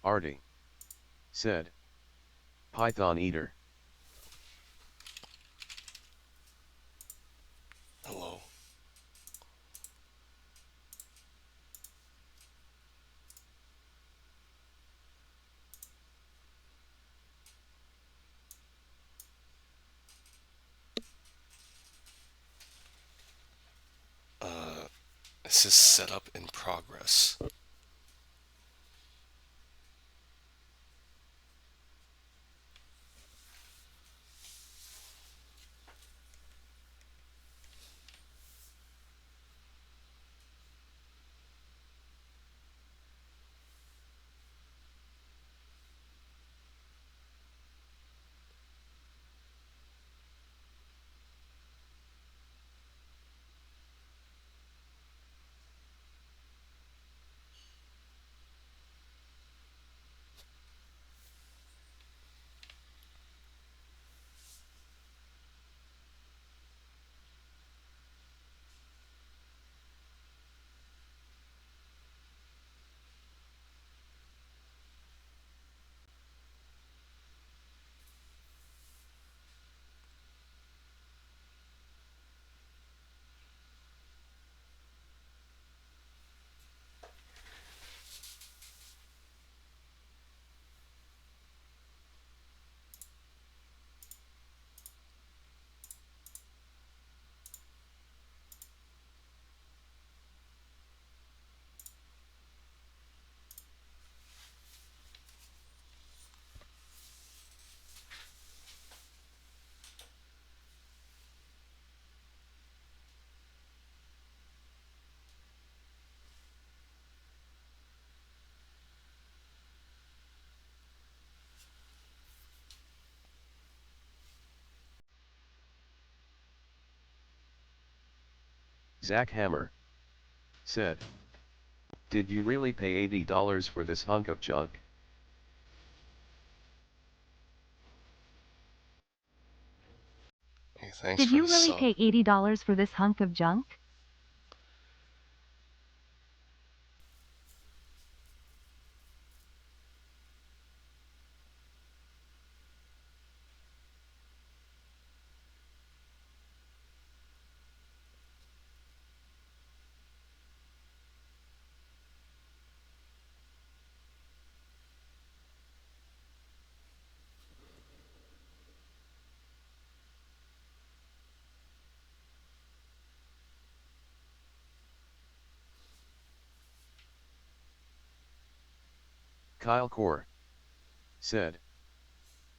Artie said. Python eater. Hello. Uh, this is setup in progress. Zach Hammer said. Did you really pay $80 for this hunk of junk? Hey, thanks Did for you the really sub. pay $80 for this hunk of junk? Kyle Core said.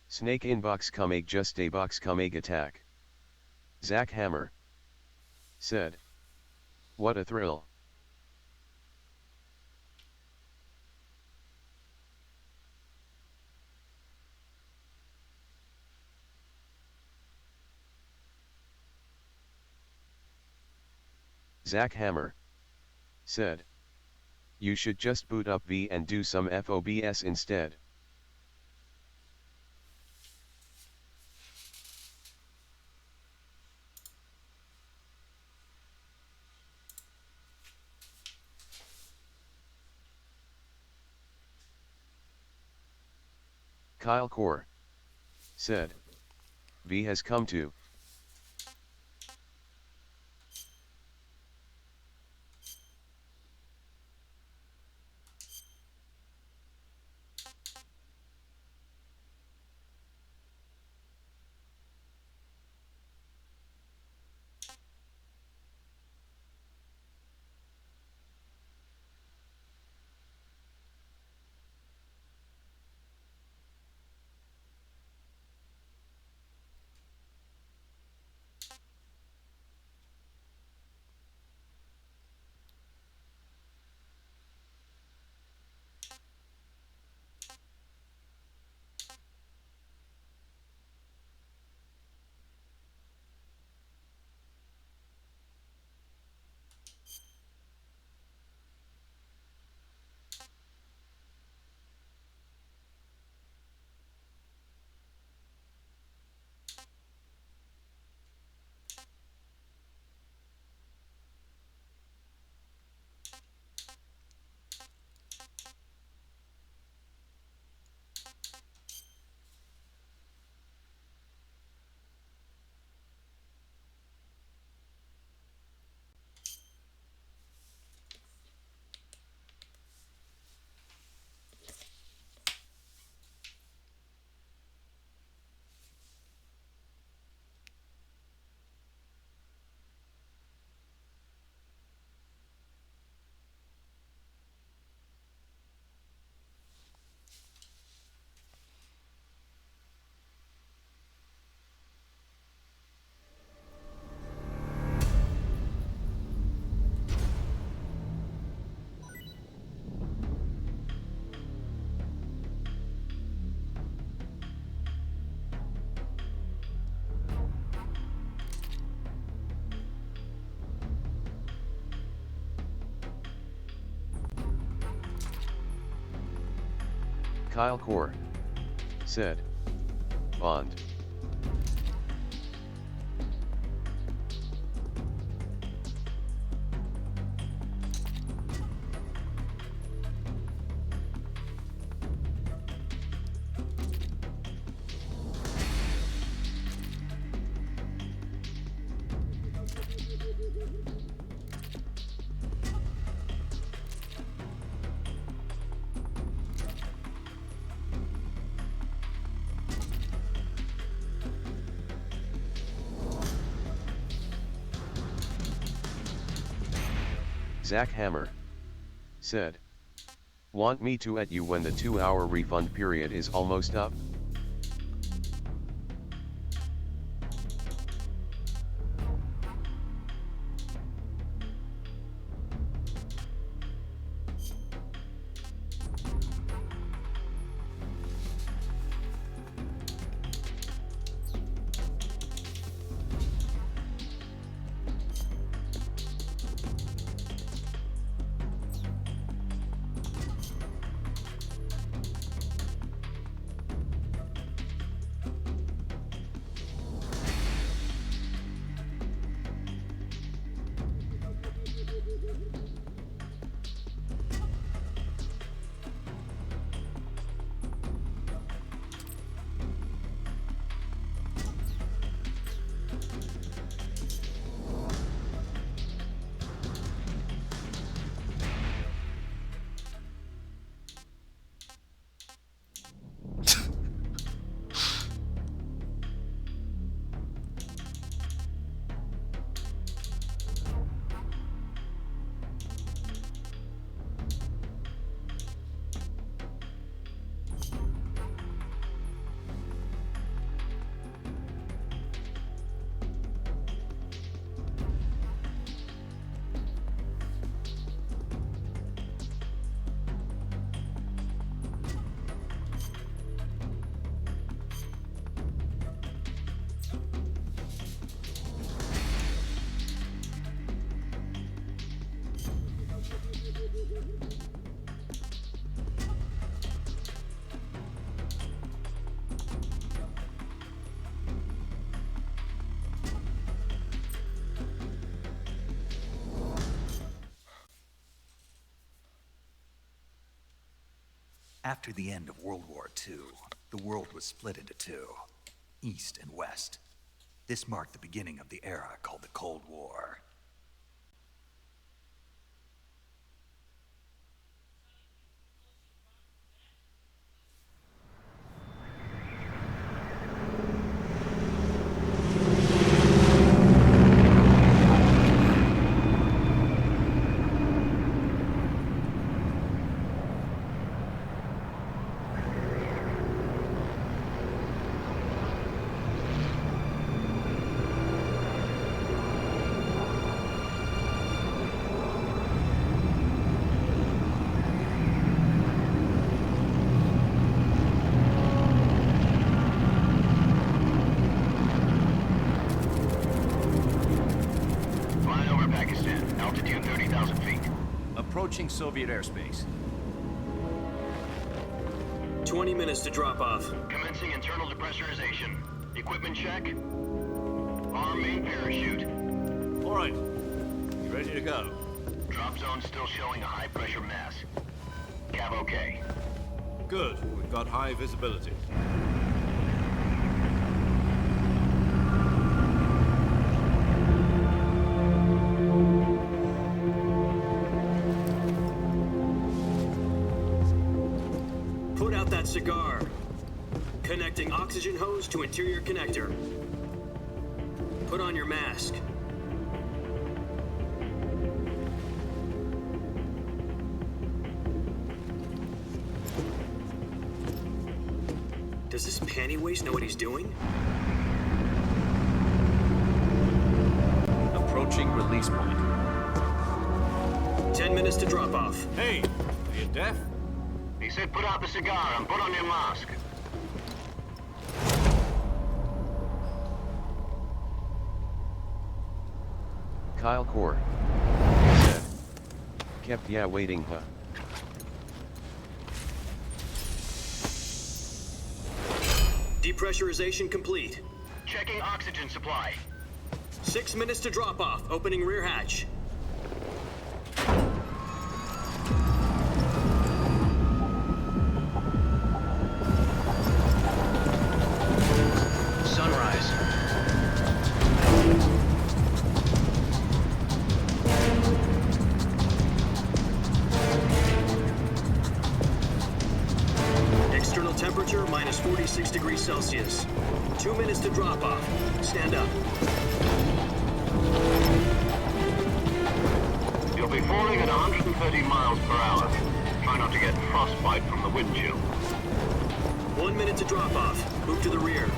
Snake inbox egg just a box egg attack. Zach Hammer said. What a thrill. Zach Hammer said. You should just boot up V and do some FOBS instead. Kyle Core said. V has come to. Kyle Core said, Bond. Zach Hammer said, want me to at you when the 2-hour refund period is almost up? After the end of World War II, the world was split into two, East and West. This marked the beginning of the era called the Cold War. Approaching Soviet airspace. 20 minutes to drop off. Commencing internal depressurization. Equipment check. Arm main parachute. All right. You ready to go? Drop zone still showing a high pressure mass. Cav okay. Good. We've got high visibility. Put out that cigar. Connecting oxygen hose to interior connector. Put on your mask. Does this panty waste know what he's doing? Approaching release point. 10 minutes to drop off. Hey, are you deaf? He said put out the cigar and put on your mask. Kyle Core said, kept waiting huh? Depressurization complete. Checking oxygen supply. 6 minutes to drop off. Opening rear hatch. Sunrise. External temperature minus 46 degrees Celsius. 2 minutes to drop off. Stand up. You'll be falling at 130 miles per hour. Try not to get frostbite from the wind chill. 1 minute to drop off. Move to the rear.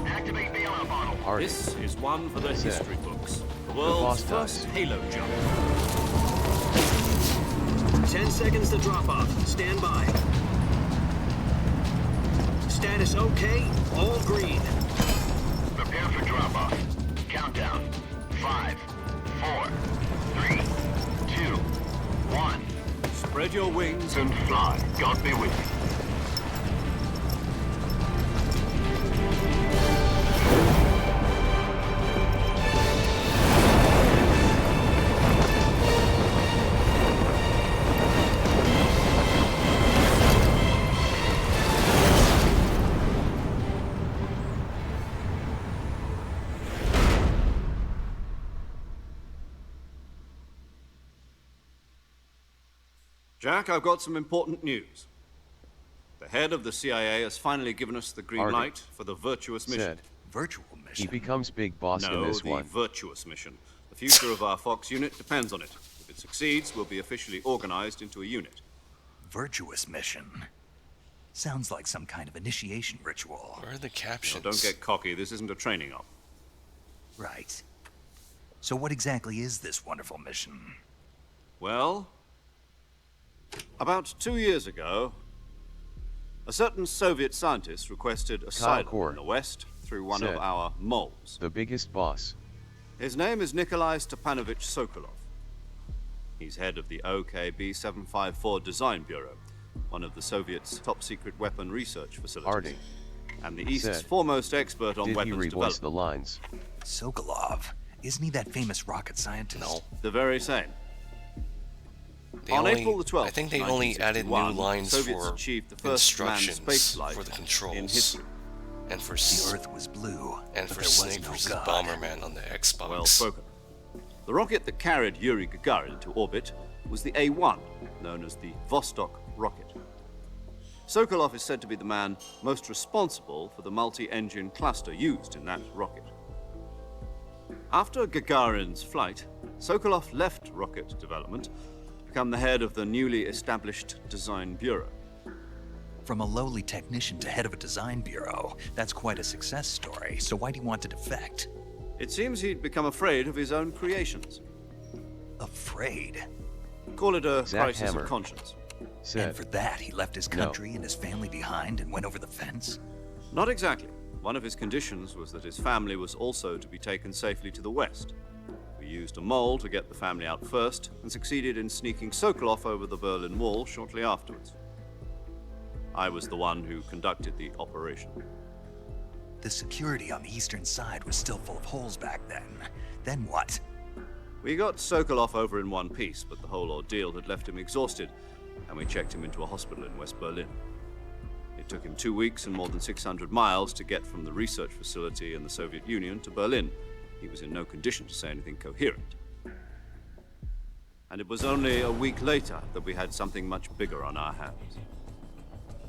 Activate bailout bottle. Harding. This is one for the Said. history books. The boss world's first dies. Halo jump. 10 seconds to drop off. Stand by. Status okay. All green. Prepare for drop-off. Countdown. 5, 4, 3, 2, 1. Spread your wings And fly. God be with you. Jack, I've got some important news. The head of the CIA has finally given us the green Harding. light for the virtuous mission. Said. Virtual He mission. becomes big boss in No, this the one. virtuous mission. The future of our Fox unit depends on it. If it succeeds, we'll be officially organized into a unit. Virtuous mission. Sounds like some kind of initiation ritual. Where are the Now, captions? don't get cocky. This isn't a training op. Right. So what exactly is this wonderful mission? Well, about 2 years ago, a certain Soviet scientist requested asylum Kor in the West through one said. of our moles. The biggest boss. His name is Nikolai Stepanovich Sokolov. He's head of the OKB 754 Design Bureau, one of the Soviets' top-secret weapon research facilities. Harding. And the East's said. foremost expert on Did he weapons revoice development. the lines? Sokolov. Isn't he that famous rocket scientist? No. The very same. They On only, April the 12th, I think they only added new 1961, lines Soviets for achieved the first manned instructions space flight for the in controls, history. and for The Earth was blue, and but for there was Snake no versus God. Bomberman on the Xbox. Well spoken. The rocket that carried Yuri Gagarin to orbit was the A-1, known as the Vostok rocket. Sokolov is said to be the man most responsible for the multi-engine cluster used in that rocket. After Gagarin's flight, Sokolov left rocket development to become the head of the newly established Design Bureau. From a lowly technician to head of a design bureau, that's quite a success story. So why do you want to defect? It seems he'd become afraid of his own creations. Afraid. Call it a Zach crisis Hammer of conscience. And Said. for that, he left his No. country and his family behind and went over the fence? Not exactly. One of his conditions was that his family was also to be taken safely to the west. We used a mole to get the family out first and succeeded in sneaking Sokolov over the Berlin Wall shortly afterwards. I was the one who conducted the operation. The security on the eastern side was still full of holes back then. Then what? We got Sokolov over in one piece, but the whole ordeal had left him exhausted, and we checked him into a hospital in West Berlin. It took him 2 weeks and more than 600 miles to get from the research facility in the Soviet Union to Berlin. He was in no condition to say anything coherent. And it was only a week later that we had something much bigger on our hands.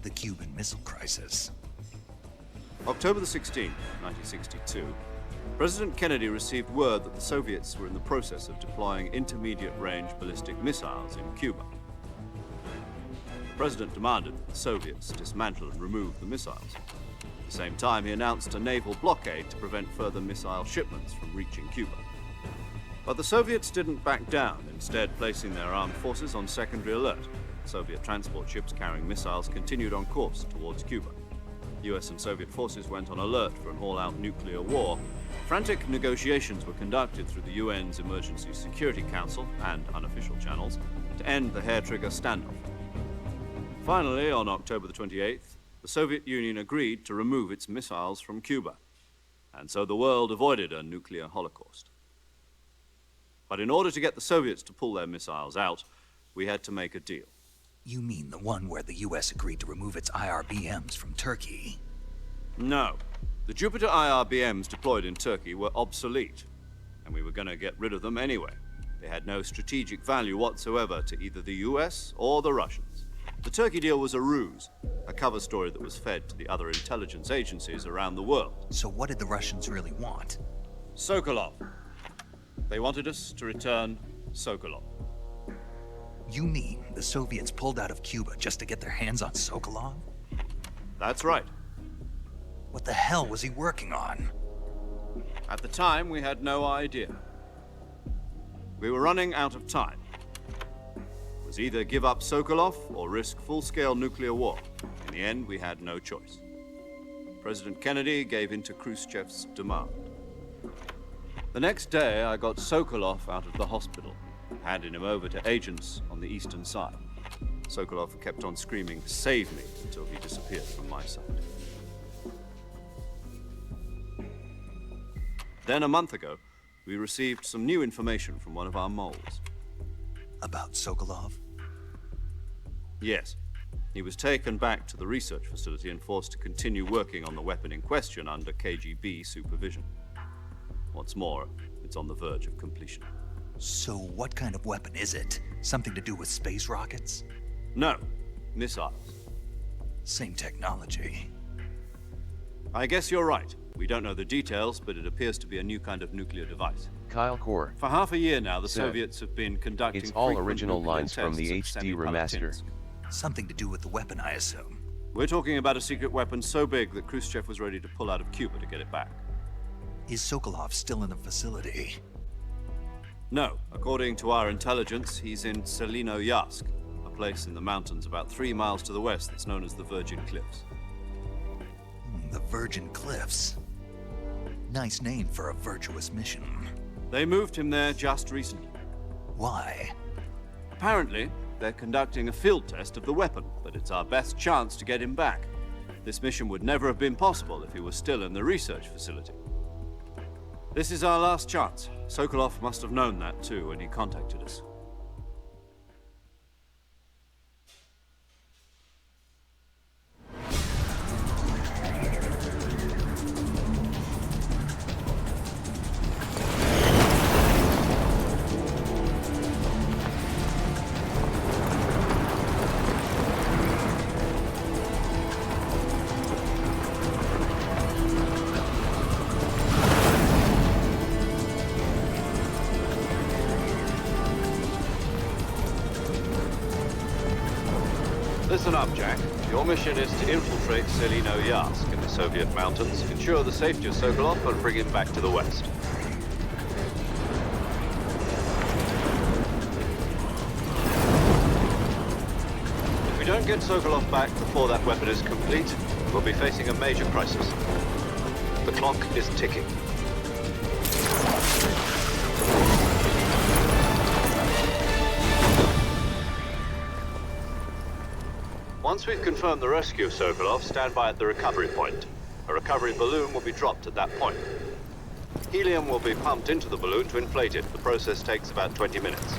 The Cuban Missile Crisis. October the 16th, 1962, President Kennedy received word that the Soviets were in the process of deploying intermediate-range ballistic missiles in Cuba. The president demanded that the Soviets dismantle and remove the missiles. At the same time, he announced a naval blockade to prevent further missile shipments from reaching Cuba. But the Soviets didn't back down, instead placing their armed forces on secondary alert. Soviet transport ships carrying missiles continued on course towards Cuba. US and Soviet forces went on alert for an all-out nuclear war. Frantic negotiations were conducted through the UN's Emergency Security Council and unofficial channels to end the hair-trigger standoff. Finally, on October the 28th, the Soviet Union agreed to remove its missiles from Cuba, and so the world avoided a nuclear holocaust. But in order to get the Soviets to pull their missiles out, we had to make a deal. You mean the one where the US agreed to remove its IRBMs from Turkey? No. The Jupiter IRBMs deployed in Turkey were obsolete, and we were going to get rid of them anyway. They had no strategic value whatsoever to either the US or the Russians. The Turkey deal was a ruse, a cover story that was fed to the other intelligence agencies around the world. So what did the Russians really want? Sokolov. They wanted us to return Sokolov. You mean the Soviets pulled out of Cuba just to get their hands on Sokolov? That's right. What the hell was he working on? At the time, we had no idea. We were running out of time. It was either give up Sokolov or risk full-scale nuclear war. In the end, we had no choice. President Kennedy gave in to Khrushchev's demand. The next day, I got Sokolov out of the hospital, handing him over to agents on the eastern side. Sokolov kept on screaming, "Save me," until he disappeared from my sight. Then, a month ago, we received some new information from one of our moles. About Sokolov? Yes. He was taken back to the research facility and forced to continue working on the weapon in question under KGB supervision. What's more, it's on the verge of completion. So what kind of weapon is it? Something to do with space rockets? No, missiles. Same technology. I guess you're right. We don't know the details, but it appears to be a new kind of nuclear device. Kyle Core. For half a year now, the Said, Soviets have been conducting It's all frequent original nuclear lines from the tests at HD remaster. Semipalatinsk. Something to do with the weapon, I assume. We're talking about a secret weapon so big that Khrushchev was ready to pull out of Cuba to get it back. Is Sokolov still in the facility? No, according to our intelligence, he's in Selinoyarsk, a place in the mountains about 3 miles to the west that's known as the Virgin Cliffs. The Virgin Cliffs. Nice name for a virtuous mission. They moved him there just recently. Why? Apparently, they're conducting a field test of the weapon, but it's our best chance to get him back. This mission would never have been possible if he was still in the research facility. This is our last chance. Sokolov must have known that too when he contacted us. Listen up, Jack. Your mission is to infiltrate Selinoyarsk in the Soviet mountains, ensure the safety of Sokolov, and bring him back to the west. If we don't get Sokolov back before that weapon is complete, we'll be facing a major crisis. The clock is ticking. Once we've confirmed the rescue of Sokolov, stand by at the recovery point. A recovery balloon will be dropped at that point. Helium will be pumped into the balloon to inflate it. The process takes about 20 minutes.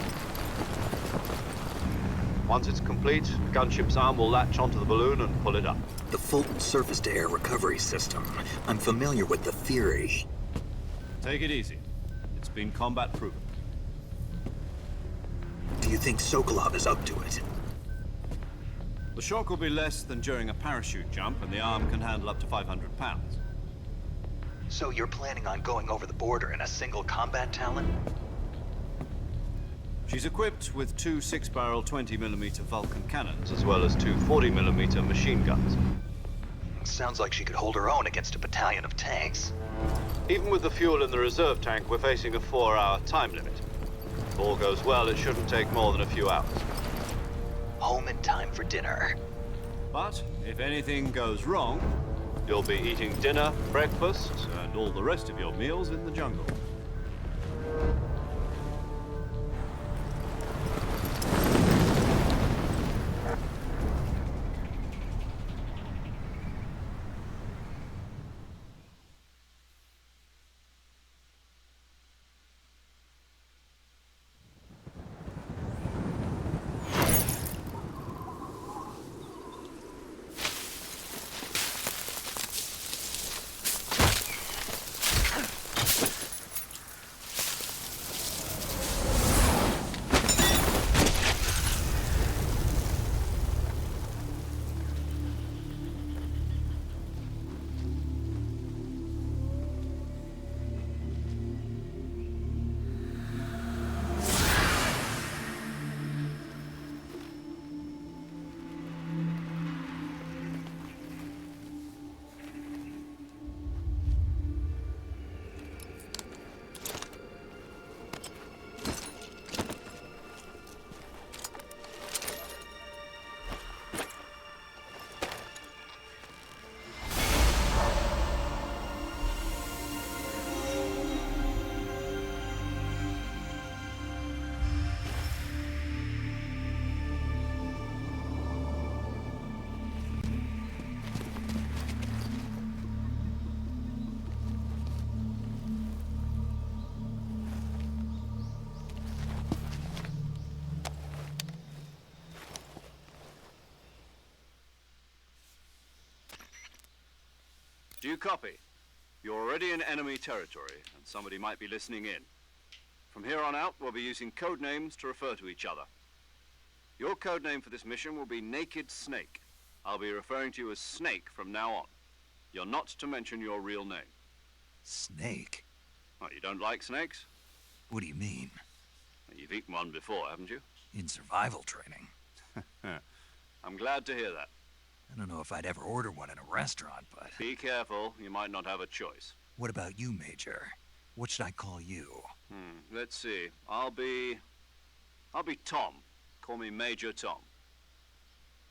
Once it's complete, the gunship's arm will latch onto the balloon and pull it up. The Fulton surface-to-air recovery system. I'm familiar with the theory. Take it easy. It's been combat proven. Do you think Sokolov is up to it? The shock will be less than during a parachute jump, and the arm can handle up to 500 pounds. So you're planning on going over the border in a single combat Talon? She's equipped with 2 6-barrel 20mm Vulcan cannons, as well as 2 40mm machine guns. Sounds like she could hold her own against a battalion of tanks. Even with the fuel in the reserve tank, we're facing a 4-hour time limit. If all goes well, it shouldn't take more than a few hours. Home in time for dinner. But if anything goes wrong, you'll be eating dinner, breakfast, and all the rest of your meals in the jungle. you copy? You're already in enemy territory, and somebody might be listening in. From here on out, we'll be using code names to refer to each other. Your code name for this mission will be Naked Snake. I'll be referring to you as Snake from now on. You're not to mention your real name. Snake? Oh, you don't like snakes? What do you mean? You've eaten one before, haven't you? In survival training? I'm glad to hear that. I don't know if I'd ever order one in a restaurant, but... Be careful, you might not have a choice. What about you, Major? What should I call you? Let's see. I'll be Tom. Call me Major Tom.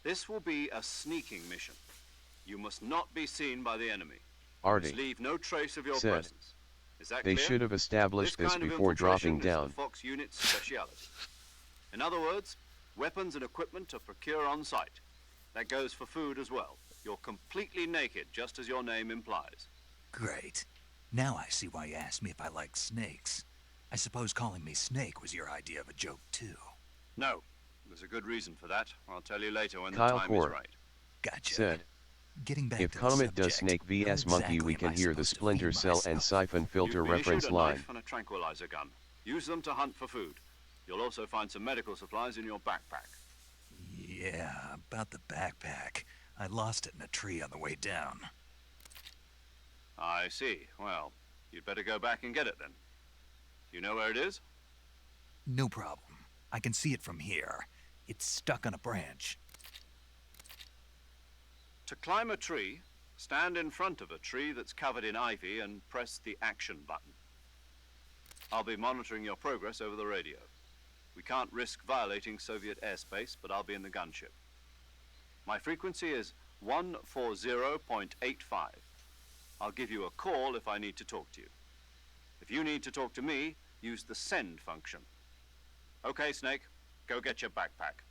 This will be a sneaking mission. You must not be seen by the enemy. Artie Must leave no trace of your said presence. Is that they clear? should have established this kind of before dropping infiltration is down. the Fox unit's speciality. In other words, weapons and equipment are procure on site. That goes for food as well. You're completely naked, just as your name implies. Great. Now I see why you asked me if I like snakes. I suppose calling me Snake was your idea of a joke, too. No, there's a good reason for that. I'll tell you later when Kyle the time Core is right. Gotcha. Said, Getting back if to the Comet does subject, Snake vs how Monkey, exactly we am can I hear the supposed to Splinter feed Cell and myself? Siphon Filter You've been reference issued a line. knife and a tranquilizer gun. Use them to hunt for food. You'll also find some medical supplies in your backpack. Yeah, about the backpack. I lost it in a tree on the way down. I see. Well, you'd better go back and get it then. You know where it is? No problem. I can see it from here. It's stuck on a branch. To climb a tree, stand in front of a tree that's covered in ivy and press the action button. I'll be monitoring your progress over the radio. We can't risk violating Soviet airspace, but I'll be in the gunship. My frequency is 140.85. I'll give you a call if I need to talk to you. If you need to talk to me, use the send function. Okay, Snake, go get your backpack.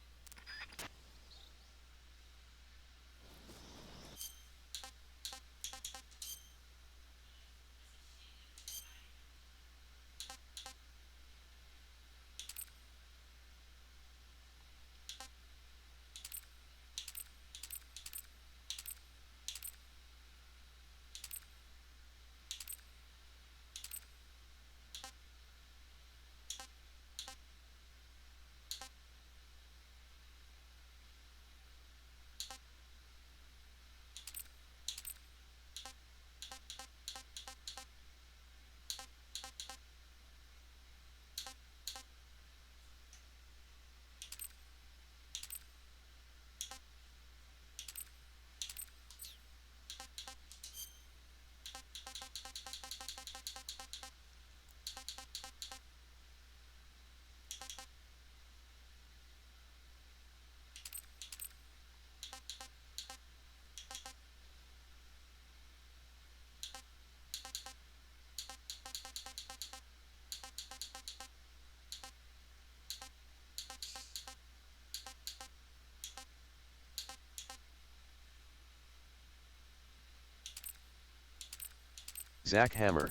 Zach Hammer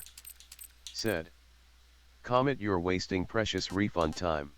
said, Comet, you're wasting precious refund time.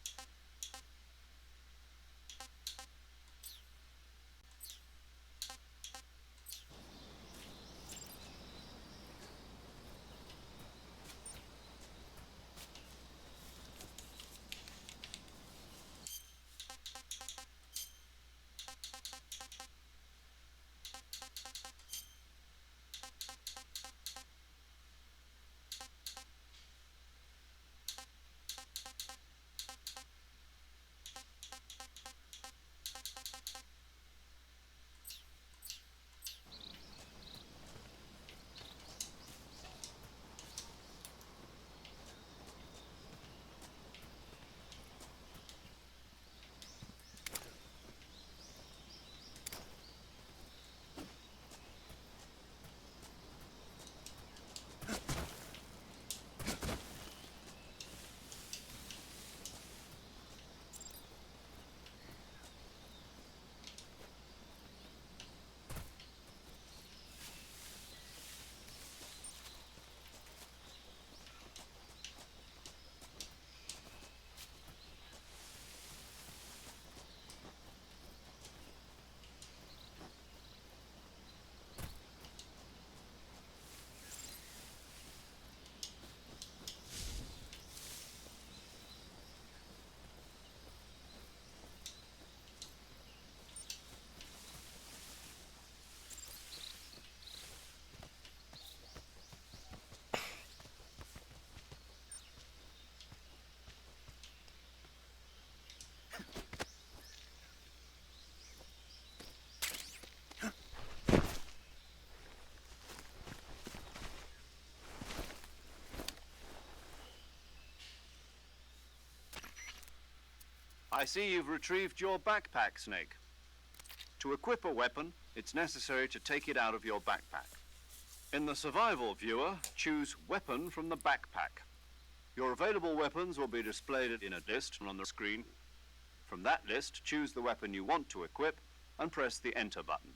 I see you've retrieved your backpack, Snake. To equip a weapon, it's necessary to take it out of your backpack. In the survival viewer, choose Weapon from the backpack. Your available weapons will be displayed in a list on the screen. From that list, choose the weapon you want to equip and press the Enter button.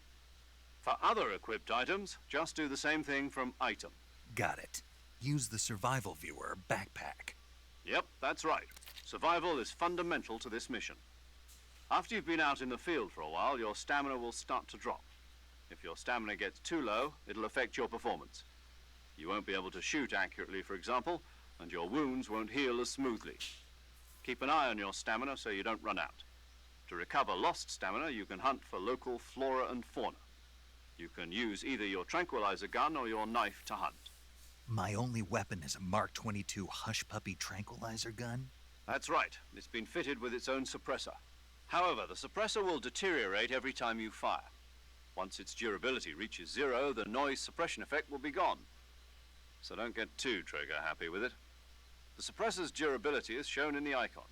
For other equipped items, just do the same thing from Item. Got it. Use the survival viewer backpack. Yep, that's right. Survival is fundamental to this mission. After you've been out in the field for a while, your stamina will start to drop. If your stamina gets too low, it'll affect your performance. You won't be able to shoot accurately, for example, and your wounds won't heal as smoothly. Keep an eye on your stamina so you don't run out. To recover lost stamina, you can hunt for local flora and fauna. You can use either your tranquilizer gun or your knife to hunt. My only weapon is a Mark 22 Hush Puppy tranquilizer gun? That's right. It's been fitted with its own suppressor. However, the suppressor will deteriorate every time you fire. Once its durability reaches 0, the noise suppression effect will be gone. So don't get too trigger happy with it. The suppressor's durability is shown in the icon.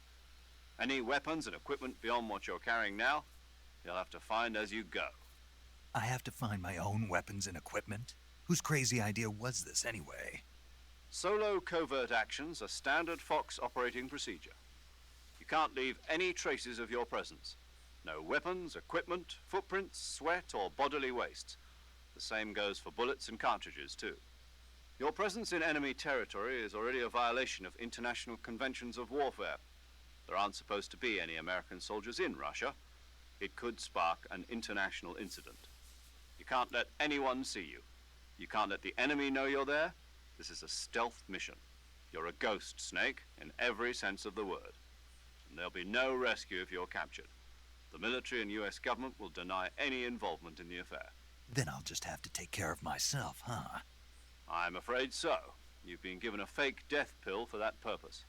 Any weapons and equipment beyond what you're carrying now, you'll have to find as you go. I have to find my own weapons and equipment? Whose crazy idea was this anyway? Solo covert actions are standard Fox operating procedure. You can't leave any traces of your presence. No weapons, equipment, footprints, sweat, or bodily waste. The same goes for bullets and cartridges, too. Your presence in enemy territory is already a violation of international conventions of warfare. There aren't supposed to be any American soldiers in Russia. It could spark an international incident. You can't let anyone see you. You can't let the enemy know you're there. This is a stealth mission. You're a ghost, Snake, in every sense of the word. And there'll be no rescue if you're captured. The military and US government will deny any involvement in the affair. Then I'll just have to take care of myself, huh? I'm afraid so. You've been given a fake death pill for that purpose.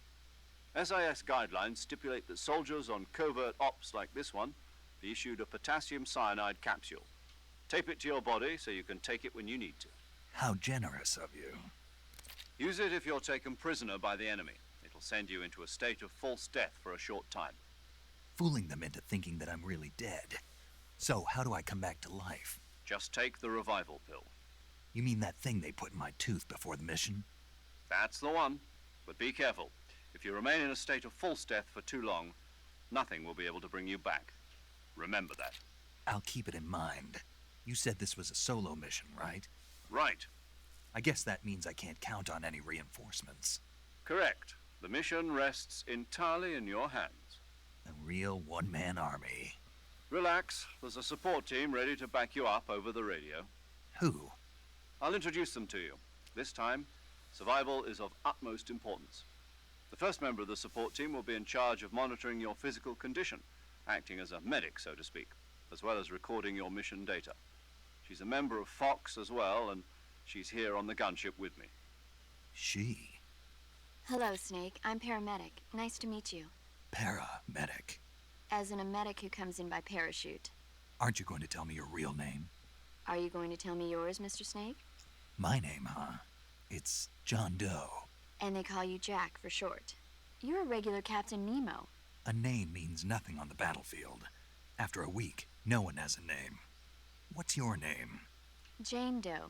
SIS guidelines stipulate that soldiers on covert ops like this one be issued a potassium cyanide capsule. Tape it to your body so you can take it when you need to. How generous of you. Use it if you're taken prisoner by the enemy. It'll send you into a state of false death for a short time. Fooling them into thinking that I'm really dead. So, how do I come back to life? Just take the revival pill. You mean that thing they put in my tooth before the mission? That's the one. But be careful. If you remain in a state of false death for too long, nothing will be able to bring you back. Remember that. I'll keep it in mind. You said this was a solo mission, right? Right. I guess that means I can't count on any reinforcements. Correct. The mission rests entirely in your hands. A real one-man army. Relax. There's a support team ready to back you up over the radio. Who? I'll introduce them to you. This time, survival is of utmost importance. The first member of the support team will be in charge of monitoring your physical condition, acting as a medic, so to speak, as well as recording your mission data. She's a member of Fox as well, and she's here on the gunship with me. She? Hello, Snake. I'm paramedic. Nice to meet you. Paramedic. As in a medic who comes in by parachute. Aren't you going to tell me your real name? Are you going to tell me yours, Mr. Snake? My name, huh? It's John Doe. And they call you Jack for short. You're a regular Captain Nemo. A name means nothing on the battlefield. After a week, no one has a name. What's your name? Jane Doe.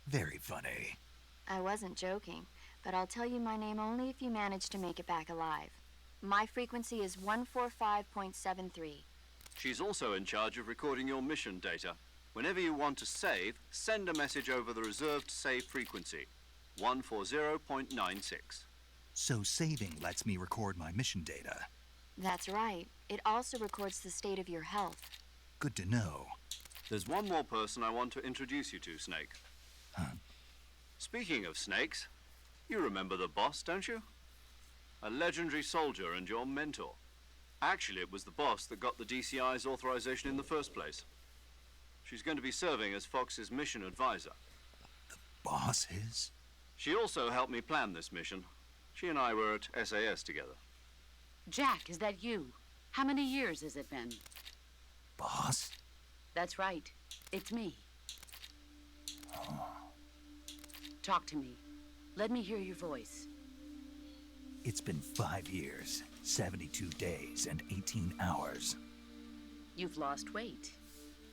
Very funny. I wasn't joking, but I'll tell you my name only if you manage to make it back alive. My frequency is 145.73. She's also in charge of recording your mission data. Whenever you want to save, send a message over the reserved save frequency, 140.96. So saving lets me record my mission data. That's right. It also records the state of your health. Good to know. There's one more person I want to introduce you to, Snake. Huh? Speaking of snakes, you remember the boss, don't you? A legendary soldier and your mentor. Actually, it was the boss that got the DCI's authorization in the first place. She's going to be serving as Fox's mission advisor. The boss is? She also helped me plan this mission. She and I were at SAS together. Jack, is that you? How many years has it been? Boss? That's right. It's me. Oh. Talk to me. Let me hear your voice. It's been 5 years. 72 days and 18 hours. You've lost weight.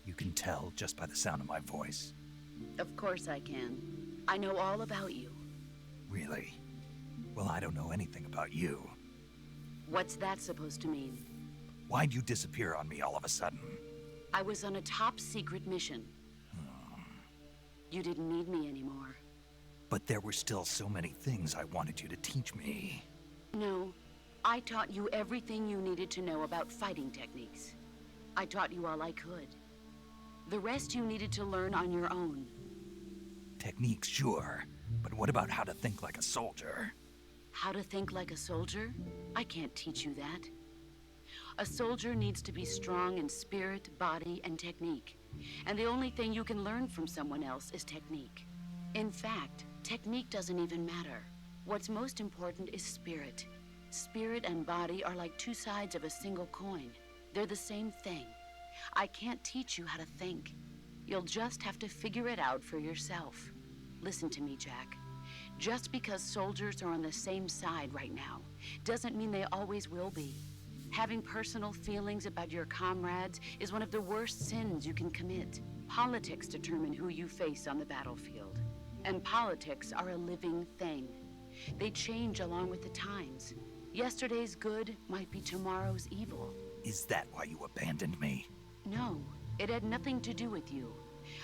You can tell just by the sound of my voice. Of course I can. I know all about you. Really? Well, I don't know anything about you. What's that supposed to mean? Why'd you disappear on me all of a sudden? I was on a top-secret mission. You didn't need me anymore. But there were still so many things I wanted you to teach me. No, I taught you everything you needed to know about fighting techniques. I taught you all I could. The rest you needed to learn on your own. Techniques, sure. But what about how to think like a soldier? How to think like a soldier? I can't teach you that. A soldier needs to be strong in spirit, body, and technique. And the only thing you can learn from someone else is technique. In fact, technique doesn't even matter. What's most important is spirit. Spirit and body are like two sides of a single coin. They're the same thing. I can't teach you how to think. You'll just have to figure it out for yourself. Listen to me, Jack. Just because soldiers are on the same side right now doesn't mean they always will be. Having personal feelings about your comrades is one of the worst sins you can commit. Politics determine who you face on the battlefield. And politics are a living thing. They change along with the times. Yesterday's good might be tomorrow's evil. Is that why you abandoned me? No, it had nothing to do with you.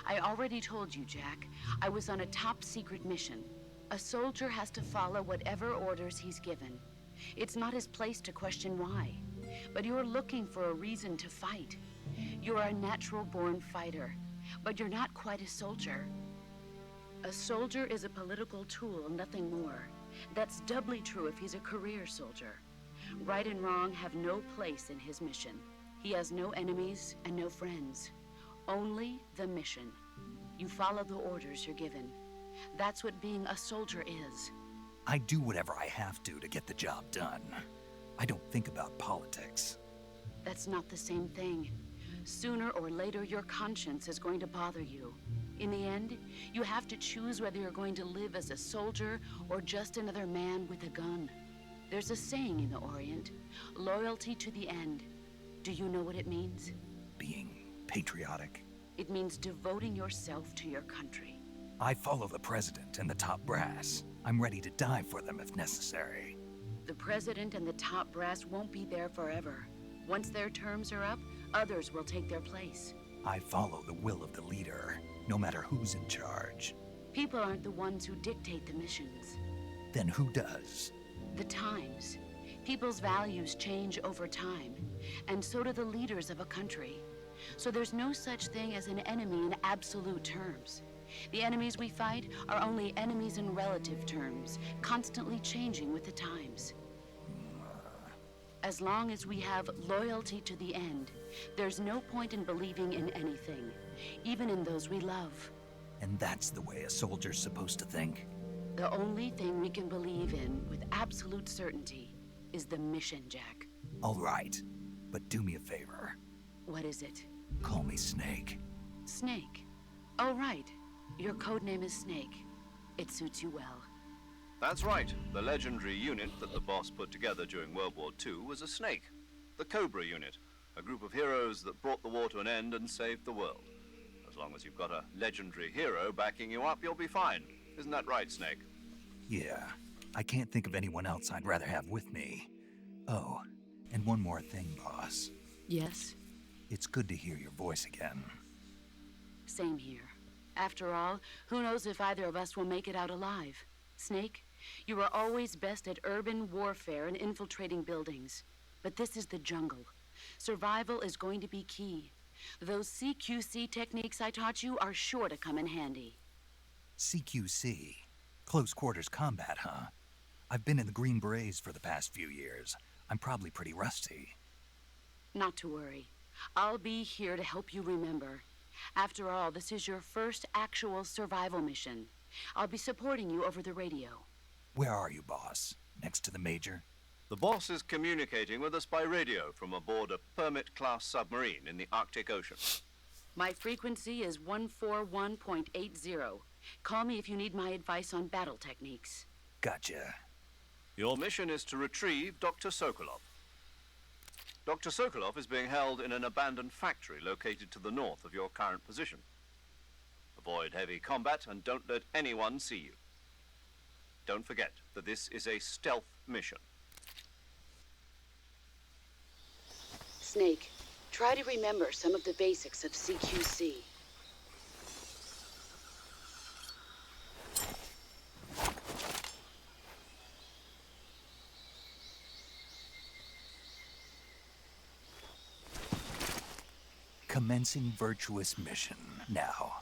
I already told you, Jack. I was on a top-secret mission. A soldier has to follow whatever orders he's given. It's not his place to question why. But you're looking for a reason to fight. You're a natural-born fighter, but you're not quite a soldier. A soldier is a political tool, nothing more. That's doubly true if he's a career soldier. Right and wrong have no place in his mission. He has no enemies and no friends. Only the mission. You follow the orders you're given. That's what being a soldier is. I do whatever I have to get the job done. I don't think about politics. That's not the same thing. Sooner or later, your conscience is going to bother you. In the end, you have to choose whether you're going to live as a soldier or just another man with a gun. There's a saying in the Orient, loyalty to the end. Do you know what it means? Being patriotic. It means devoting yourself to your country. I follow the president and the top brass. I'm ready to die for them if necessary. The president and the top brass won't be there forever. Once their terms are up, others will take their place. I follow the will of the leader, no matter who's in charge. People aren't the ones who dictate the missions. Then who does? The times. People's values change over time, and so do the leaders of a country. So there's no such thing as an enemy in absolute terms. The enemies we fight are only enemies in relative terms, constantly changing with the times. As long as we have loyalty to the end, there's no point in believing in anything, even in those we love. And that's the way a soldier's supposed to think? The only thing we can believe in with absolute certainty is the mission, Jack. All right, but do me a favor. What is it? Call me Snake. Snake? Oh, right. Your code name is Snake. It suits you well. That's right. The legendary unit that the boss put together during World War II was a snake. The Cobra unit, a group of heroes that brought the war to an end and saved the world. As long as you've got a legendary hero backing you up, you'll be fine. Isn't that right, Snake? Yeah, I can't think of anyone else I'd rather have with me. Oh, and one more thing, boss. Yes? It's good to hear your voice again. Same here. After all, who knows if either of us will make it out alive? Snake, you are always best at urban warfare and infiltrating buildings. But this is the jungle. Survival is going to be key. Those CQC techniques I taught you are sure to come in handy. CQC? Close quarters combat, huh? I've been in the Green Berets for the past few years. I'm probably pretty rusty. Not to worry. I'll be here to help you remember. After all, this is your first actual survival mission. I'll be supporting you over the radio. Where are you, boss? Next to the Major? The boss is communicating with us by radio from aboard a Permit-class submarine in the Arctic Ocean. My frequency is 141.80. Call me if you need my advice on battle techniques. Gotcha. Your mission is to retrieve Dr. Sokolov. Dr. Sokolov is being held in an abandoned factory located to the north of your current position. Avoid heavy combat and don't let anyone see you. Don't forget that this is a stealth mission. Snake, try to remember some of the basics of CQC. Commencing virtuous mission now.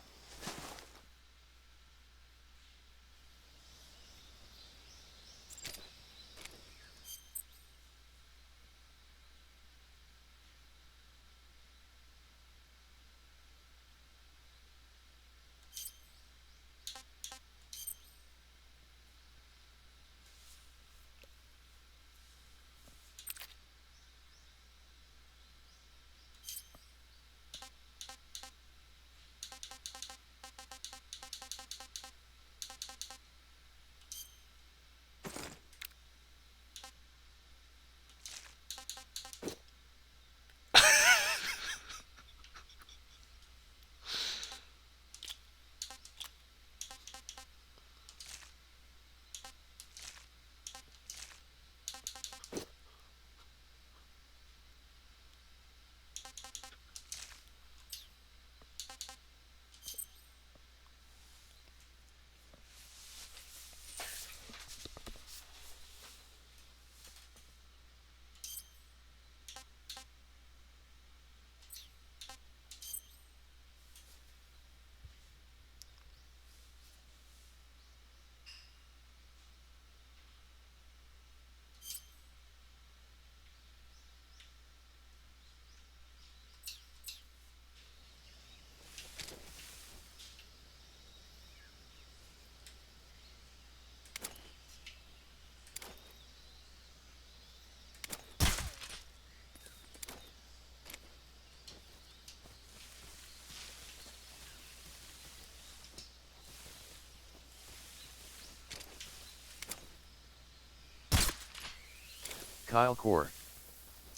Kyle Core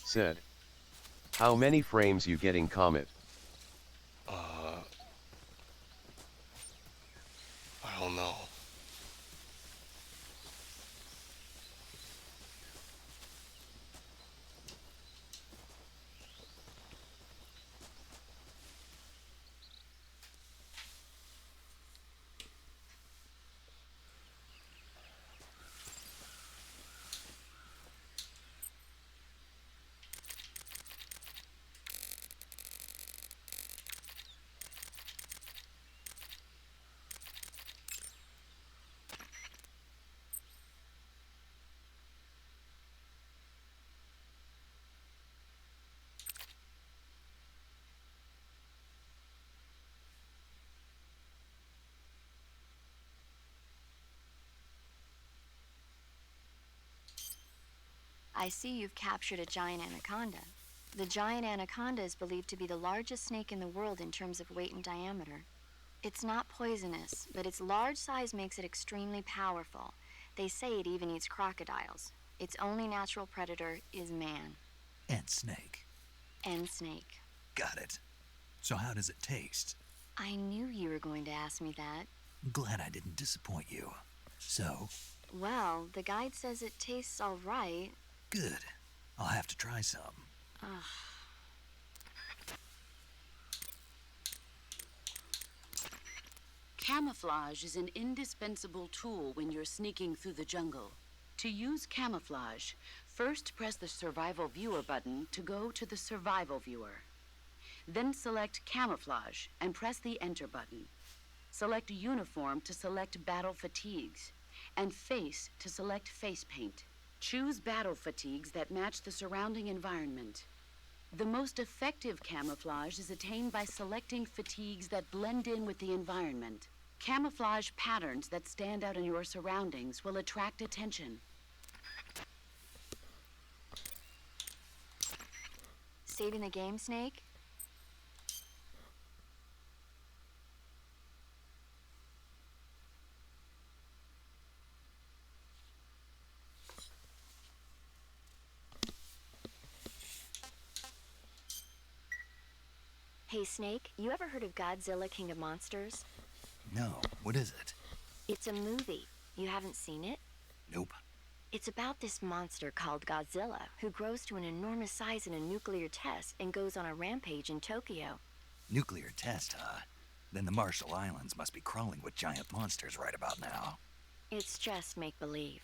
said, "How many frames you getting, Comet?" I don't know. I see you've captured a giant anaconda. The giant anaconda is believed to be the largest snake in the world in terms of weight and diameter. It's not poisonous, but its large size makes it extremely powerful. They say it even eats crocodiles. Its only natural predator is man. And snake. And snake. Got it. So how does it taste? I knew you were going to ask me that. Glad I didn't disappoint you. So? Well, the guide says it tastes all right. Good. I'll have to try some. Ugh. Camouflage is an indispensable tool when you're sneaking through the jungle. To use camouflage, first press the Survival Viewer button to go to the Survival Viewer. Then select Camouflage and press the Enter button. Select Uniform to select Battle Fatigues, and Face to select Face Paint. Choose battle fatigues that match the surrounding environment. The most effective camouflage is attained by selecting fatigues that blend in with the environment. Camouflage patterns that stand out in your surroundings will attract attention. Saving the game, Snake? Hey, Snake, you ever heard of Godzilla King of Monsters? No, what is it? It's a movie. You haven't seen it? Nope. It's about this monster called Godzilla, who grows to an enormous size in a nuclear test and goes on a rampage in Tokyo. Nuclear test, huh? Then the Marshall Islands must be crawling with giant monsters right about now. It's just make-believe.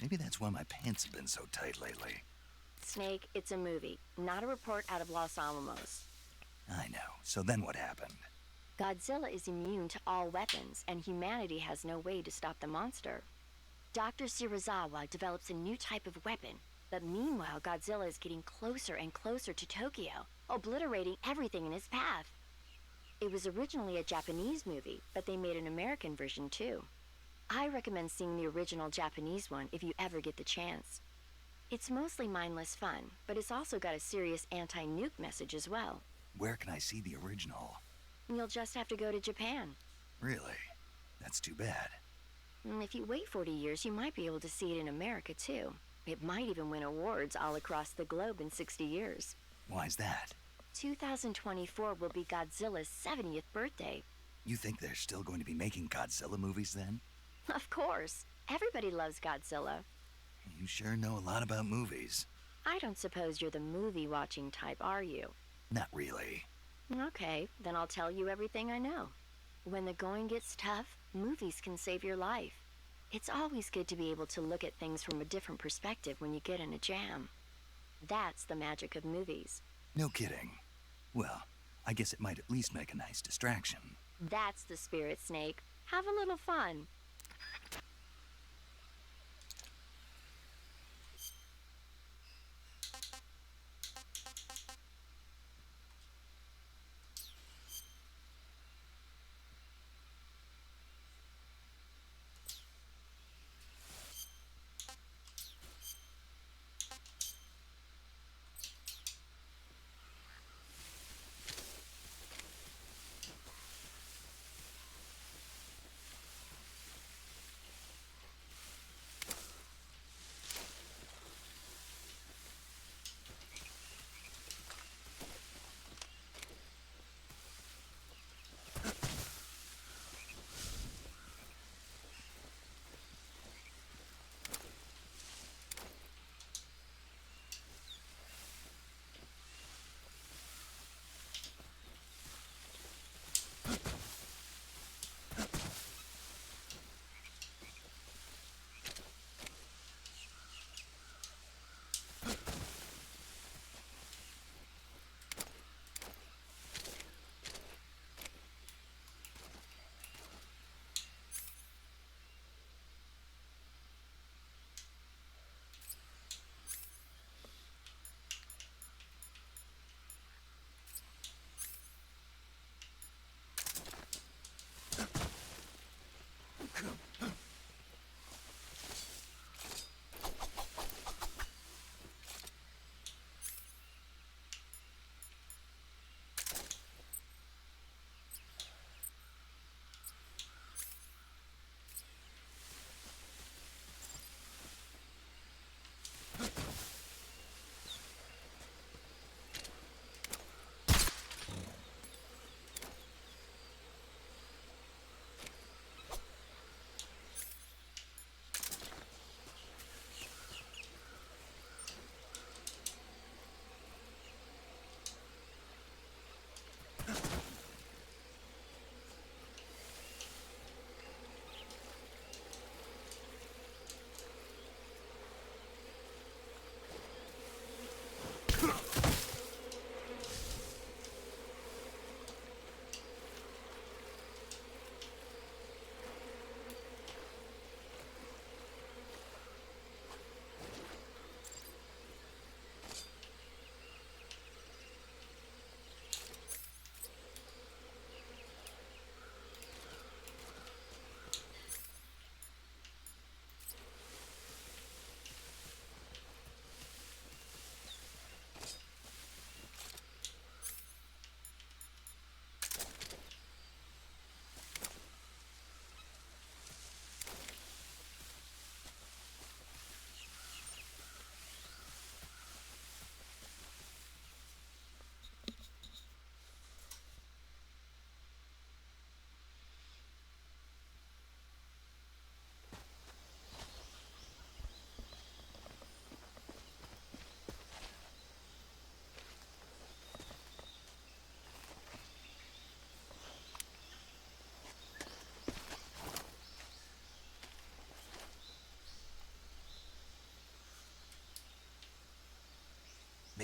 Maybe that's why my pants have been so tight lately. Snake, it's a movie, not a report out of Los Alamos. I know. So then what happened? Godzilla is immune to all weapons, and humanity has no way to stop the monster. Dr. Shirazawa develops a new type of weapon, but meanwhile Godzilla is getting closer and closer to Tokyo, obliterating everything in his path. It was originally a Japanese movie, but they made an American version too. I recommend seeing the original Japanese one if you ever get the chance. It's mostly mindless fun, but it's also got a serious anti-nuke message as well. Where can I see the original? You'll just have to go to Japan. Really? That's too bad. And if you wait 40 years, you might be able to see it in America too. It might even win awards all across the globe in 60 years. Why's that? 2024 will be Godzilla's 70th birthday. You think they're still going to be making Godzilla movies then? Of course. Everybody loves Godzilla. You sure know a lot about movies. I don't suppose you're the movie-watching type, are you? Not really. Okay, then I'll tell you everything I know. When the going gets tough, movies can save your life. It's always good to be able to look at things from a different perspective when you get in a jam. That's the magic of movies. No kidding. Well, I guess it might at least make a nice distraction. That's the spirit, Snake. Have a little fun.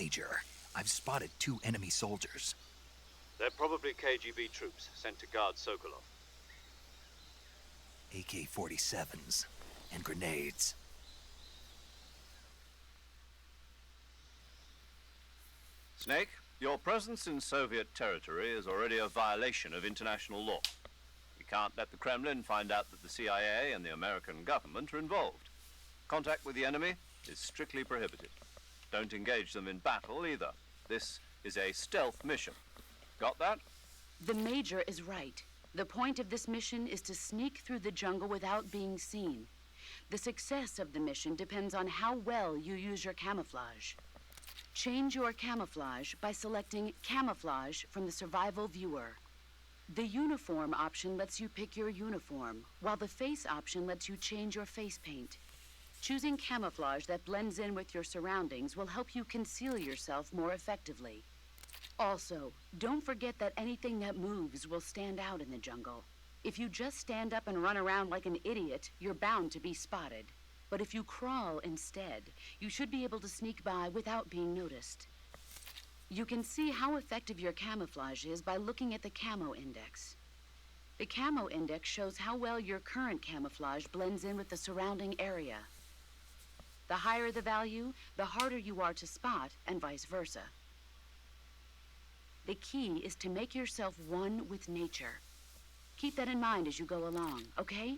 Major, I've spotted 2 enemy soldiers. They're probably KGB troops sent to guard Sokolov. AK-47s and grenades. Snake, your presence in Soviet territory is already a violation of international law. We can't let the Kremlin find out that the CIA and the American government are involved. Contact with the enemy is strictly prohibited. Don't engage them in battle either. This is a stealth mission. Got that? The Major is right. The point of this mission is to sneak through the jungle without being seen. The success of the mission depends on how well you use your camouflage. Change your camouflage by selecting Camouflage from the Survival Viewer. The Uniform option lets you pick your uniform, while the Face option lets you change your face paint. Choosing camouflage that blends in with your surroundings will help you conceal yourself more effectively. Also, don't forget that anything that moves will stand out in the jungle. If you just stand up and run around like an idiot, you're bound to be spotted. But if you crawl instead, you should be able to sneak by without being noticed. You can see how effective your camouflage is by looking at the Camo Index. The Camo Index shows how well your current camouflage blends in with the surrounding area. The higher the value, the harder you are to spot, and vice versa. The key is to make yourself one with nature. Keep that in mind as you go along, okay?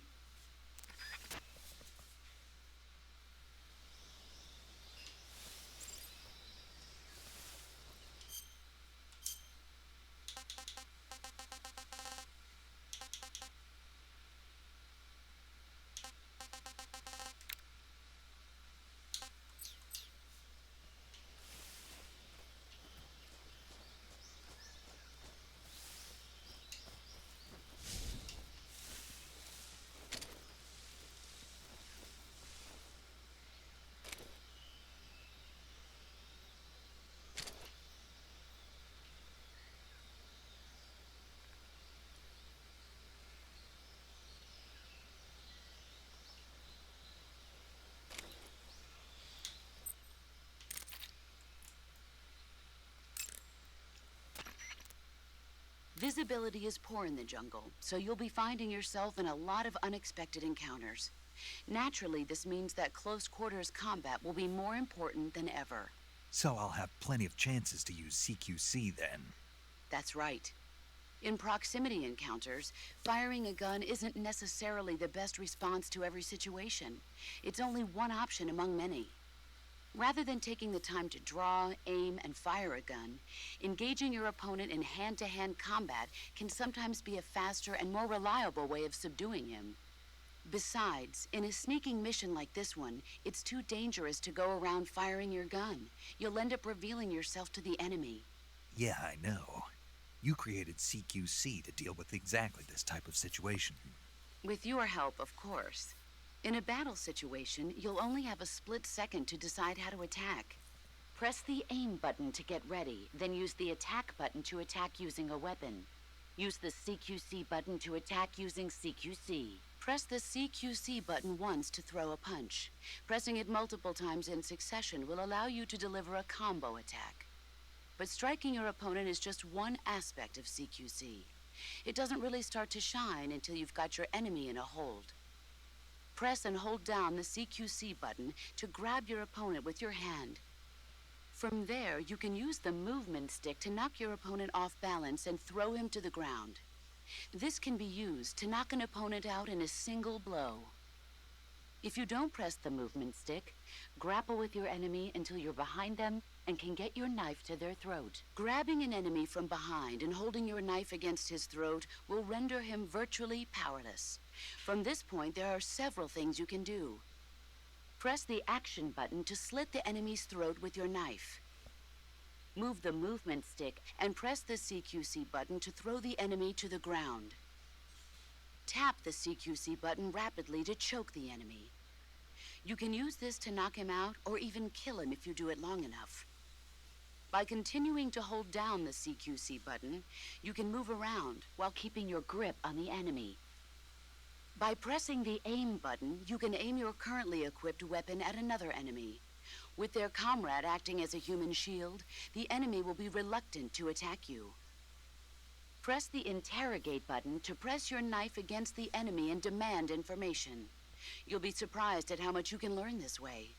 Visibility is poor in the jungle, so you'll be finding yourself in a lot of unexpected encounters. Naturally, this means that close quarters combat will be more important than ever. So I'll have plenty of chances to use CQC then. That's right. In proximity encounters, firing a gun isn't necessarily the best response to every situation. It's only one option among many. Rather than taking the time to draw, aim, and fire a gun, engaging your opponent in hand-to-hand combat can sometimes be a faster and more reliable way of subduing him. Besides, in a sneaking mission like this one, it's too dangerous to go around firing your gun. You'll end up revealing yourself to the enemy. Yeah, I know. You created CQC to deal with exactly this type of situation. With your help, of course. In a battle situation, you'll only have a split second to decide how to attack. Press the aim button to get ready, then use the attack button to attack using a weapon. Use the CQC button to attack using CQC. Press the CQC button once to throw a punch. Pressing it multiple times in succession will allow you to deliver a combo attack. But striking your opponent is just one aspect of CQC. It doesn't really start to shine until you've got your enemy in a hold. Press and hold down the CQC button to grab your opponent with your hand. From there, you can use the movement stick to knock your opponent off balance and throw him to the ground. This can be used to knock an opponent out in a single blow. If you don't press the movement stick, grapple with your enemy until you're behind them and can get your knife to their throat. Grabbing an enemy from behind and holding your knife against his throat will render him virtually powerless. From this point, there are several things you can do. Press the action button to slit the enemy's throat with your knife. Move the movement stick and press the CQC button to throw the enemy to the ground. Tap the CQC button rapidly to choke the enemy. You can use this to knock him out or even kill him if you do it long enough. By continuing to hold down the CQC button, you can move around while keeping your grip on the enemy. By pressing the aim button, you can aim your currently equipped weapon at another enemy. With their comrade acting as a human shield, the enemy will be reluctant to attack you. Press the interrogate button to press your knife against the enemy and demand information. You'll be surprised at how much you can learn this way.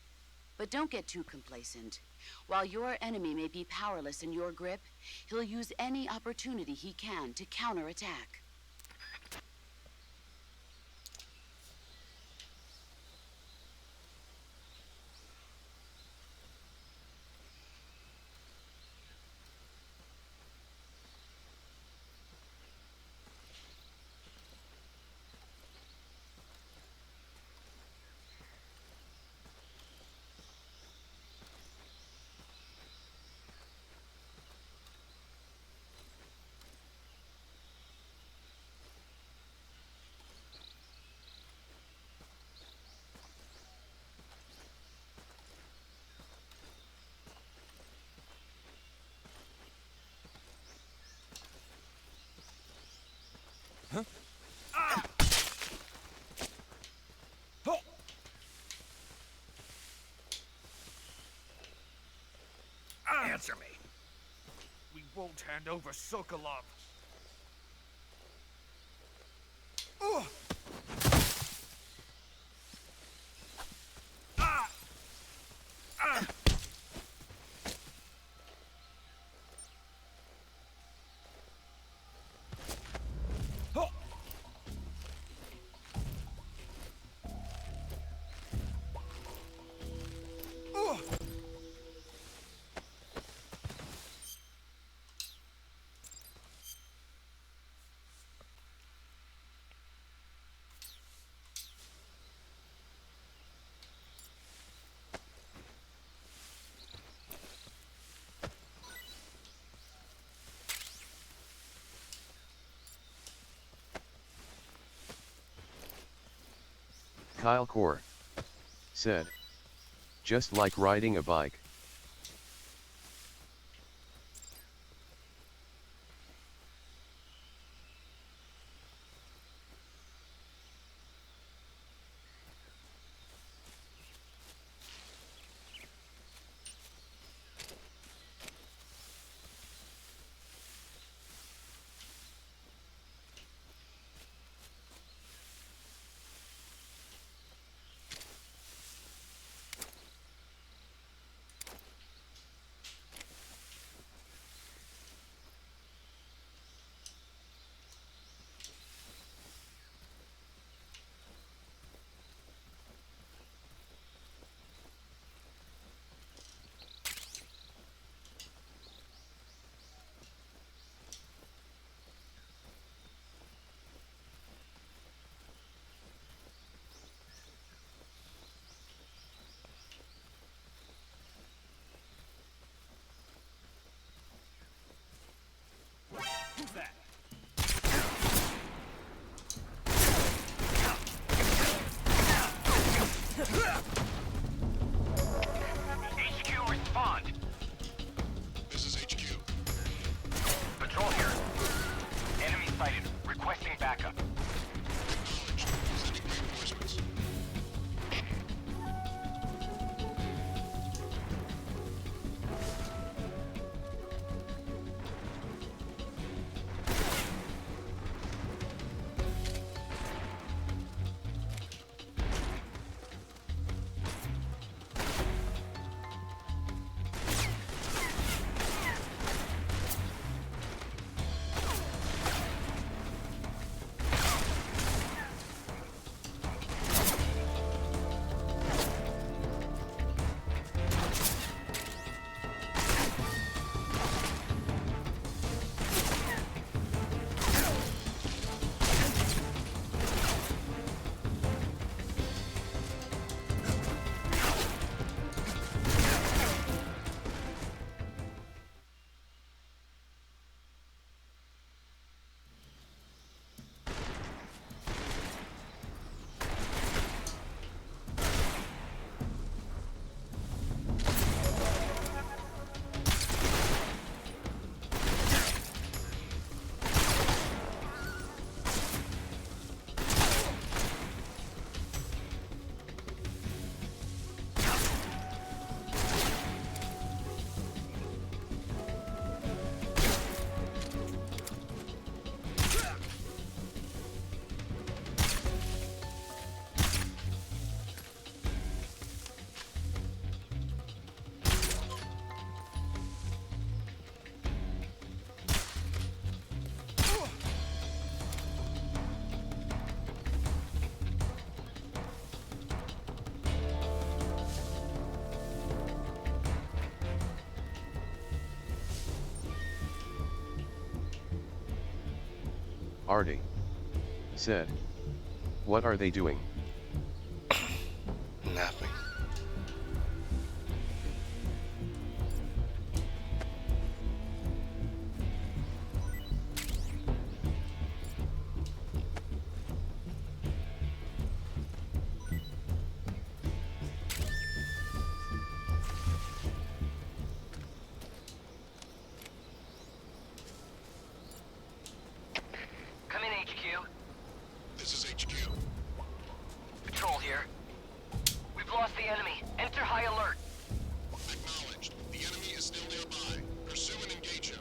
But don't get too complacent. While your enemy may be powerless in your grip, he'll use any opportunity he can to counterattack. Answer me. We won't hand over Sokolov. Kyle Core said, just like riding a bike. Artie said, "What are they doing?" Napping. Come in, HQ. This is HQ. Patrol here. We've lost the enemy. Enter high alert. Acknowledged. The enemy is still nearby. Pursue and engage him.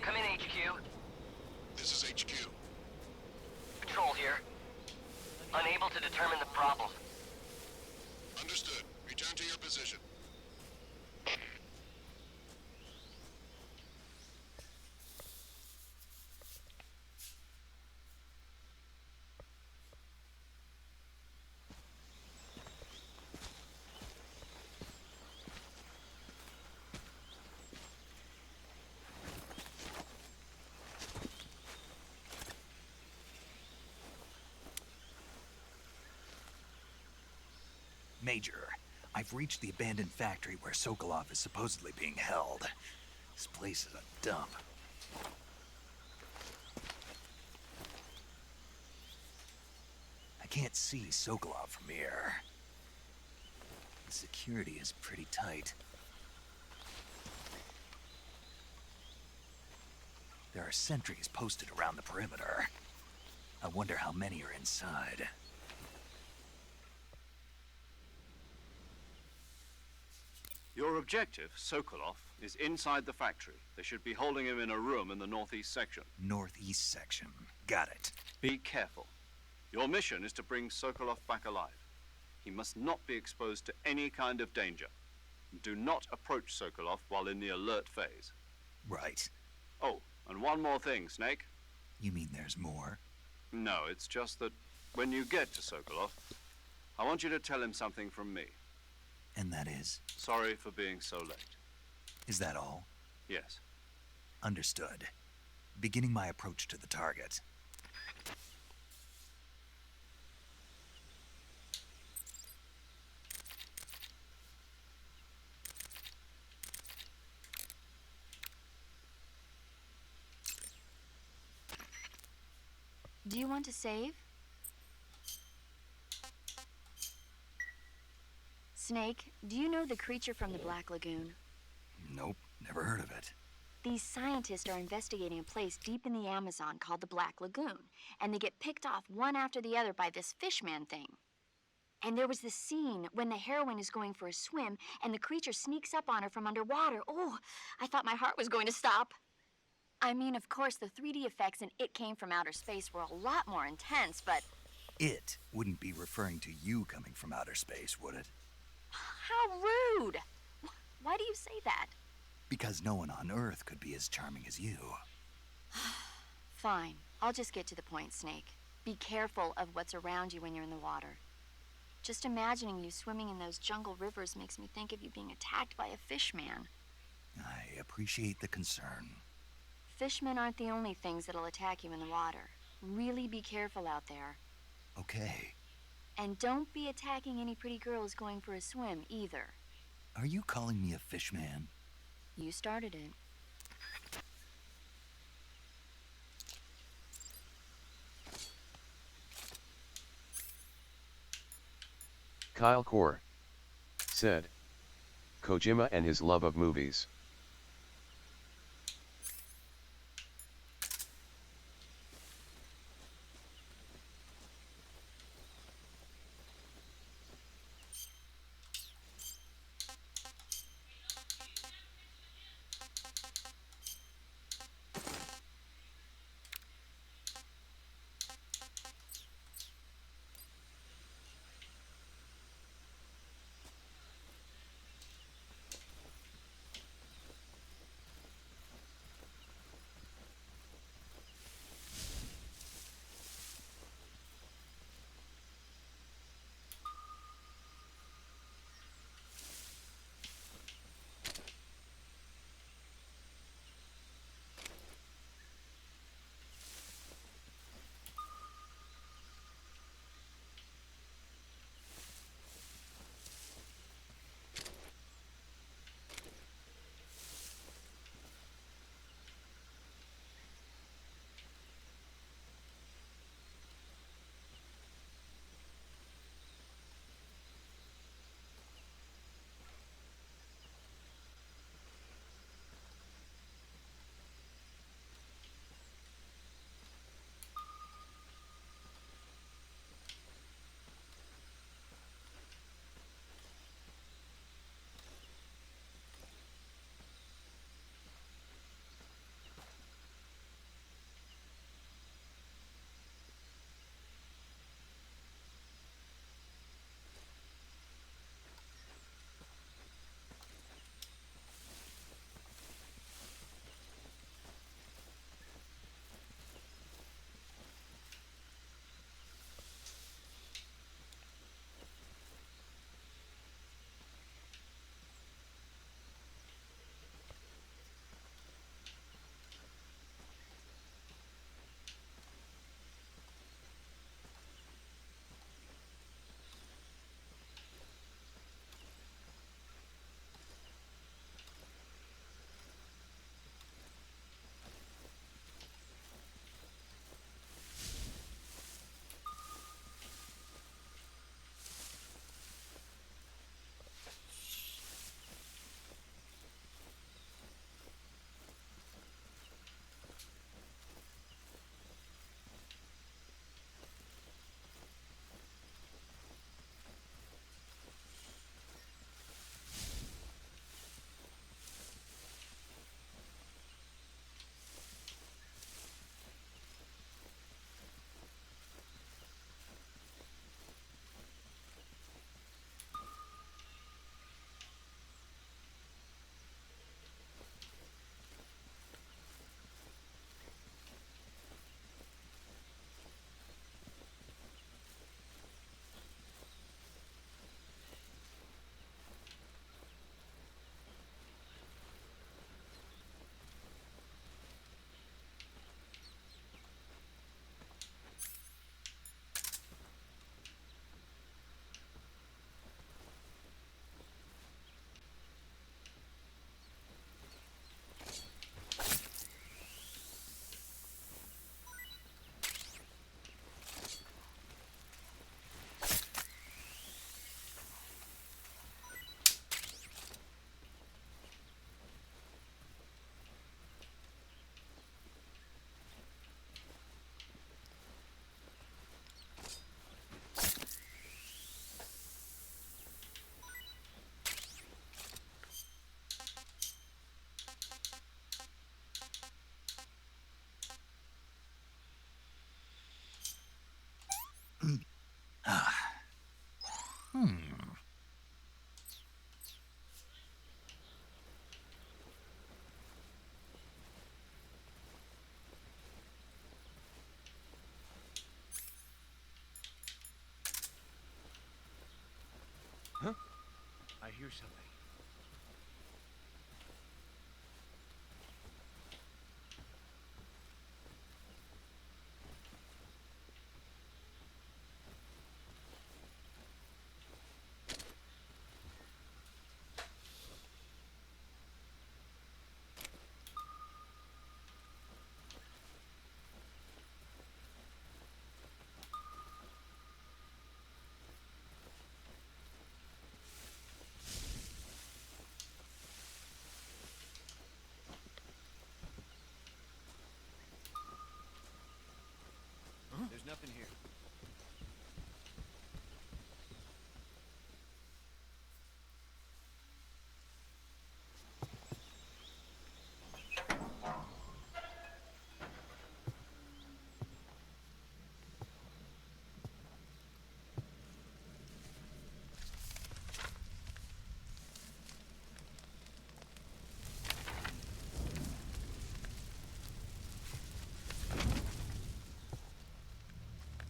Come in, HQ. This is HQ. Patrol here. Unable to determine the problem. Understood. Return to your position. Major, I've reached the abandoned factory where Sokolov is supposedly being held. This place is a dump. I can't see Sokolov from here. The security is pretty tight. There are sentries posted around the perimeter. I wonder how many are inside. Your objective, Sokolov, is inside the factory. They should be holding him in a room in the northeast section. Northeast section. Got it. Be careful. Your mission is to bring Sokolov back alive. He must not be exposed to any kind of danger. Do not approach Sokolov while in the alert phase. Right. Oh, and one more thing, Snake. You mean there's more? No, it's just that when you get to Sokolov, I want you to tell him something from me. And that is? Sorry for being so late. Is that all? Yes. Understood. Beginning my approach to the target. Do you want to save? Snake, do you know the creature from the Black Lagoon? Nope, never heard of it. These scientists are investigating a place deep in the Amazon called the Black Lagoon, and they get picked off one after the other by this fishman thing. And there was this scene when the heroine is going for a swim, and the creature sneaks up on her from underwater. Oh, I thought my heart was going to stop. I mean, of course, the 3D effects in It Came from Outer Space were a lot more intense, but... It wouldn't be referring to you coming from outer space, would it? How rude! Why do you say that? Because no one on Earth could be as charming as you. Fine. I'll just get to the point, Snake. Be careful of what's around you when you're in the water. Just imagining you swimming in those jungle rivers makes me think of you being attacked by a fish man. I appreciate the concern. Fishmen aren't the only things that'll attack you in the water. Really be careful out there. Okay. And don't be attacking any pretty girls going for a swim, either. Are you calling me a fish man? You started it. Kyle Core said. Kojima and his love of movies. something. There's nothing here.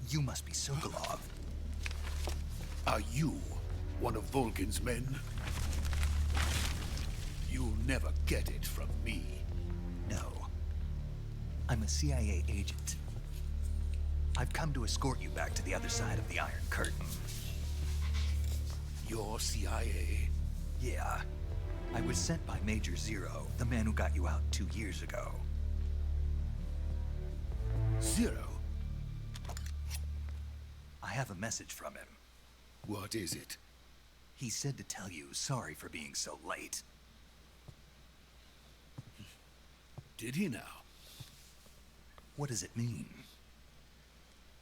You must be Sokolov. Are you one of Volgin's men? You'll never get it from me. No. I'm a CIA agent. I've come to escort you back to the other side of the Iron Curtain. You're CIA? Yeah. I was sent by Major Zero, the man who got you out 2 years ago. Zero? I have a message from him. What is it? He said to tell you sorry for being so late. Did he now? What does it mean?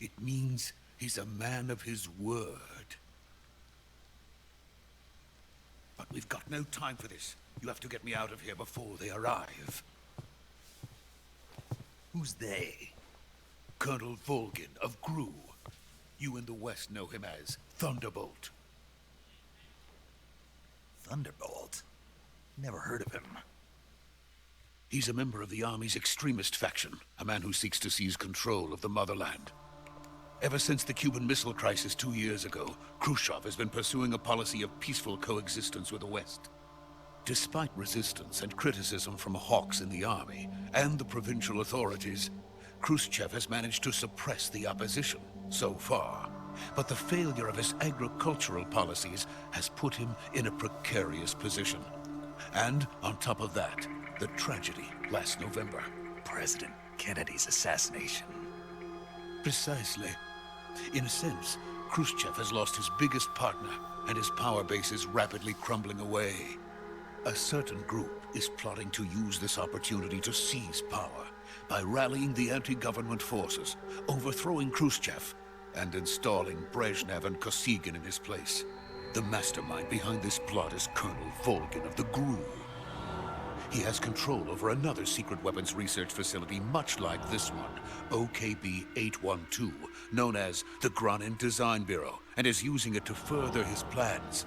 It means he's a man of his word. But we've got no time for this. You have to get me out of here before they arrive. Who's they? Colonel Volgin of GRU. You in the West know him as Thunderbolt. Thunderbolt? Never heard of him. He's a member of the Army's extremist faction, a man who seeks to seize control of the motherland. Ever since the Cuban Missile Crisis 2 years ago, Khrushchev has been pursuing a policy of peaceful coexistence with the West. Despite resistance and criticism from hawks in the army and the provincial authorities, Khrushchev has managed to suppress the opposition so far. But the failure of his agricultural policies has put him in a precarious position. And on top of that, the tragedy last November. President Kennedy's assassination. Precisely. In a sense, Khrushchev has lost his biggest partner, and his power base is rapidly crumbling away. A certain group is plotting to use this opportunity to seize power by rallying the anti-government forces, overthrowing Khrushchev, and installing Brezhnev and Kosygin in his place. The mastermind behind this plot is Colonel Volgin of the GRU. He has control over another secret weapons research facility much like this one, OKB-812, known as the Granin Design Bureau, and is using it to further his plans.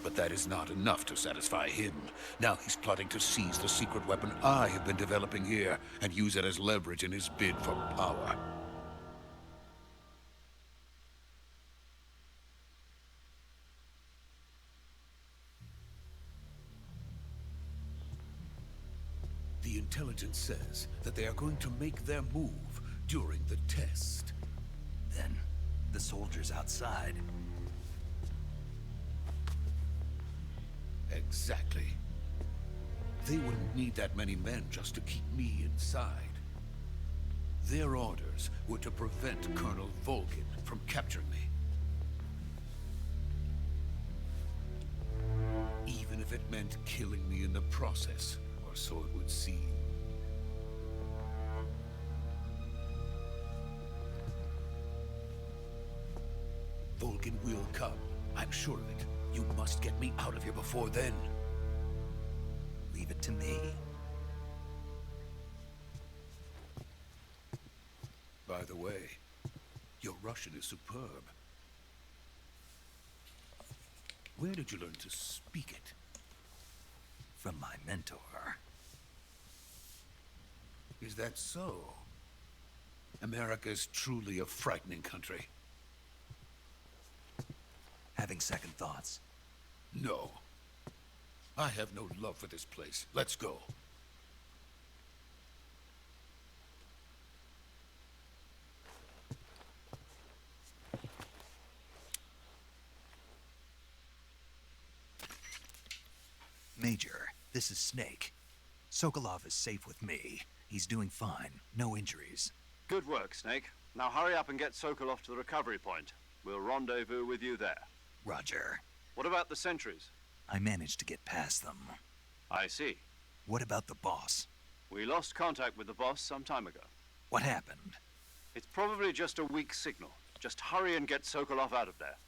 But that is not enough to satisfy him. Now he's plotting to seize the secret weapon I have been developing here and use it as leverage in his bid for power. The intelligence says that they are going to make their move during the test. Then, the soldiers outside. Exactly. They wouldn't need that many men just to keep me inside. Their orders were to prevent Colonel Volgin from capturing me. Even if it meant killing me in the process, or so it would seem. Volgin will come. I'm sure of it. You must get me out of here before then. Leave it to me. By the way, your Russian is superb. Where did you learn to speak it? From my mentor. Is that so? America is truly a frightening country. Having second thoughts? No. I have no love for this place. Let's go. Major, this is Snake. Sokolov is safe with me. He's doing fine. No injuries. Good work, Snake. Now hurry up and get Sokolov to the recovery point. We'll rendezvous with you there. Roger. What about the sentries? I managed to get past them. I see. What about the boss? We lost contact with the boss some time ago. What happened? It's probably just a weak signal. Just hurry and get Sokolov out of there.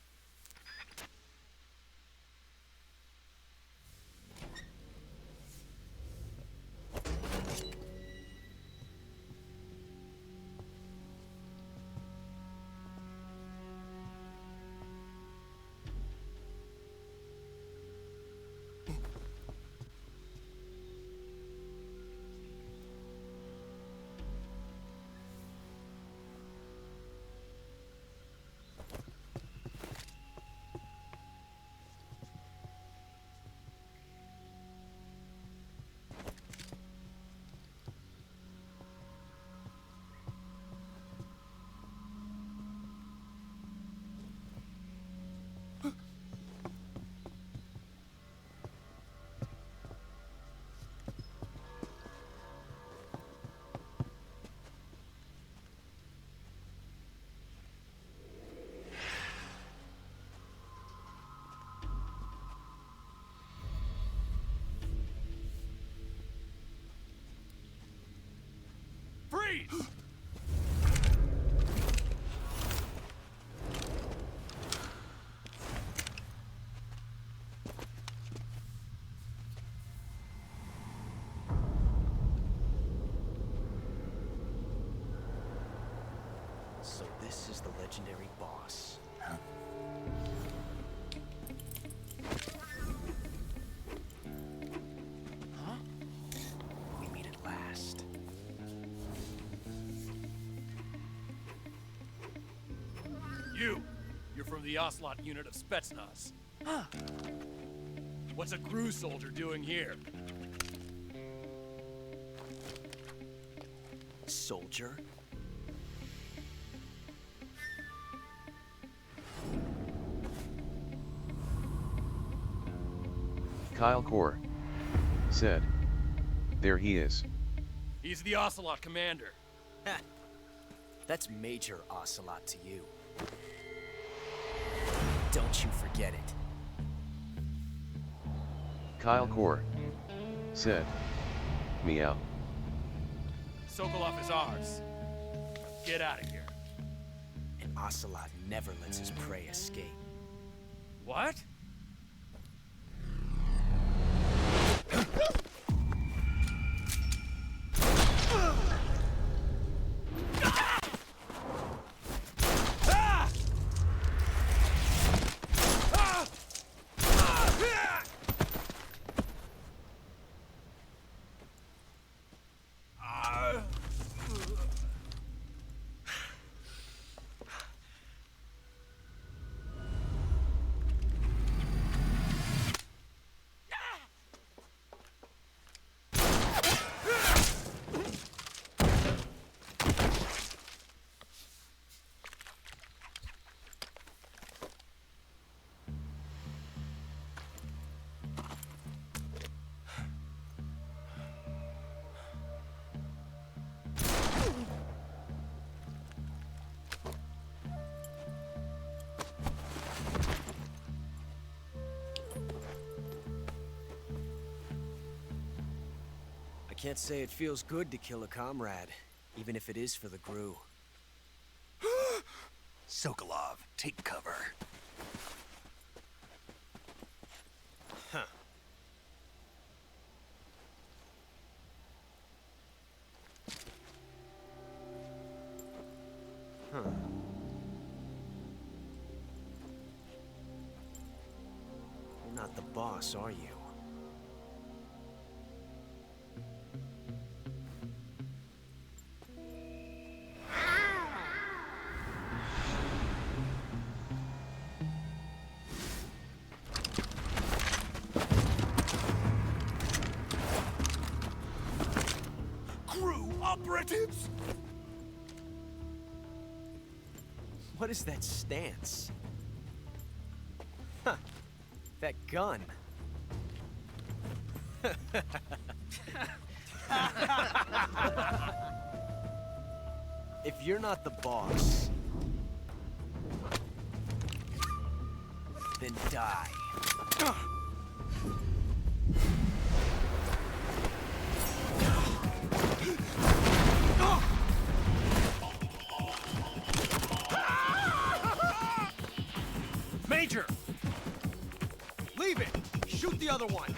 Freeze! So this is the legendary boss. Huh? Huh? We meet at last. You're from the Ocelot unit of Spetsnaz. Huh. What's a GRU soldier doing here? Soldier? Kyle Core said, "There he is." He's the Ocelot commander. Ha! That's Major Ocelot to you. Don't you forget it. Kyle Core said, "Meow." Sokolov is ours. Get out of here. And Ocelot never lets his prey escape. What? I can't say it feels good to kill a comrade, even if it is for the GRU. Sokolov, take cover. Huh. Huh. You're not the boss, are you? operatives? What is that stance? Huh. That gun. If you're not the boss, then die. Major! Leave it! Shoot the other one!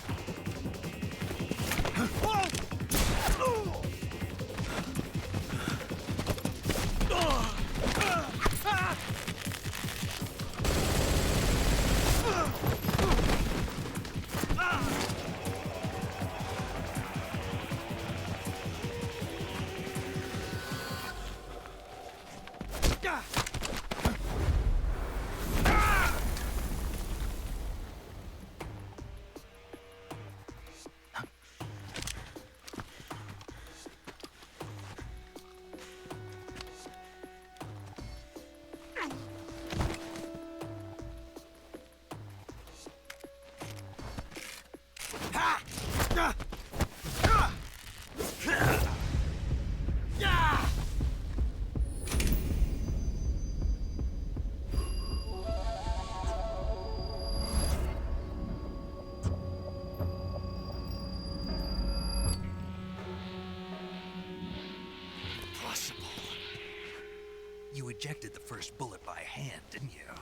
You ejected the first bullet by hand, didn't you?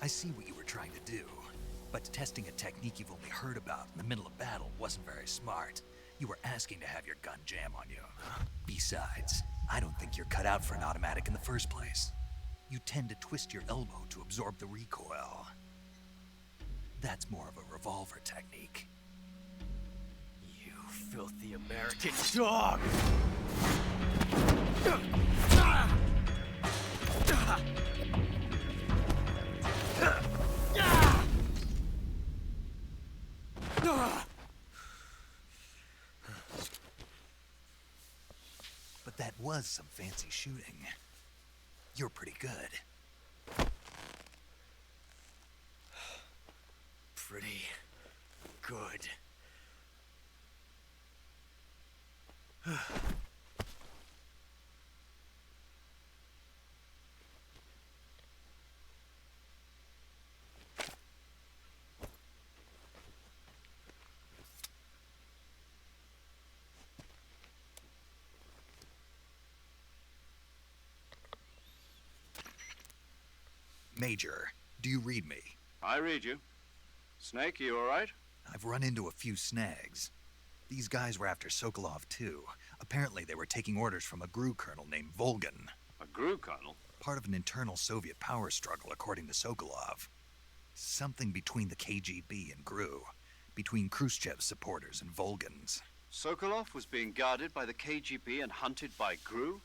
I see what you were trying to do. But testing a technique you've only heard about in the middle of battle wasn't very smart. You were asking to have your gun jam on you. Besides, I don't think you're cut out for an automatic in the first place. You tend to twist your elbow to absorb the recoil. That's more of a revolver technique. You filthy American dog! But that was some fancy shooting. You're pretty good. Pretty good. Major, do you read me? I read you. Snake, you all right? I've run into a few snags. These guys were after Sokolov too. Apparently they were taking orders from a GRU colonel named Volgin. A GRU colonel? Part of an internal Soviet power struggle, according to Sokolov. Something between the KGB and GRU. Between Khrushchev's supporters and Volgin's. Sokolov was being guarded by the KGB and hunted by GRU?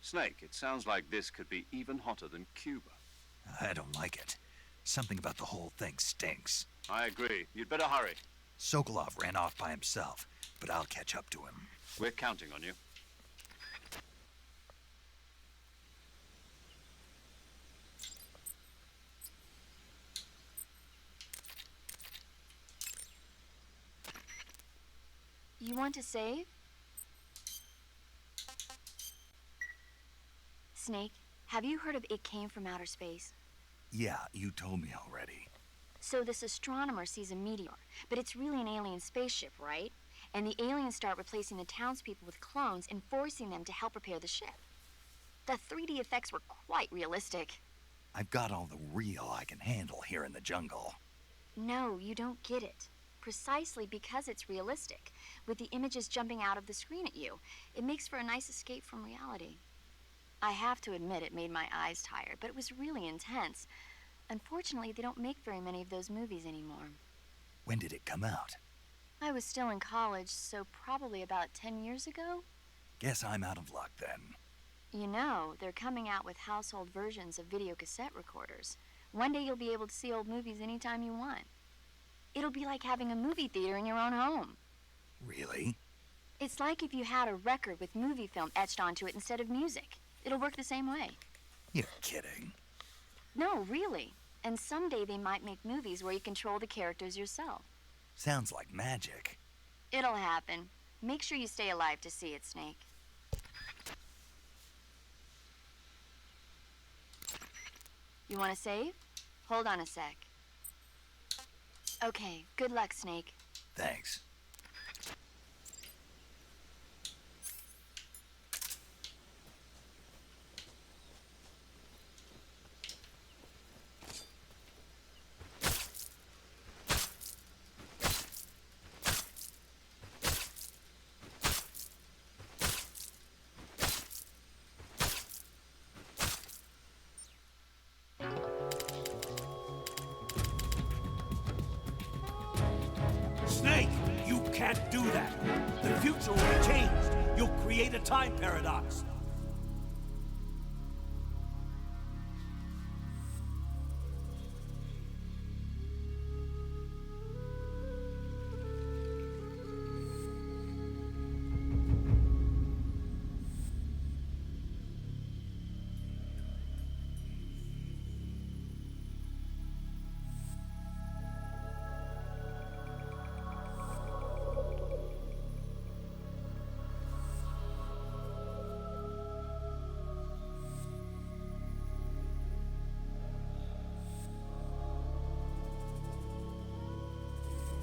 Snake, it sounds like this could be even hotter than Cuba. I don't like it. Something about the whole thing stinks. I agree. You'd better hurry. Sokolov ran off by himself, but I'll catch up to him. We're counting on you. You want to save? Snake, have you heard of It Came from Outer Space? Yeah, you told me already. So this astronomer sees a meteor, but it's really an alien spaceship, right? And the aliens start replacing the townspeople with clones and forcing them to help repair the ship. The 3D effects were quite realistic. I've got all the real I can handle here in the jungle. No, you don't get it. Precisely because it's realistic, with the images jumping out of the screen at you, it makes for a nice escape from reality. I have to admit it made my eyes tired, but it was really intense. Unfortunately, they don't make very many of those movies anymore. When did it come out? I was still in college, so probably about 10 years ago. Guess I'm out of luck then. You know, they're coming out with household versions of video cassette recorders. One day you'll be able to see old movies anytime you want. It'll be like having a movie theater in your own home. Really? It's like if you had a record with movie film etched onto it instead of music. It'll work the same way. You're kidding. No, really. And someday they might make movies where you control the characters yourself. Sounds like magic. It'll happen. Make sure you stay alive to see it, Snake. You want to save? Hold on a sec. Okay, good luck, Snake. Thanks. Snake, you can't do that. The future will be changed. You'll create a time paradox.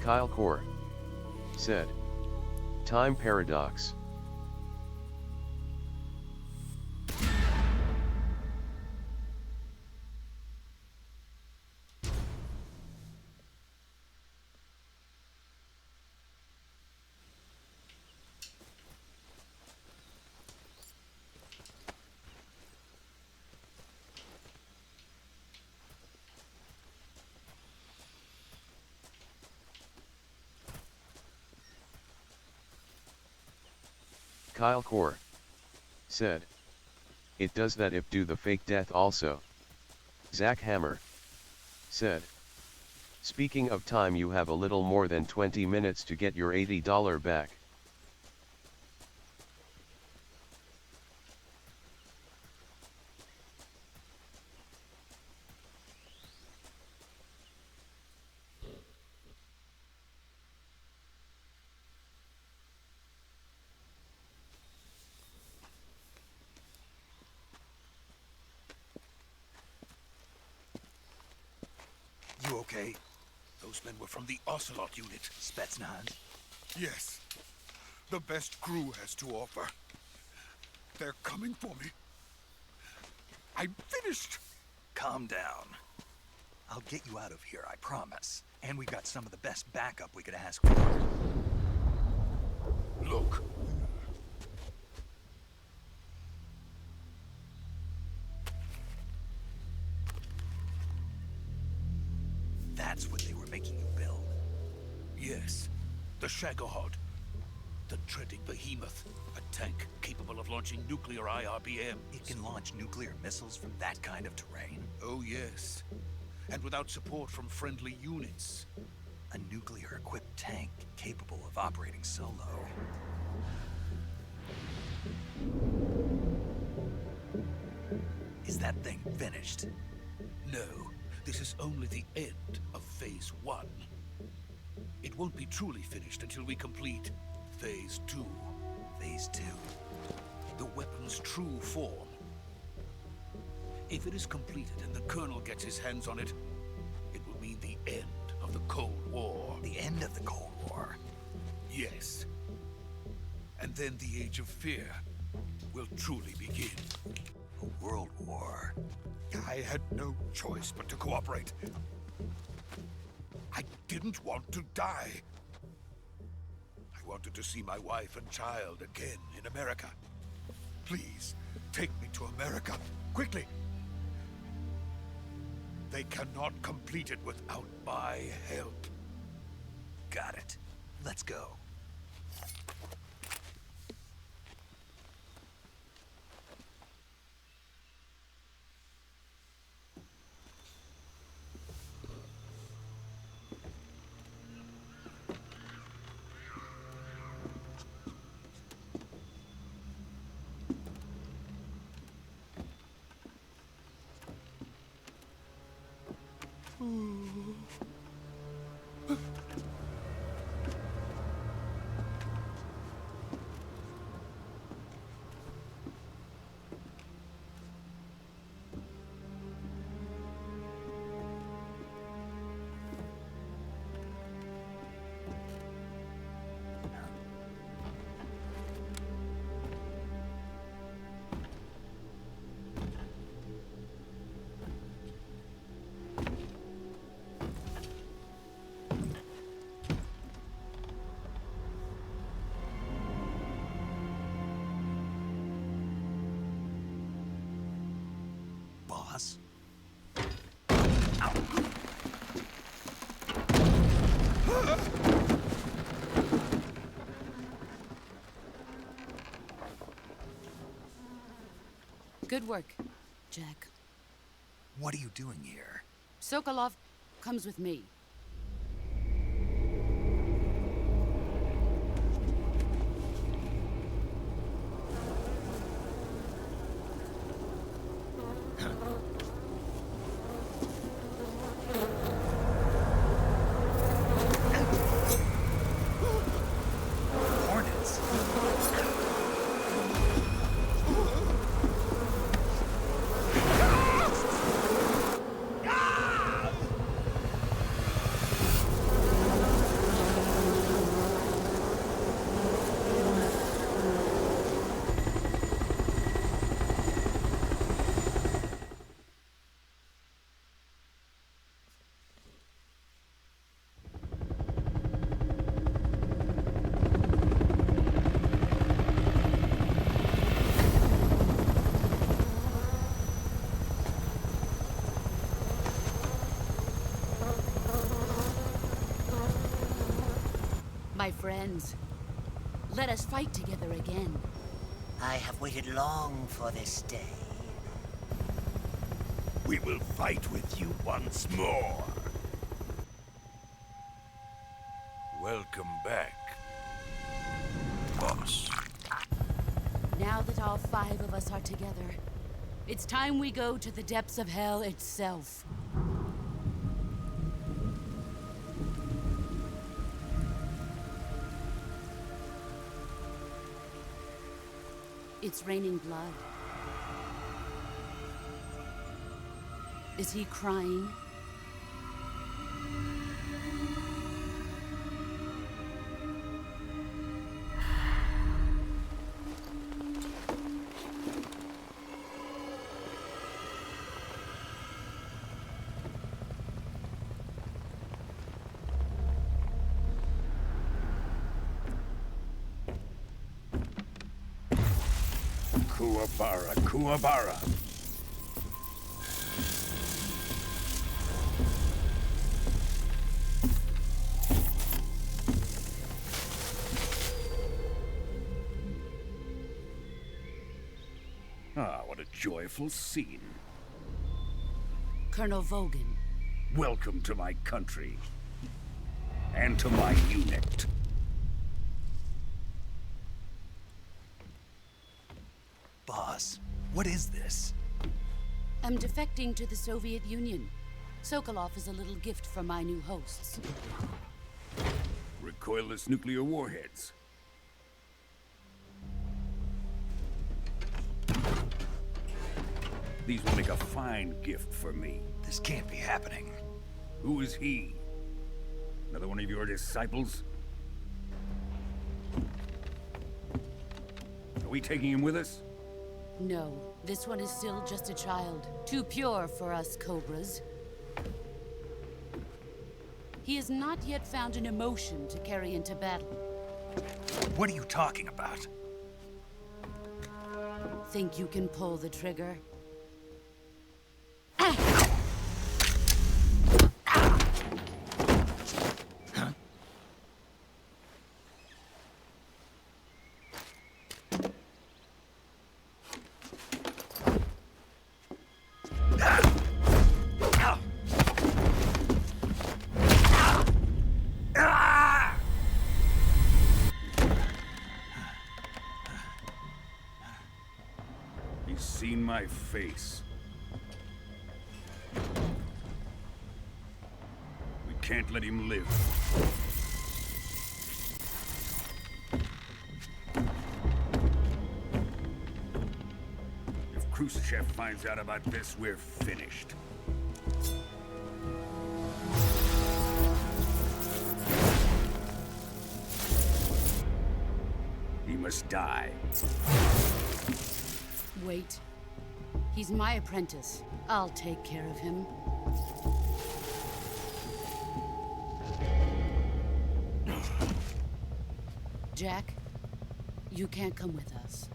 Kyle Core said, "Time paradox." Kyle Core said, "It does that if do the fake death also." Zach Hammer said, "Speaking of time, you have a little more than 20 minutes to get your $80 back." You okay? Those men were from the Ocelot unit. Spetsnaz? Yes. The best crew has to offer. They're coming for me. I'm finished. Calm down. I'll get you out of here, I promise. And we got some of the best backup we could ask for. Look. That's what they were making you build. Yes. The Shagohod. The treading behemoth. A tank capable of launching nuclear IRBM. It can launch nuclear missiles from that kind of terrain? Oh, yes. And without support from friendly units. A nuclear-equipped tank capable of operating solo. Is that thing finished? No. This is only the end of Phase 1. It won't be truly finished until we complete Phase 2. Phase 2? The weapon's true form. If it is completed and the Colonel gets his hands on it, it will mean the end of the Cold War. The end of the Cold War? Yes. And then the Age of Fear will truly begin. A world war? I had no choice but to cooperate. I didn't want to die. I wanted to see my wife and child again in America. Please, take me to America, quickly. They cannot complete it without my help. Got it. Let's go. boss. Good work, Jack. What are you doing here? Sokolov comes with me. Hornets. My friends, let us fight together again. I have waited long for this day. We will fight with you once more. Welcome back, boss. Now that all 5 of us are together, it's time we go to the depths of hell itself. It's raining blood. Is he crying? Kuwabara, Kuwabara. Ah, what a joyful scene. Colonel Vogan. Welcome to my country. And to my unit. Boss, what is this? I'm defecting to the Soviet Union. Sokolov is a little gift from my new hosts. Recoilless nuclear warheads. These will make a fine gift for me. This can't be happening. Who is he? Another one of your disciples? Are we taking him with us? No, this one is still just a child. Too pure for us Cobras. He has not yet found an emotion to carry into battle. What are you talking about? Think you can pull the trigger? He's seen my face. We can't let him live. If Khrushchev finds out about this, we're finished. He must die. Wait. He's my apprentice. I'll take care of him. Jack, you can't come with us.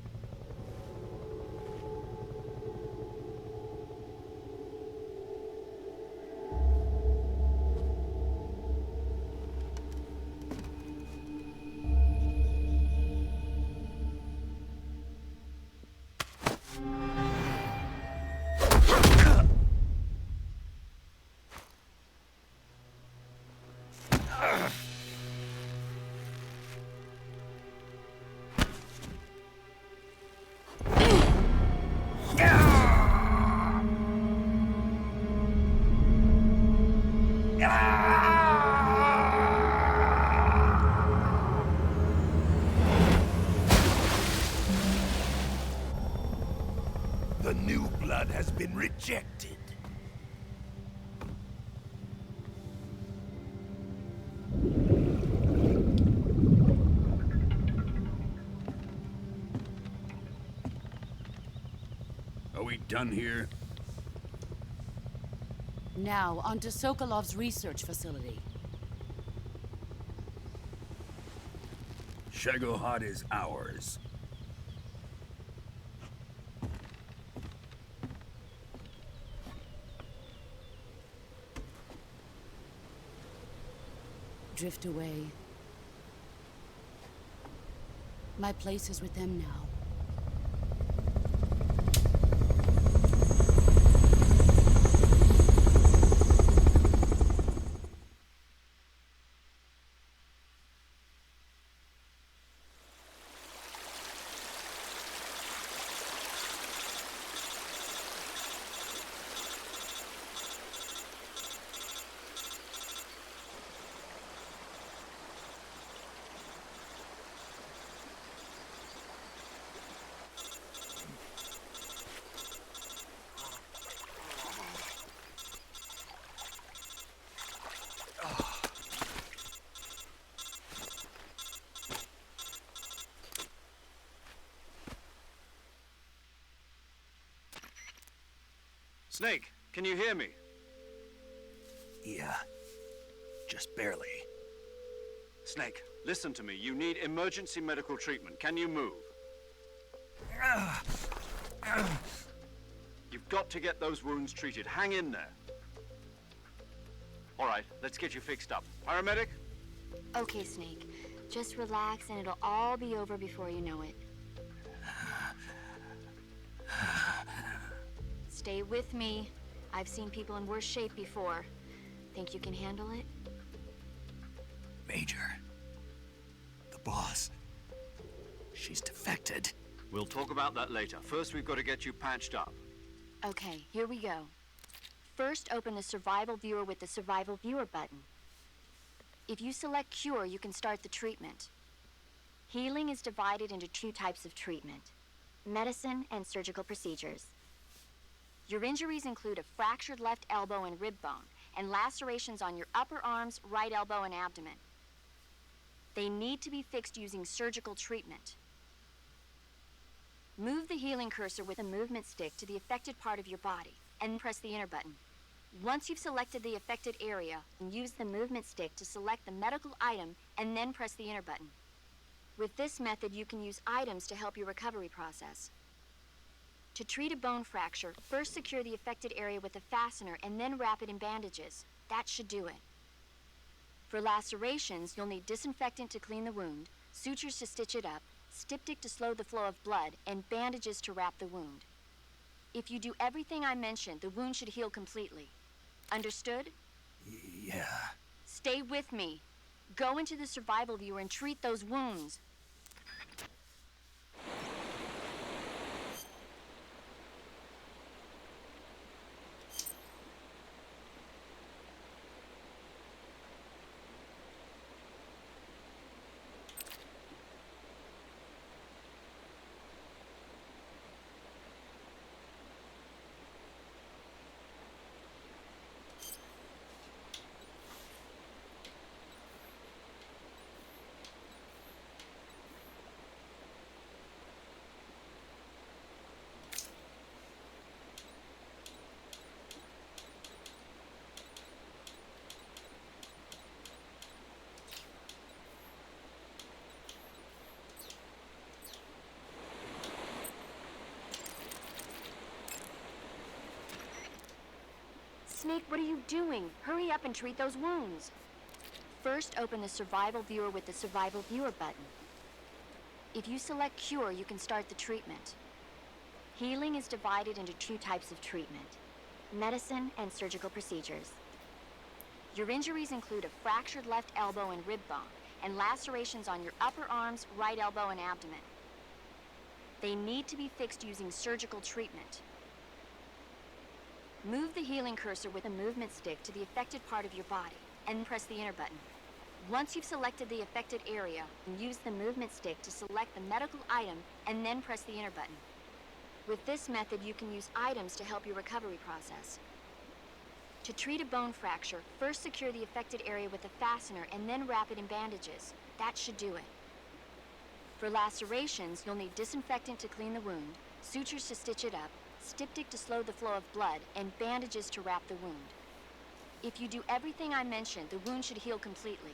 The new blood has been rejected. Are we done here? Now, on to Sokolov's research facility. Shagohod is ours. Drift away. My place is with them now. Snake, can you hear me? Yeah. Just barely. Snake, listen to me. You need emergency medical treatment. Can you move? You've got to get those wounds treated. Hang in there. All right, let's get you fixed up. Paramedic? Okay, Snake. Just relax and it'll all be over before you know it. Stay with me. I've seen people in worse shape before. Think you can handle it? Major. The boss. She's defected. We'll talk about that later. First, we've got to get you patched up. Okay, here we go. First, open the Survival Viewer with the Survival Viewer button. If you select Cure, you can start the treatment. Healing is divided into two types of treatment: medicine and surgical procedures. Your injuries include a fractured left elbow and rib bone, and lacerations on your upper arms, right elbow, and abdomen. They need to be fixed using surgical treatment. Move the healing cursor with a movement stick to the affected part of your body, and press the enter button. Once you've selected the affected area, use the movement stick to select the medical item, and then press the enter button. With this method, you can use items to help your recovery process. To treat a bone fracture, first secure the affected area with a fastener and then wrap it in bandages. That should do it. For lacerations, you'll need disinfectant to clean the wound, sutures to stitch it up, styptic to slow the flow of blood, and bandages to wrap the wound. If you do everything I mentioned, the wound should heal completely. Understood? Yeah. Stay with me. Go into the Survival Viewer and treat those wounds. Snake, what are you doing? Hurry up and treat those wounds. First, open the Survival Viewer with the Survival Viewer button. If you select Cure, you can start the treatment. Healing is divided into two types of treatment: medicine and surgical procedures. Your injuries include a fractured left elbow and rib bone, and lacerations on your upper arms, right elbow, and abdomen. They need to be fixed using surgical treatment. Move the healing cursor with a movement stick to the affected part of your body, and press the enter button. Once you've selected the affected area, use the movement stick to select the medical item, and then press the enter button. With this method, you can use items to help your recovery process. To treat a bone fracture, first secure the affected area with a fastener and then wrap it in bandages. That should do it. For lacerations, you'll need disinfectant to clean the wound, sutures to stitch it up, styptic to slow the flow of blood, and bandages to wrap the wound. If you do everything I mentioned, the wound should heal completely.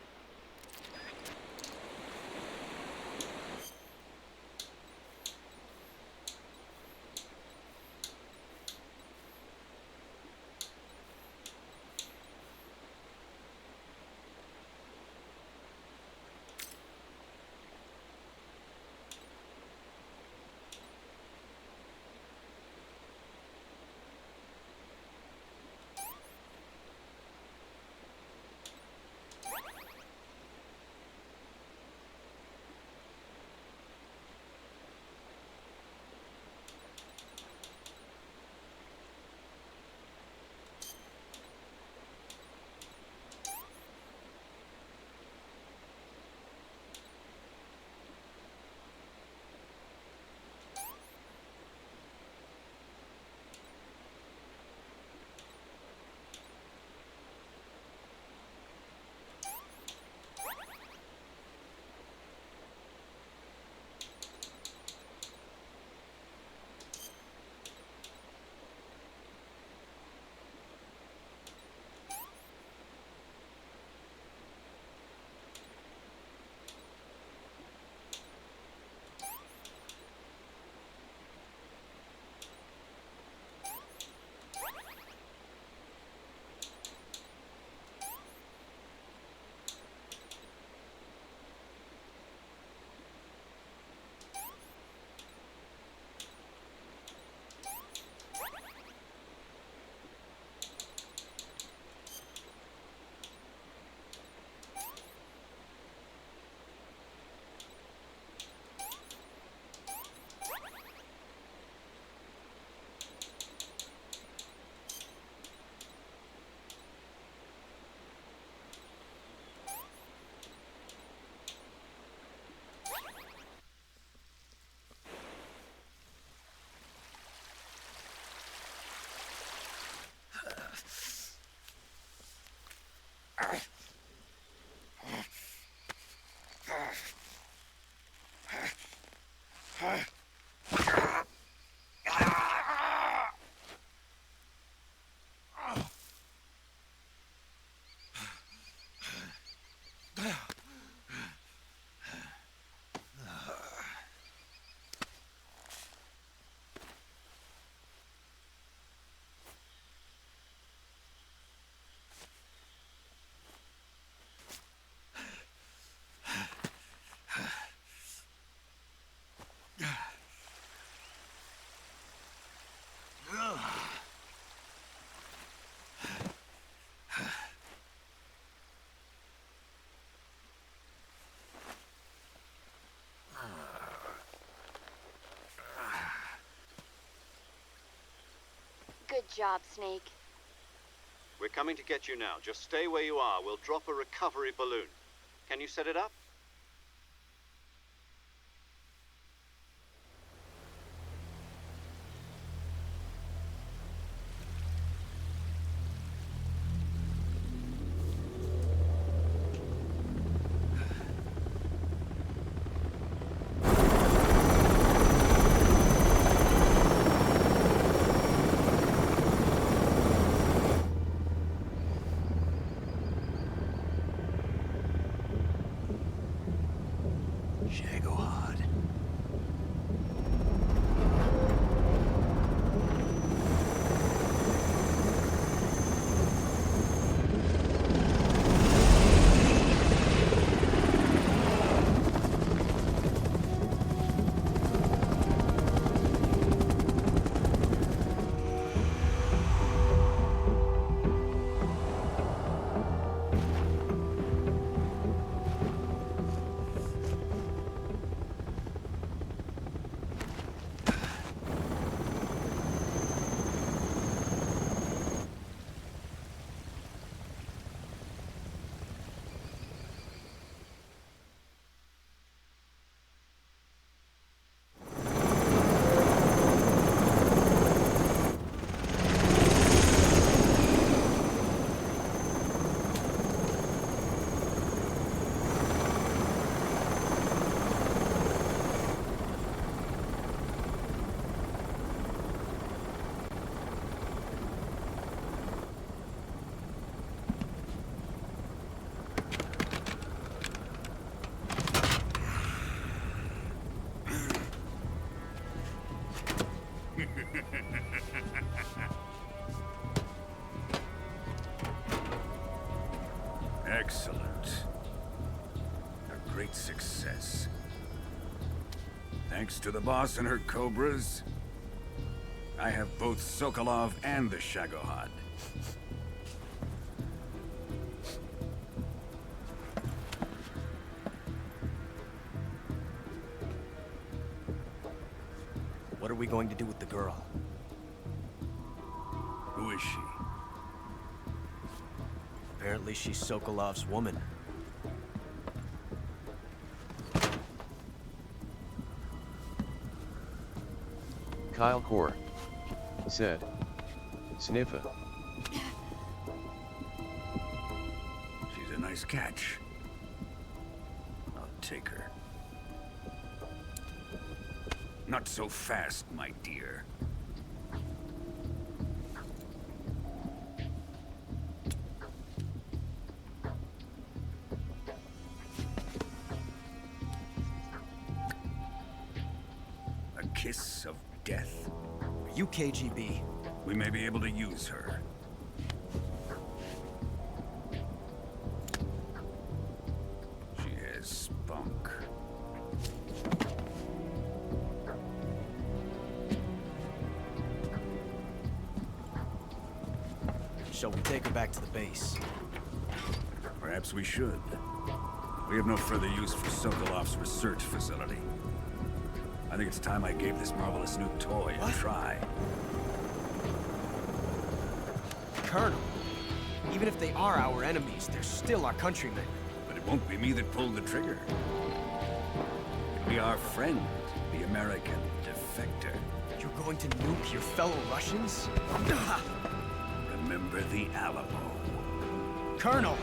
Good job, Snake. We're coming to get you now. Just stay where you are. We'll drop a recovery balloon. Can you set it up? Excellent. A great success. Thanks to the boss and her cobras, I have both Sokolov and the Shagohod. What are we going to do with the girl? Who is she? Apparently she's Sokolov's woman. Kyle Core said, Sniffa. She's a nice catch. I'll take her. Not so fast, my dear. A kiss of death? Are you KGB? We may be able to use her. She has spunk. Shall we take her back to the base? Perhaps we should. We have no further use for Sokolov's research facility. I think it's time I gave this marvelous new toy a try. Colonel, even if they are our enemies, they're still our countrymen. But it won't be me that pulled the trigger. It'll be our friend, the American defector. You're going to nuke your fellow Russians? Remember the Alamo. Colonel!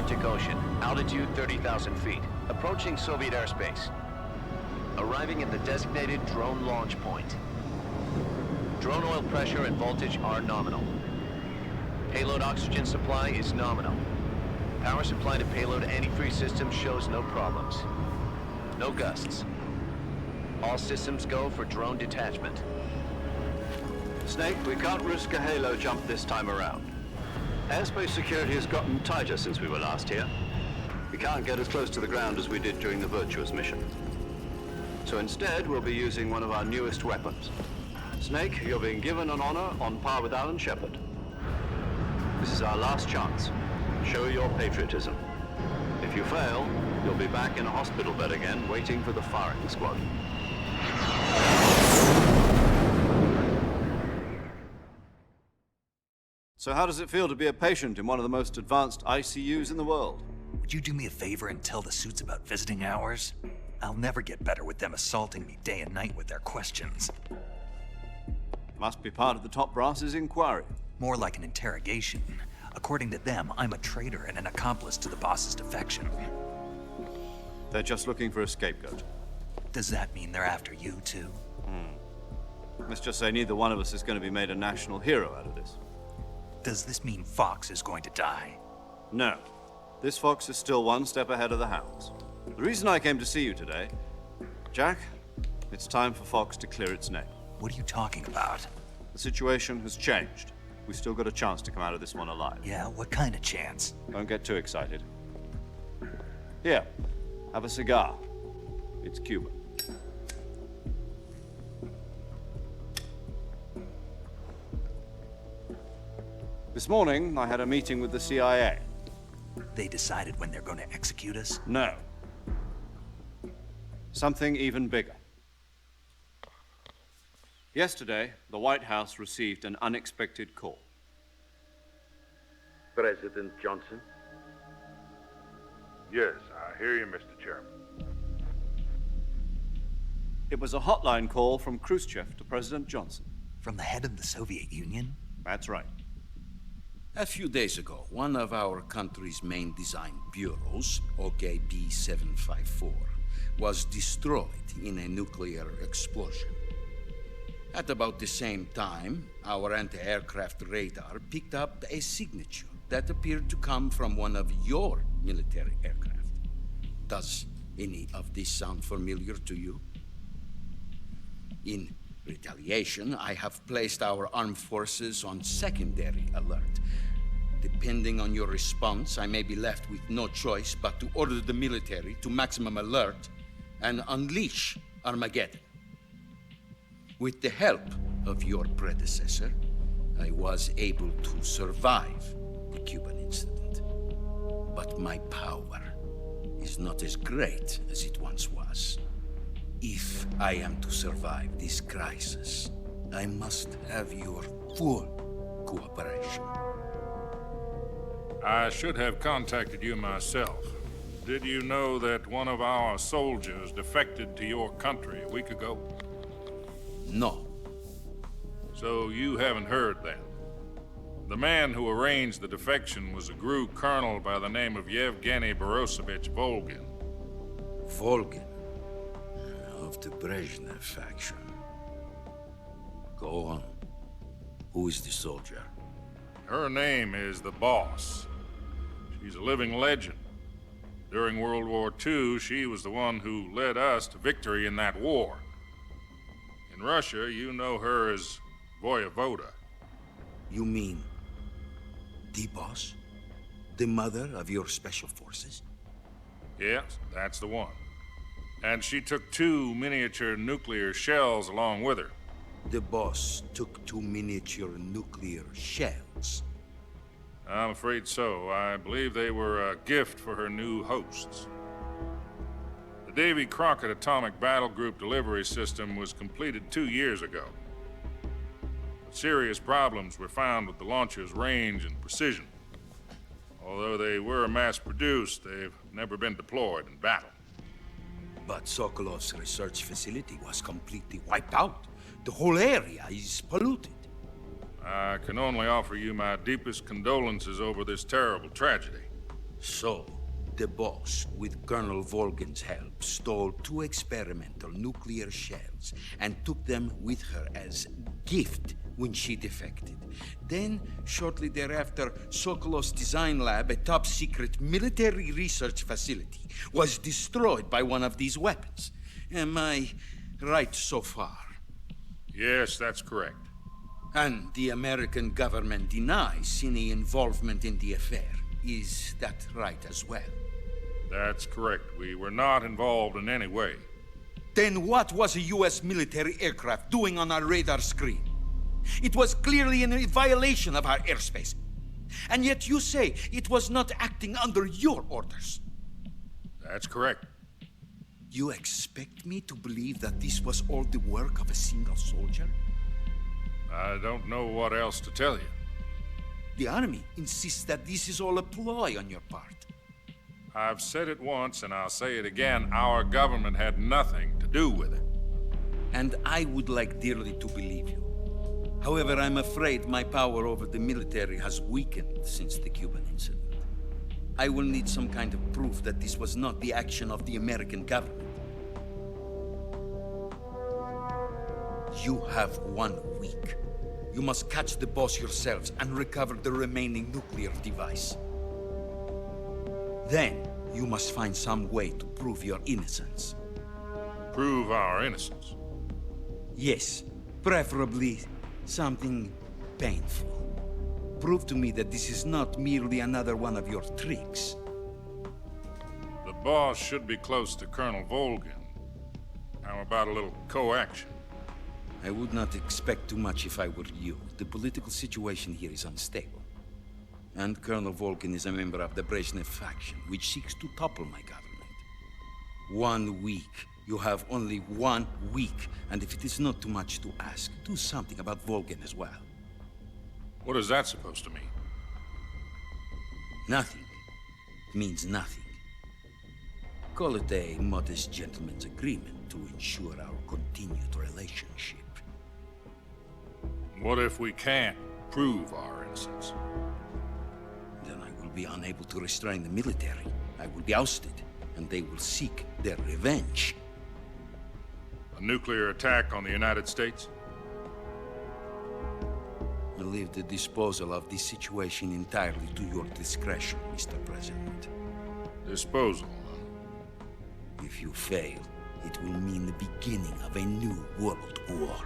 Arctic Ocean, altitude 30,000 feet, approaching Soviet airspace. Arriving at the designated drone launch point. Drone oil pressure and voltage are nominal. Payload oxygen supply is nominal. Power supply to payload antifreeze system shows no problems. No gusts. All systems go for drone detachment. Snake, we can't risk a halo jump this time around. Airspace security has gotten tighter since we were last here. We can't get as close to the ground as we did during the Virtuous mission. So instead, we'll be using one of our newest weapons. Snake, you're being given an honor on par with Alan Shepard. This is our last chance. Show your patriotism. If you fail, you'll be back in a hospital bed again, waiting for the firing squad. So how does it feel to be a patient in one of the most advanced ICUs in the world? Would you do me a favor and tell the suits about visiting hours? I'll never get better with them assaulting me day and night with their questions. Must be part of the top brass's inquiry. More like an interrogation. According to them, I'm a traitor and an accomplice to the boss's defection. They're just looking for a scapegoat. Does that mean they're after you, too? Let's just say neither one of us is going to be made a national hero out of this. Does this mean Fox is going to die? No. This Fox is still one step ahead of the Hounds. The reason I came to see you today, Jack, it's time for Fox to clear its name. What are you talking about? The situation has changed. We've still got a chance to come out of this one alive. Yeah, what kind of chance? Don't get too excited. Here, have a cigar. It's Cuban. This morning, I had a meeting with the CIA. They decided when they're going to execute us? No. Something even bigger. Yesterday, the White House received an unexpected call. President Johnson? Yes, I hear you, Mr. Chairman. It was a hotline call from Khrushchev to President Johnson. From the head of the Soviet Union? That's right. A few days ago, one of our country's main design bureaus, OKB 754, was destroyed in a nuclear explosion. At about the same time, our anti-aircraft radar picked up a signature that appeared to come from one of your military aircraft. Does any of this sound familiar to you? In retaliation, I have placed our armed forces on secondary alert. Depending on your response, I may be left with no choice but to order the military to maximum alert and unleash Armageddon. With the help of your predecessor, I was able to survive the Cuban incident. But my power is not as great as it once was. If I am to survive this crisis, I must have your full cooperation. I should have contacted you myself. Did you know that one of our soldiers defected to your country a week ago? No. So you haven't heard then. The man who arranged the defection was a GRU colonel by the name of Yevgeny Borisovich Volgin. Volgin? Of the Brezhnev faction. Go on. Who is the soldier? Her name is the Boss. She's a living legend. During World War II, she was the one who led us to victory in that war. In Russia, you know her as Voyevoda. You mean the Boss? The mother of your special forces? Yes, that's the one. And she took 2 miniature nuclear shells along with her. The Boss took 2 miniature nuclear shells? I'm afraid so. I believe they were a gift for her new hosts. The Davy Crockett Atomic Battle Group delivery system was completed 2 years ago. But serious problems were found with the launcher's range and precision. Although they were mass-produced, they've never been deployed in battle. But Sokolov's research facility was completely wiped out. The whole area is polluted. I can only offer you my deepest condolences over this terrible tragedy. So, the boss, with Colonel Volgin's help, stole 2 experimental nuclear shells and took them with her as gift when she defected. Then, shortly thereafter, Sokolov's design lab, a top-secret military research facility, was destroyed by one of these weapons. Am I right so far? Yes, that's correct. And the American government denies any involvement in the affair. Is that right as well? That's correct. We were not involved in any way. Then what was a U.S. military aircraft doing on our radar screen? It was clearly in violation of our airspace. And yet you say it was not acting under your orders. That's correct. You expect me to believe that this was all the work of a single soldier? I don't know what else to tell you. The Army insists that this is all a ploy on your part. I've said it once, and I'll say it again. Our government had nothing to do with it. And I would like dearly to believe you. However, I'm afraid my power over the military has weakened since the Cuban incident. I will need some kind of proof that this was not the action of the American government. You have 1 week. You must catch the boss yourselves and recover the remaining nuclear device. Then, you must find some way to prove your innocence. Prove our innocence? Yes, preferably something painful. Prove to me that this is not merely another one of your tricks. The boss should be close to Colonel Volgin. How about a little coaction? I would not expect too much if I were you. The political situation here is unstable. And Colonel Volgin is a member of the Brezhnev faction, which seeks to topple my government. 1 week. You have only 1 week. And if it is not too much to ask, do something about Volgin as well. What is that supposed to mean? Nothing. It means nothing. Call it a modest gentleman's agreement to ensure our continued relationship. What if we can't prove our innocence? Then I will be unable to restrain the military. I will be ousted, and they will seek their revenge. A nuclear attack on the United States? I leave the disposal of this situation entirely to your discretion, Mr. President. Disposal? If you fail, it will mean the beginning of a new world war.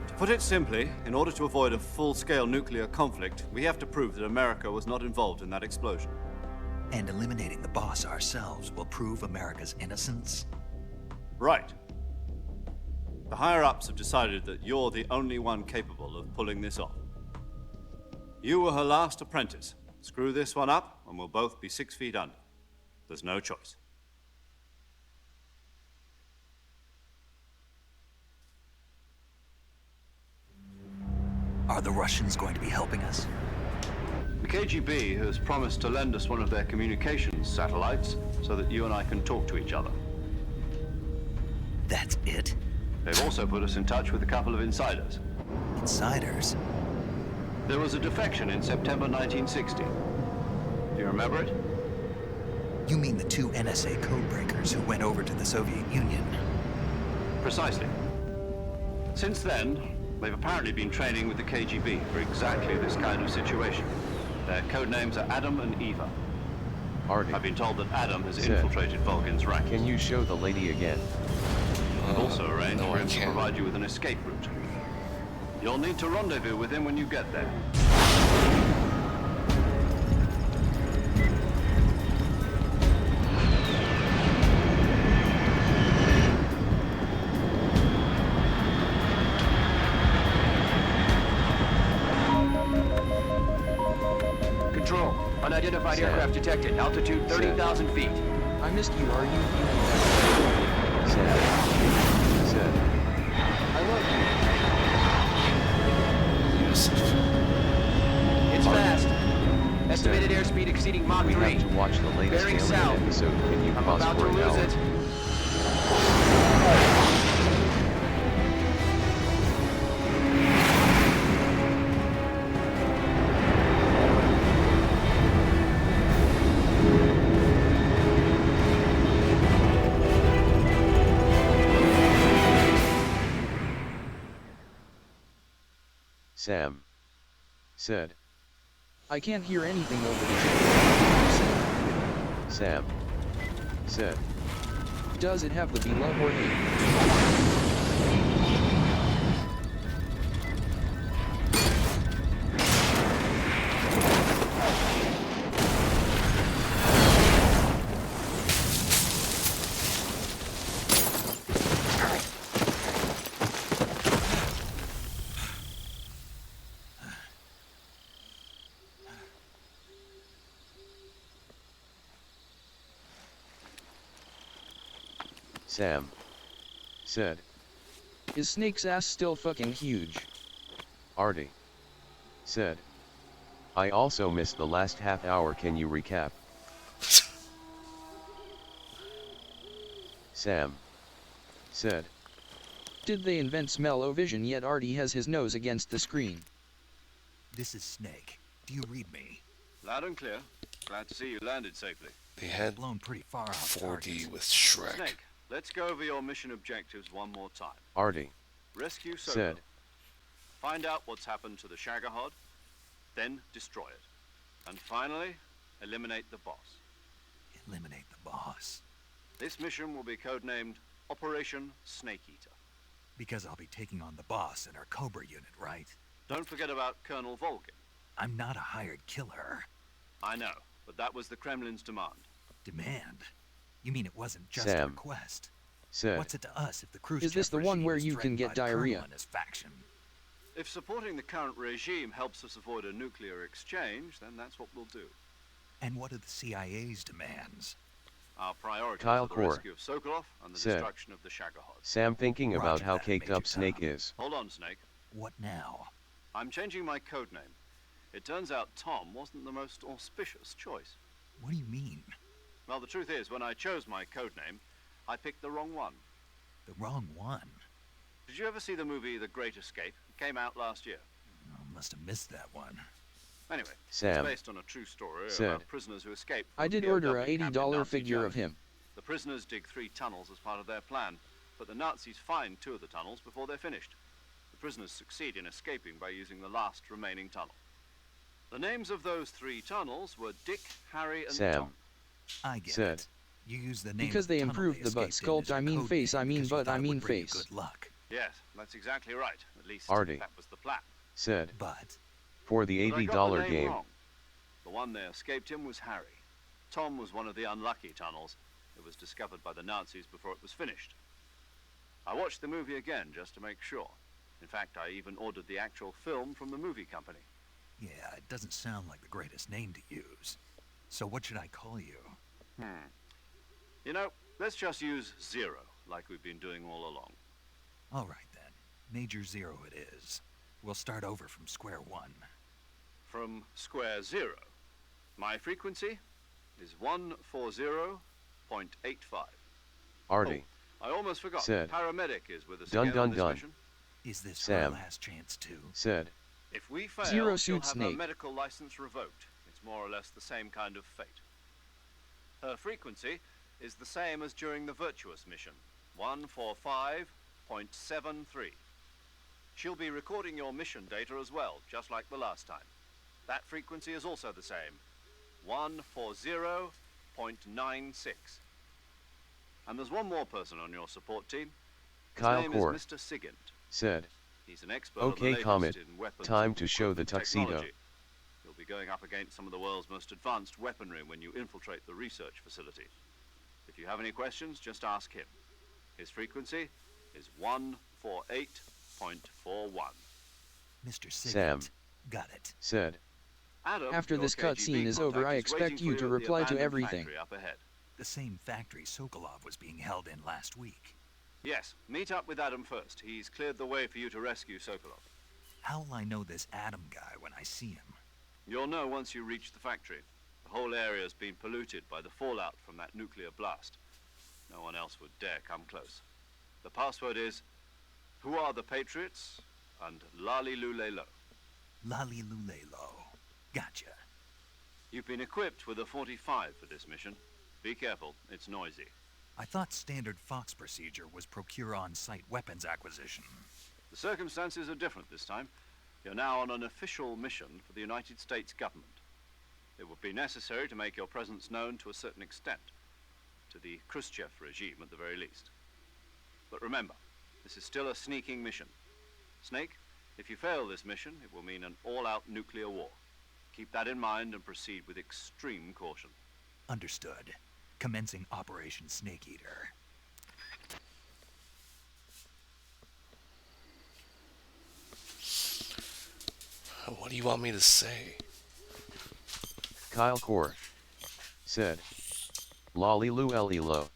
To put it simply, in order to avoid a full-scale nuclear conflict, we have to prove that America was not involved in that explosion. And eliminating the boss ourselves will prove America's innocence? Right. The higher-ups have decided that you're the only one capable of pulling this off. You were her last apprentice. Screw this one up, and we'll both be 6 feet under. There's no choice. Are the Russians going to be helping us? The KGB has promised to lend us one of their communications satellites so that you and I can talk to each other. That's it? They've also put us in touch with a couple of insiders. Insiders? There was a defection in September 1960. Do you remember it? You mean the 2 NSA codebreakers who went over to the Soviet Union? Precisely. Since then, they've apparently been training with the KGB for exactly this kind of situation. Their code names are Adam and Eva. Artie. I've been told that Adam has Said. infiltrated Volgin's ranks. Can you show the lady again? I've also arranged no, for I him to can't. provide you with an escape route. You'll need to rendezvous with him when you get there. Control. Unidentified Sam. aircraft detected. Altitude 30,000 feet. I missed you. Are you? Said. I love you. Yes. It's fast. Estimated airspeed exceeding Mach 3. We have to watch the latest Bearing Alien south. episode. Can you I'm pause about for to an lose hour? it. Sam said. I can't hear anything over the Sam said. Does it have the B love or hate? Sam said. Is Snake's ass still fucking huge? Artie said. I also missed the last half hour, can you recap? Sam said. Did they invent smell-o-vision yet? Artie has his nose against the screen. This is Snake. Do you read me? Loud and clear. Glad to see you landed safely. They had blown pretty far out 4D with Shrek. Snake, let's go over your mission objectives one more time. Artie Rescue Sokolov. said. Find out what's happened to the Shagohod, then destroy it. And finally, eliminate the boss. Eliminate the boss? This mission will be codenamed Operation Snake Eater. Because I'll be taking on the boss in our Cobra unit, right? Don't forget about Colonel Volgin. I'm not a hired killer. I know, but that was the Kremlin's demand. Demand? You mean it wasn't just Sam a request? said. What's it to us if the Khrushchev Is this the one regime where is you can threatened get by the Colonel diarrhea? and his faction? If supporting the current regime helps us avoid a nuclear exchange, then that's what we'll do. And what are the CIA's demands? Our priorities Kyle are the Kor rescue of Sokolov and the said. destruction of the Shagohod. Sam thinking about Roger how that, caked Major up Snake Tom. is. Hold on, Snake. What now? I'm changing my codename. It turns out Tom wasn't the most auspicious choice. What do you mean? Well, the truth is, when I chose my codename, I picked the wrong one. The wrong one? Did you ever see the movie The Great Escape? It came out last year. Oh, must have missed that one. Anyway, Sam it's based on a true story said. about prisoners who escaped. I from did POW order a camp in $80 Nazi figure of Germany. him. The prisoners dig 3 tunnels as part of their plan, but the Nazis find 2 of the tunnels before they're finished. The prisoners succeed in escaping by using the last remaining tunnel. The names of those 3 tunnels were Dick, Harry, and Sam Tom. I get said. it. You use the name Because of the they tunnel improved the butt escaped in sculpt, as your I mean code face, name I mean because you butt, thought I it mean would bring you face. Good luck. Yes, that's exactly right. At least Artie that was the plan. said. But For the But I got $80 the name game. wrong. The one they escaped in was Harry. Tom was one of the unlucky tunnels. It was discovered by the Nazis before it was finished. I watched the movie again just to make sure. In fact, I even ordered the actual film from the movie company. yeah, it doesn't sound like the greatest name to use. So what should I call you? You know, let's just use Zero, like we've been doing all along. All right then. Major Zero it is. We'll start over from square one. From square 0. My frequency is 140.85. Artie I almost forgot. said. Paramedic is with us Dun, again on dun, this dun. mission. Is this Sam our last chance too? said. If we fail, Zero you'll Suit have Snake. her medical license revoked. It's more or less the same kind of fate. Her frequency is the same as during the Virtuous mission, 145.73. She'll be recording your mission data as well, just like the last time. That frequency is also the same, 140.96. And there's one more person on your support team. His Kyle name Kor is Mr. Sigint. said. He's an expert on the Okay, latest Comet. in weapons Time and to show the tuxedo. technology. You'll be going up against some of the world's most advanced weaponry when you infiltrate the research facility. If you have any questions, just ask him. His frequency is 148.41. Mr. Sigint. Sam Got it. said. Adam, After your this KGB cutscene is over, contact I is expect waiting you for to at the reply to abandoned everything. factory up ahead. The same factory Sokolov was being held in last week. Yes, meet up with Adam first. He's cleared the way for you to rescue Sokolov. How will I know this Adam guy when I see him? You'll know once you reach the factory. The whole area's been polluted by the fallout from that nuclear blast. No one else would dare come close. The password is, "Who are the Patriots?" and Lali Lulelo. Lali Lulelo. Gotcha. You've been equipped with a 45 for this mission. Be careful, it's noisy. I thought standard Fox procedure was procure on-site weapons acquisition. The circumstances are different this time. You're now on an official mission for the United States government. It would be necessary to make your presence known to a certain extent, to the Khrushchev regime at the very least. But remember, this is still a sneaking mission. Snake, if you fail this mission, it will mean an all-out nuclear war. Keep that in mind and proceed with extreme caution. Understood. Commencing Operation Snake Eater. What do you want me to say? Kyle Core said, Lolly Lu Lo.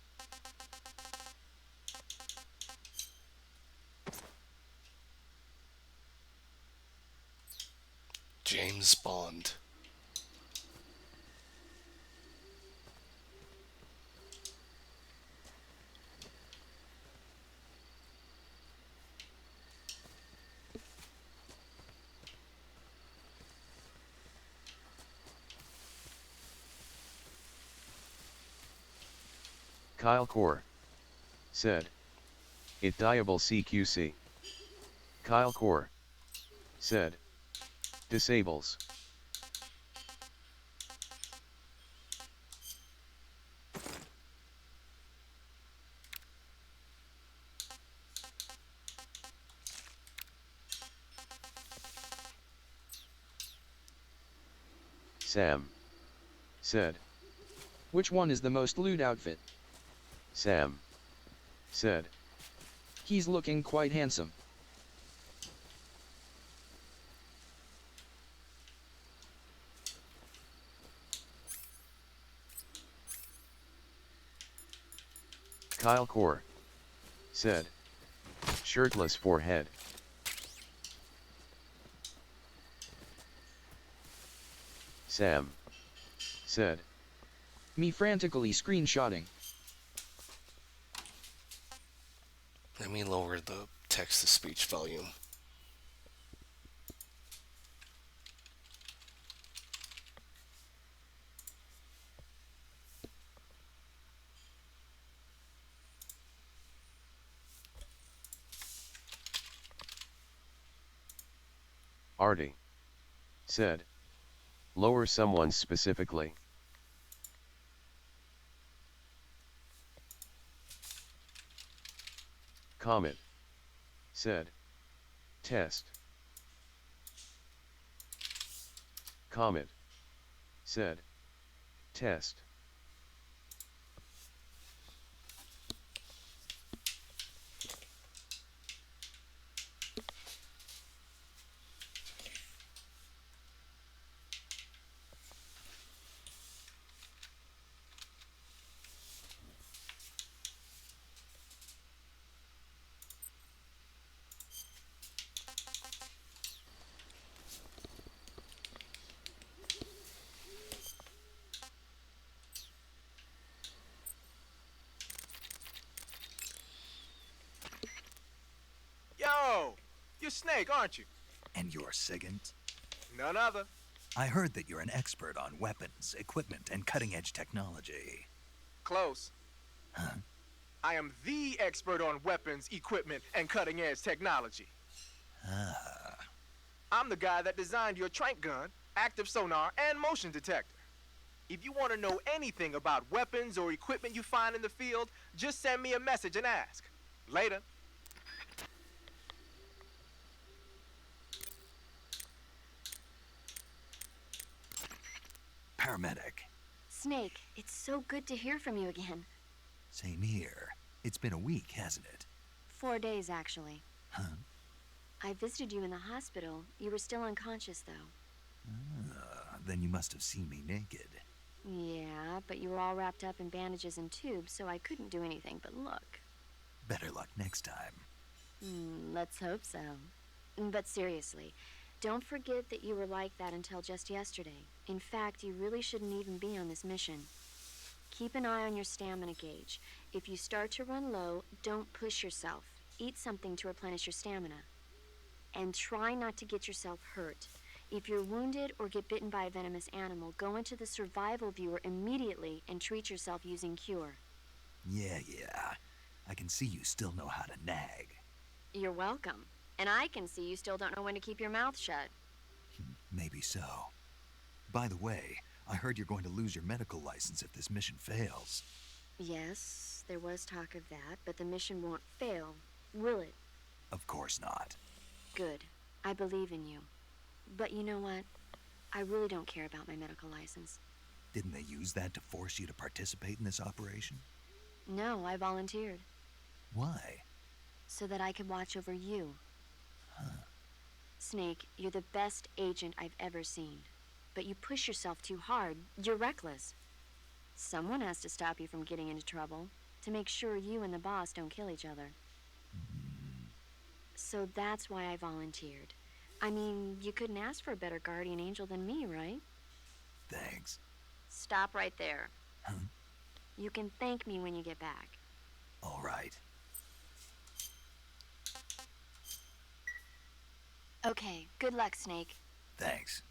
James Bond. Kyle Core said, It diable CQC. Kyle Core said, Disables. Sam said, Which one is the most lewd outfit? Sam said, He's looking quite handsome. Kyle Core said, Shirtless forehead. Sam said, Me frantically screenshotting. Let me lower the text-to-speech volume. Artie said, Lower someone specifically. Comet said, Test. Comet said, Test. Yo! You're Snake, aren't you? And you're Sigint? None other. I heard that you're an expert on weapons, equipment, and cutting-edge technology. Close. Huh? I am the expert on weapons, equipment, and cutting-edge technology. Ah. I'm the guy that designed your trank gun, active sonar, and motion detector. If you want to know anything about weapons or equipment you find in the field, just send me a message and ask. Later. Paramedic. Snake, it's so good to hear from you again. Same here. It's been a week, hasn't it? 4 days, actually. Huh? I visited you in the hospital. You were still unconscious, though. Then you must have seen me naked. Yeah, but you were all wrapped up in bandages and tubes, so I couldn't do anything but look. Better luck next time. Let's hope so. But seriously, don't forget that you were like that until just yesterday. In fact, you really shouldn't even be on this mission. Keep an eye on your stamina gauge. If you start to run low, don't push yourself. Eat something to replenish your stamina. And try not to get yourself hurt. If you're wounded or get bitten by a venomous animal, go into the survival viewer immediately and treat yourself using Cure. Yeah. I can see you still know how to nag. You're welcome. And I can see you still don't know when to keep your mouth shut. Maybe so. By the way, I heard you're going to lose your medical license if this mission fails. Yes, there was talk of that, but the mission won't fail, will it? Of course not. Good. I believe in you. But you know what? I really don't care about my medical license. Didn't they use that to force you to participate in this operation? No, I volunteered. Why? So that I could watch over you. Huh. Snake, you're the best agent I've ever seen. But you push yourself too hard. You're reckless. Someone has to stop you from getting into trouble, to make sure you and the boss don't kill each other. So that's why I volunteered. I mean, you couldn't ask for a better guardian angel than me, right? Thanks. Stop right there. Huh? You can thank me when you get back. All right. Okay, good luck, Snake. Thanks.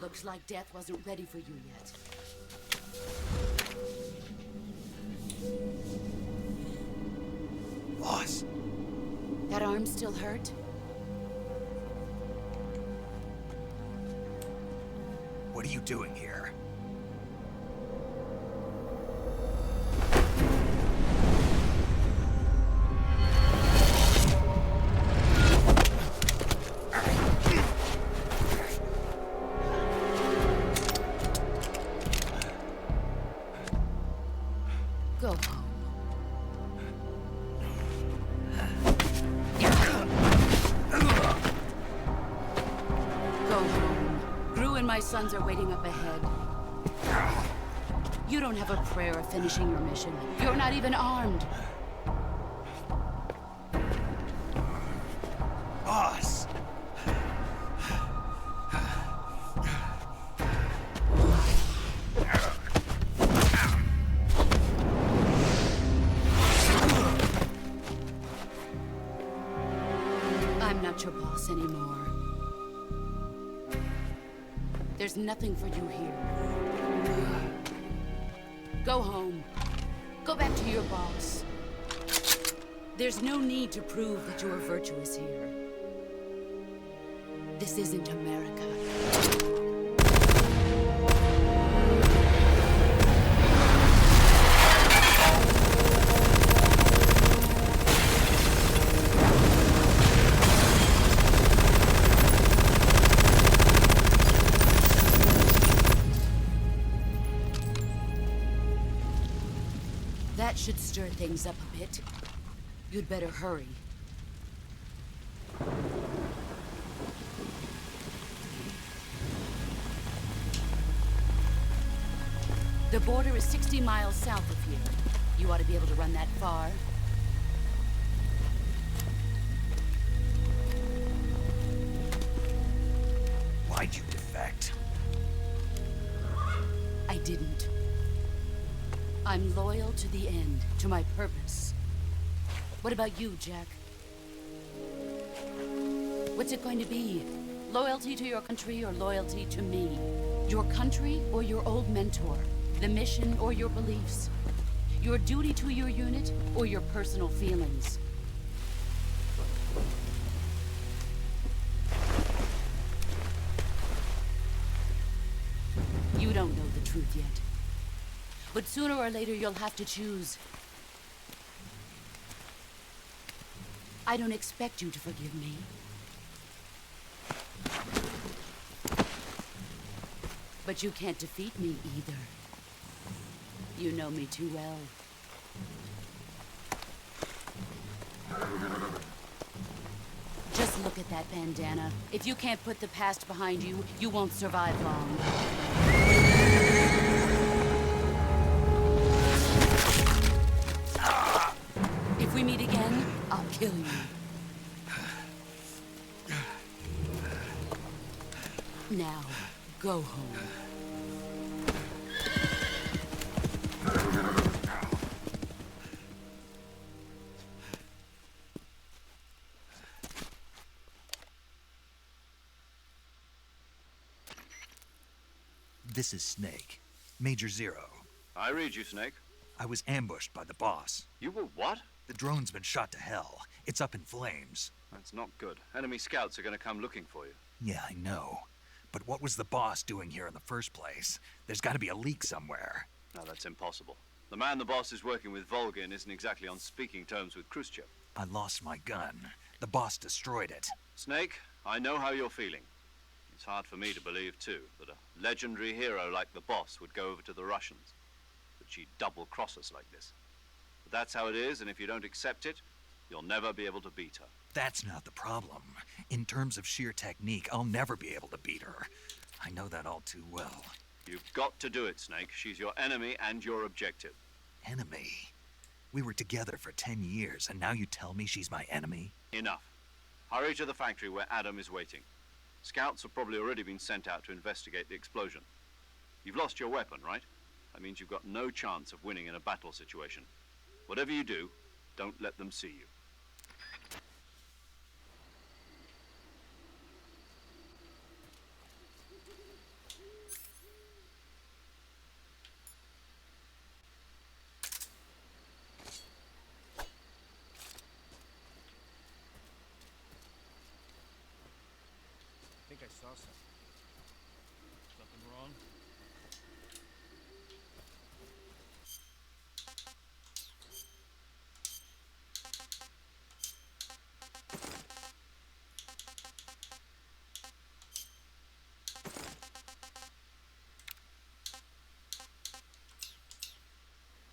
Looks like death wasn't ready for you yet. Boss. That arm still hurt? What are you doing here? Go home. Go home. Gru and my sons are waiting up ahead. You don't have a prayer of finishing your mission. You're not even armed. Boss! I'm not your boss anymore. There's nothing for you here. Go home. Go back to your boss. There's no need to prove that you are virtuous here. This isn't America. should stir things up a bit. You'd better hurry. The border is 60 miles south of here. You ought to be able to run that far. Why'd you defect? I didn't. I'm loyal to the end, to my purpose. What about you, Jack? What's it going to be? Loyalty to your country or loyalty to me? Your country or your old mentor? The mission or your beliefs? Your duty to your unit or your personal feelings? You don't know the truth yet. But sooner or later you'll have to choose. I don't expect you to forgive me. But you can't defeat me either. You know me too well. Just look at that bandana. If you can't put the past behind you, you won't survive long. If we meet again, I'll kill you. Now, go home. This is Snake. Major Zero. I read you, Snake. I was ambushed by the boss. You were what? The drone's been shot to hell. It's up in flames. That's not good. Enemy scouts are going to come looking for you. Yeah, I know. But what was the boss doing here in the first place? There's got to be a leak somewhere. No, that's impossible. The man the boss is working with, Volgin, isn't exactly on speaking terms with Khrushchev. I lost my gun. The boss destroyed it. Snake, I know how you're feeling. It's hard for me to believe, too, that a legendary hero like the boss would go over to the Russians. That she'd double-cross us like this. But that's how it is, and if you don't accept it, you'll never be able to beat her. That's not the problem. In terms of sheer technique, I'll never be able to beat her. I know that all too well. You've got to do it, Snake. She's your enemy and your objective. Enemy? We were together for 10 years, and now you tell me she's my enemy? Enough. Hurry to the factory where Adam is waiting. Scouts have probably already been sent out to investigate the explosion. You've lost your weapon, right? That means you've got no chance of winning in a battle situation. Whatever you do, don't let them see you. I think I saw something. Something wrong?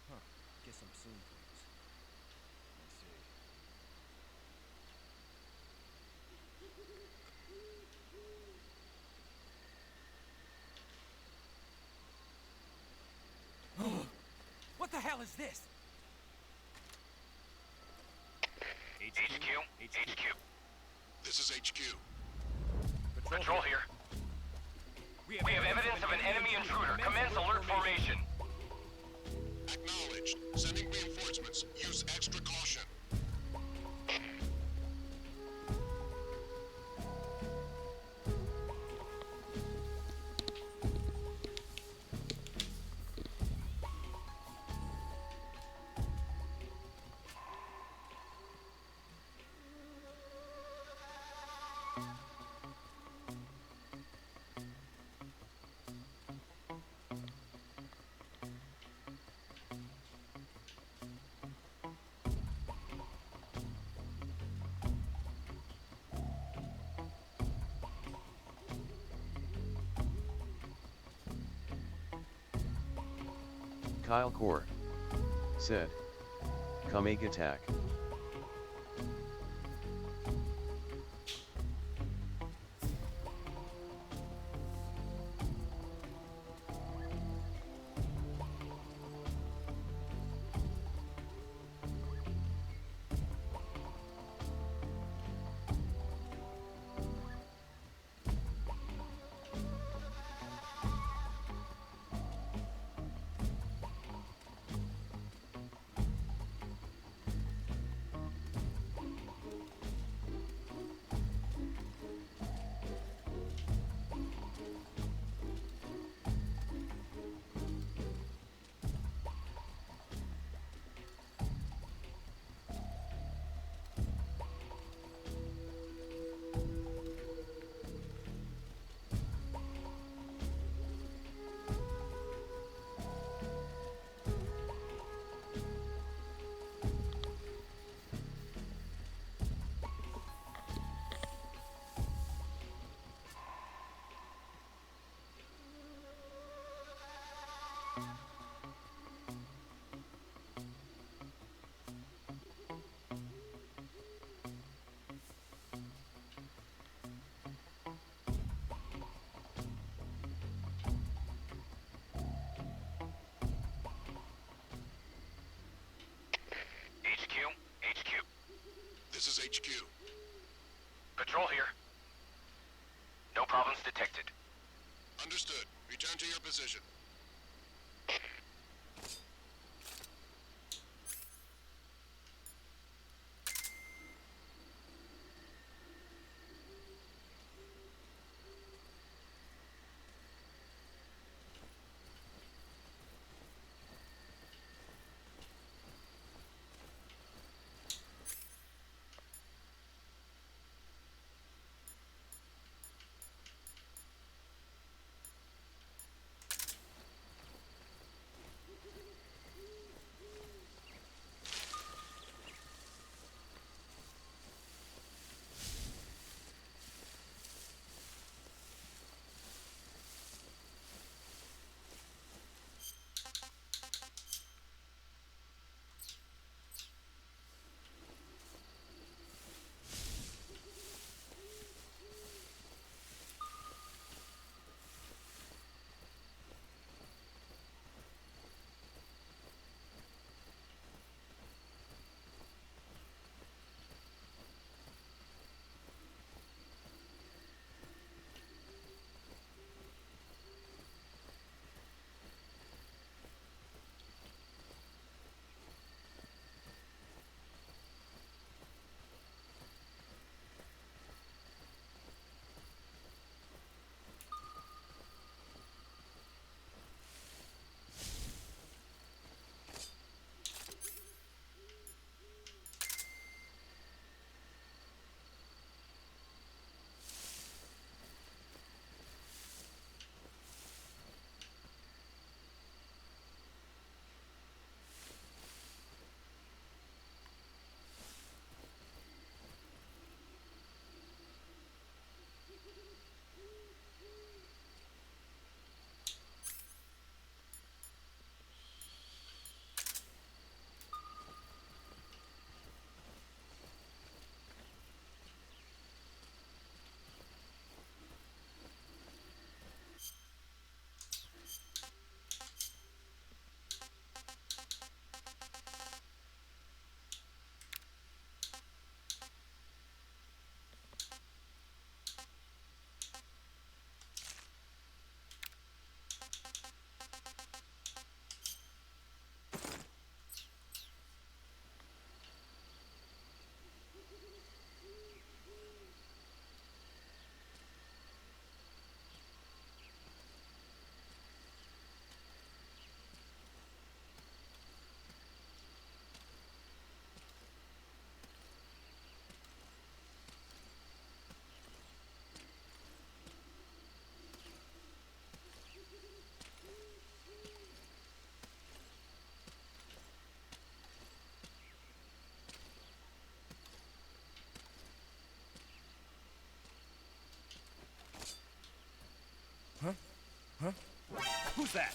Huh. Guess I'm seeing things. Let's see. What the hell is this? HQ. This is HQ. Patrol here. We have evidence of an enemy intruder. Commence alert formation. Acknowledged. Sending reinforcements. Use extra caution. Kyle Core said, Come egg attack. This is HQ. Patrol here. No problems detected. Understood. Return to your position. Huh? Huh? Who's that?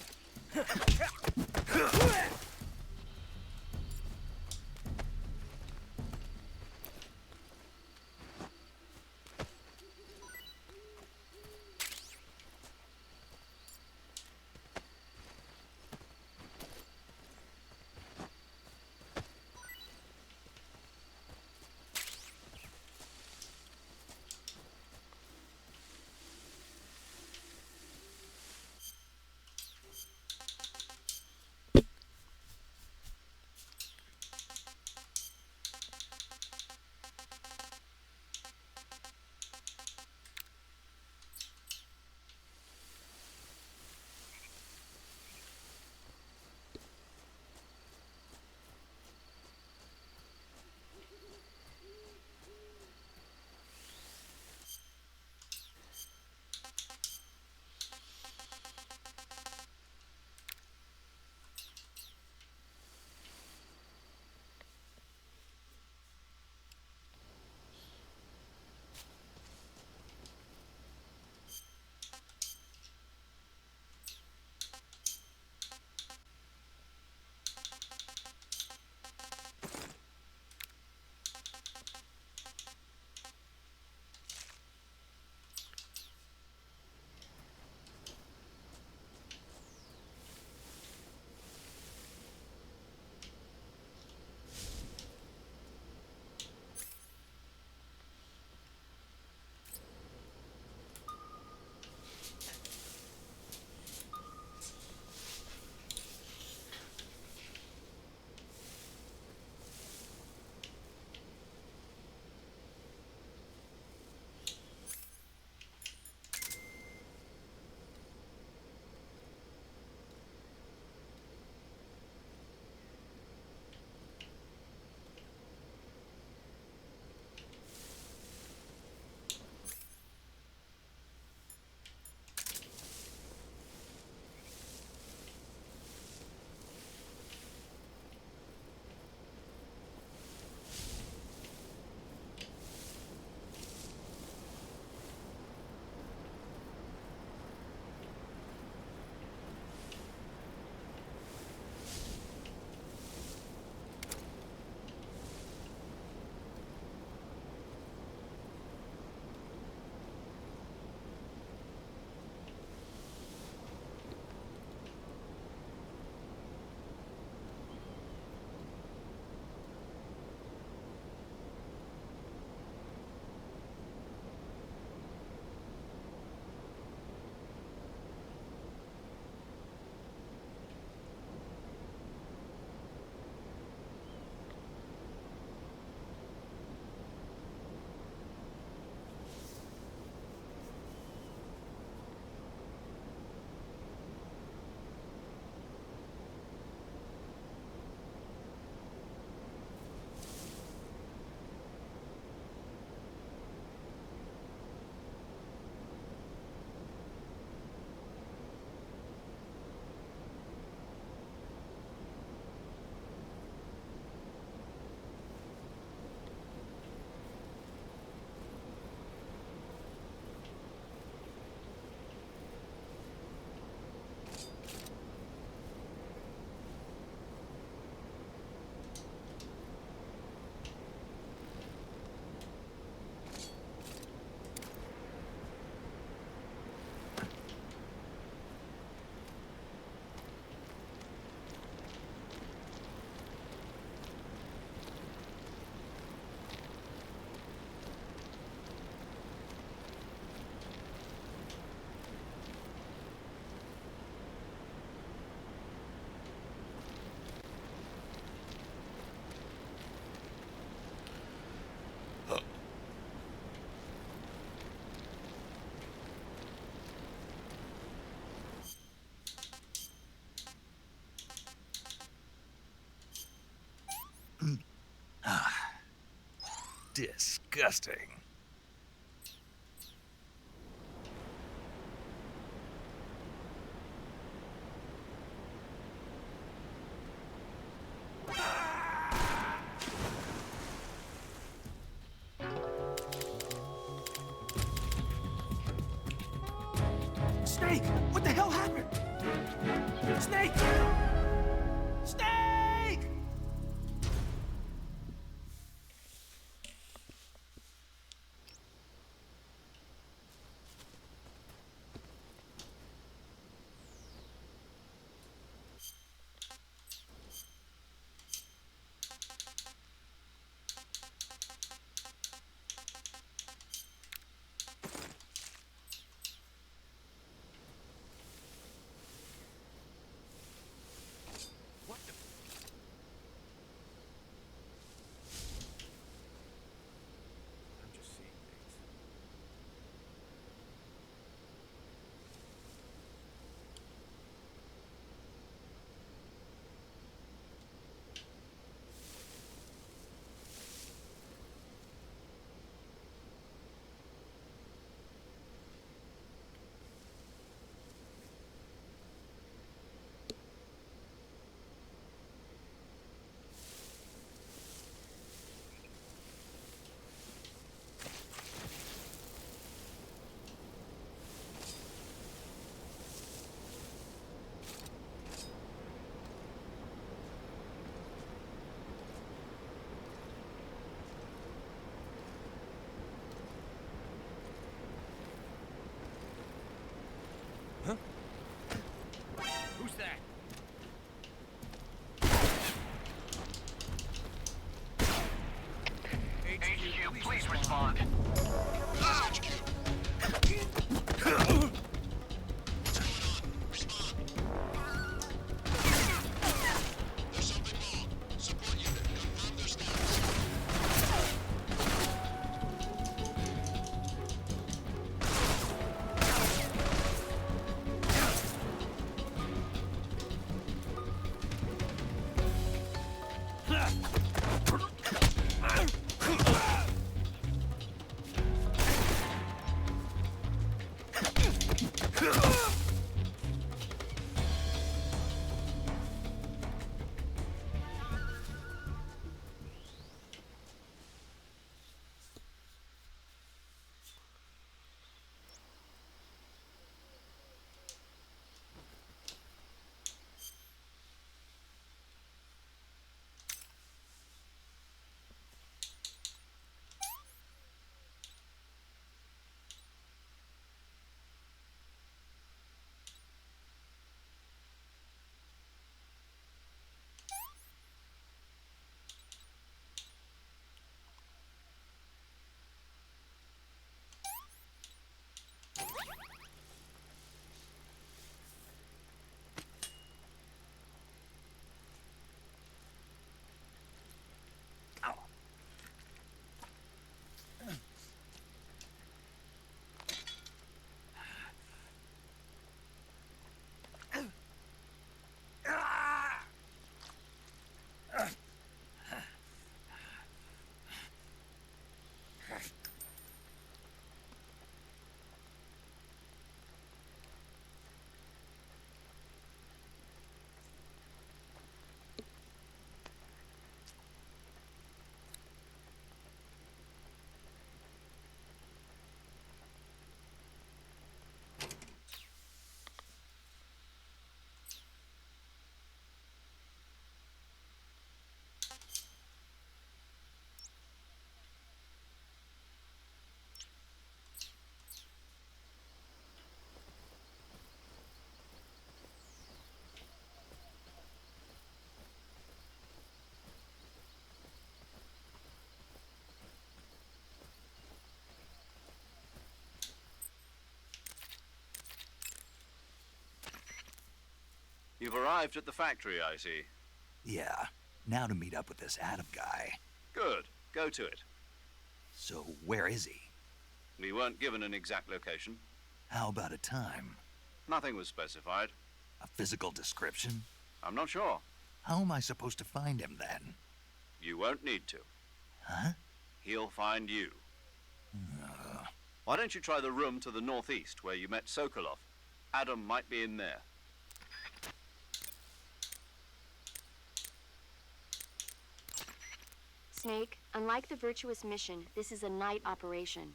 Disgusting. Snake! What the hell happened? Snake! Snake! Who's that? HQ, please respond. You've arrived at the factory, I see. Yeah, now to meet up with this Adam guy. Good. Go to it. So, where is he? We weren't given an exact location. How about a time? Nothing was specified. A physical description? I'm not sure. How am I supposed to find him then? You won't need to. Huh? he'll find you. Why don't you try the room to the northeast where you met Sokolov? Adam might be in there. Snake, unlike the Virtuous mission, this is a night operation.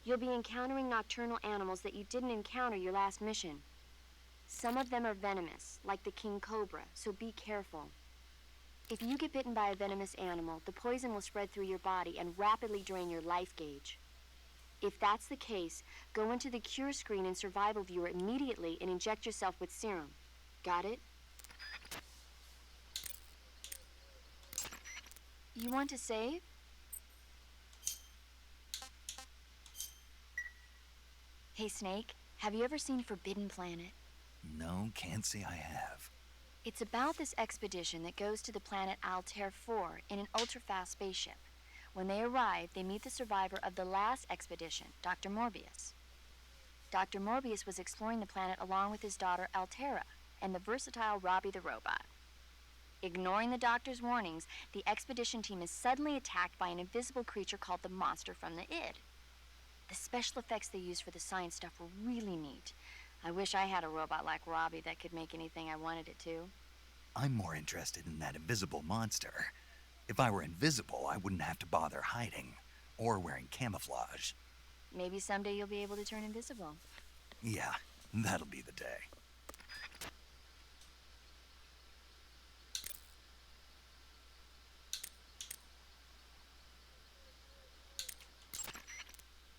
You'll be encountering nocturnal animals that you didn't encounter your last mission. Some of them are venomous, like the king cobra, so be careful. If you get bitten by a venomous animal, the poison will spread through your body and rapidly drain your life gauge. If that's the case, go into the cure screen and survival viewer immediately and inject yourself with serum. Got it? You want to save? Hey, Snake, have you ever seen Forbidden Planet? No, can't say I have. It's about this expedition that goes to the planet Altair 4 in an ultra-fast spaceship. When they arrive, they meet the survivor of the last expedition, Dr. Morbius. Dr. Morbius was exploring the planet along with his daughter Altera and the versatile Robbie the robot. Ignoring the doctor's warnings, the expedition team is suddenly attacked by an invisible creature called the Monster from the Id. The special effects they used for the science stuff were really neat. I wish I had a robot like Robbie that could make anything I wanted it to. I'm more interested in that invisible monster. If I were invisible, I wouldn't have to bother hiding or wearing camouflage. Maybe someday you'll be able to turn invisible. Yeah, that'll be the day.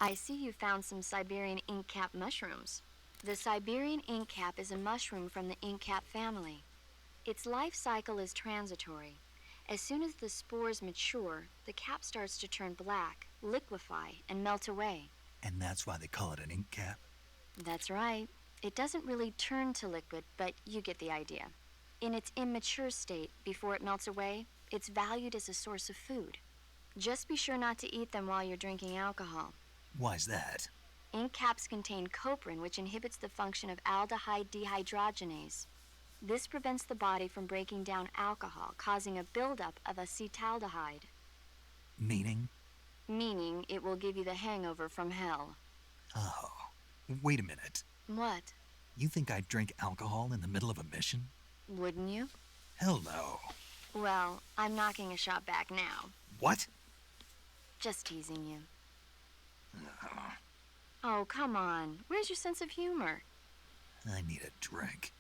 I see you found some Siberian ink cap mushrooms. The Siberian ink cap is a mushroom from the ink cap family. Its life cycle is transitory. As soon as the spores mature, the cap starts to turn black, liquefy, and melt away. And that's why they call it an ink cap? That's right. It doesn't really turn to liquid, but you get the idea. In its immature state, before it melts away, it's valued as a source of food. Just be sure not to eat them while you're drinking alcohol. Why's that? Ink caps contain coprin, which inhibits the function of aldehyde dehydrogenase. This prevents the body from breaking down alcohol, causing a buildup of acetaldehyde. Meaning? Meaning it will give you the hangover from hell. Oh, wait a minute. What? You think I'd drink alcohol in the middle of a mission? Wouldn't you? Hell no. Well, I'm knocking a shot back now. What? Just teasing you. Oh, come on. Where's your sense of humor? I need a drink.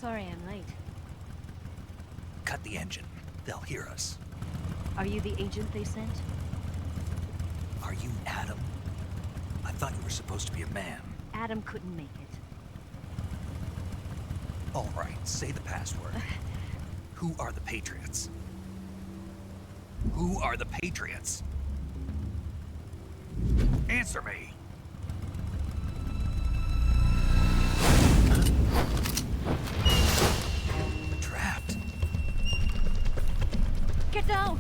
Sorry I'm late. Cut the engine. They'll hear us. Are you the agent they sent? Are you Adam? I thought you were supposed to be a man. Adam couldn't make it. All right, say the password. Who are the Patriots? Who are the Patriots? Answer me! We're trapped. Get down!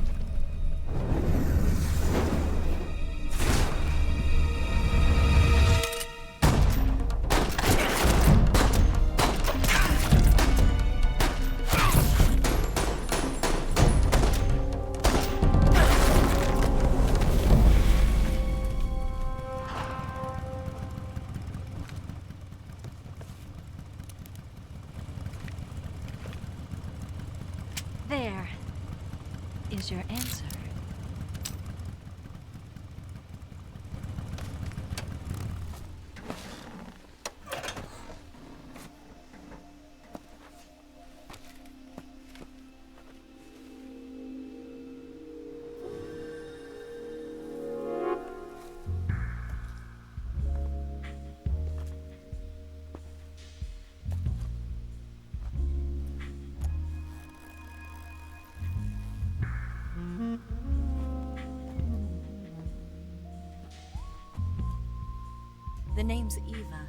There is your answer. The name's Eva.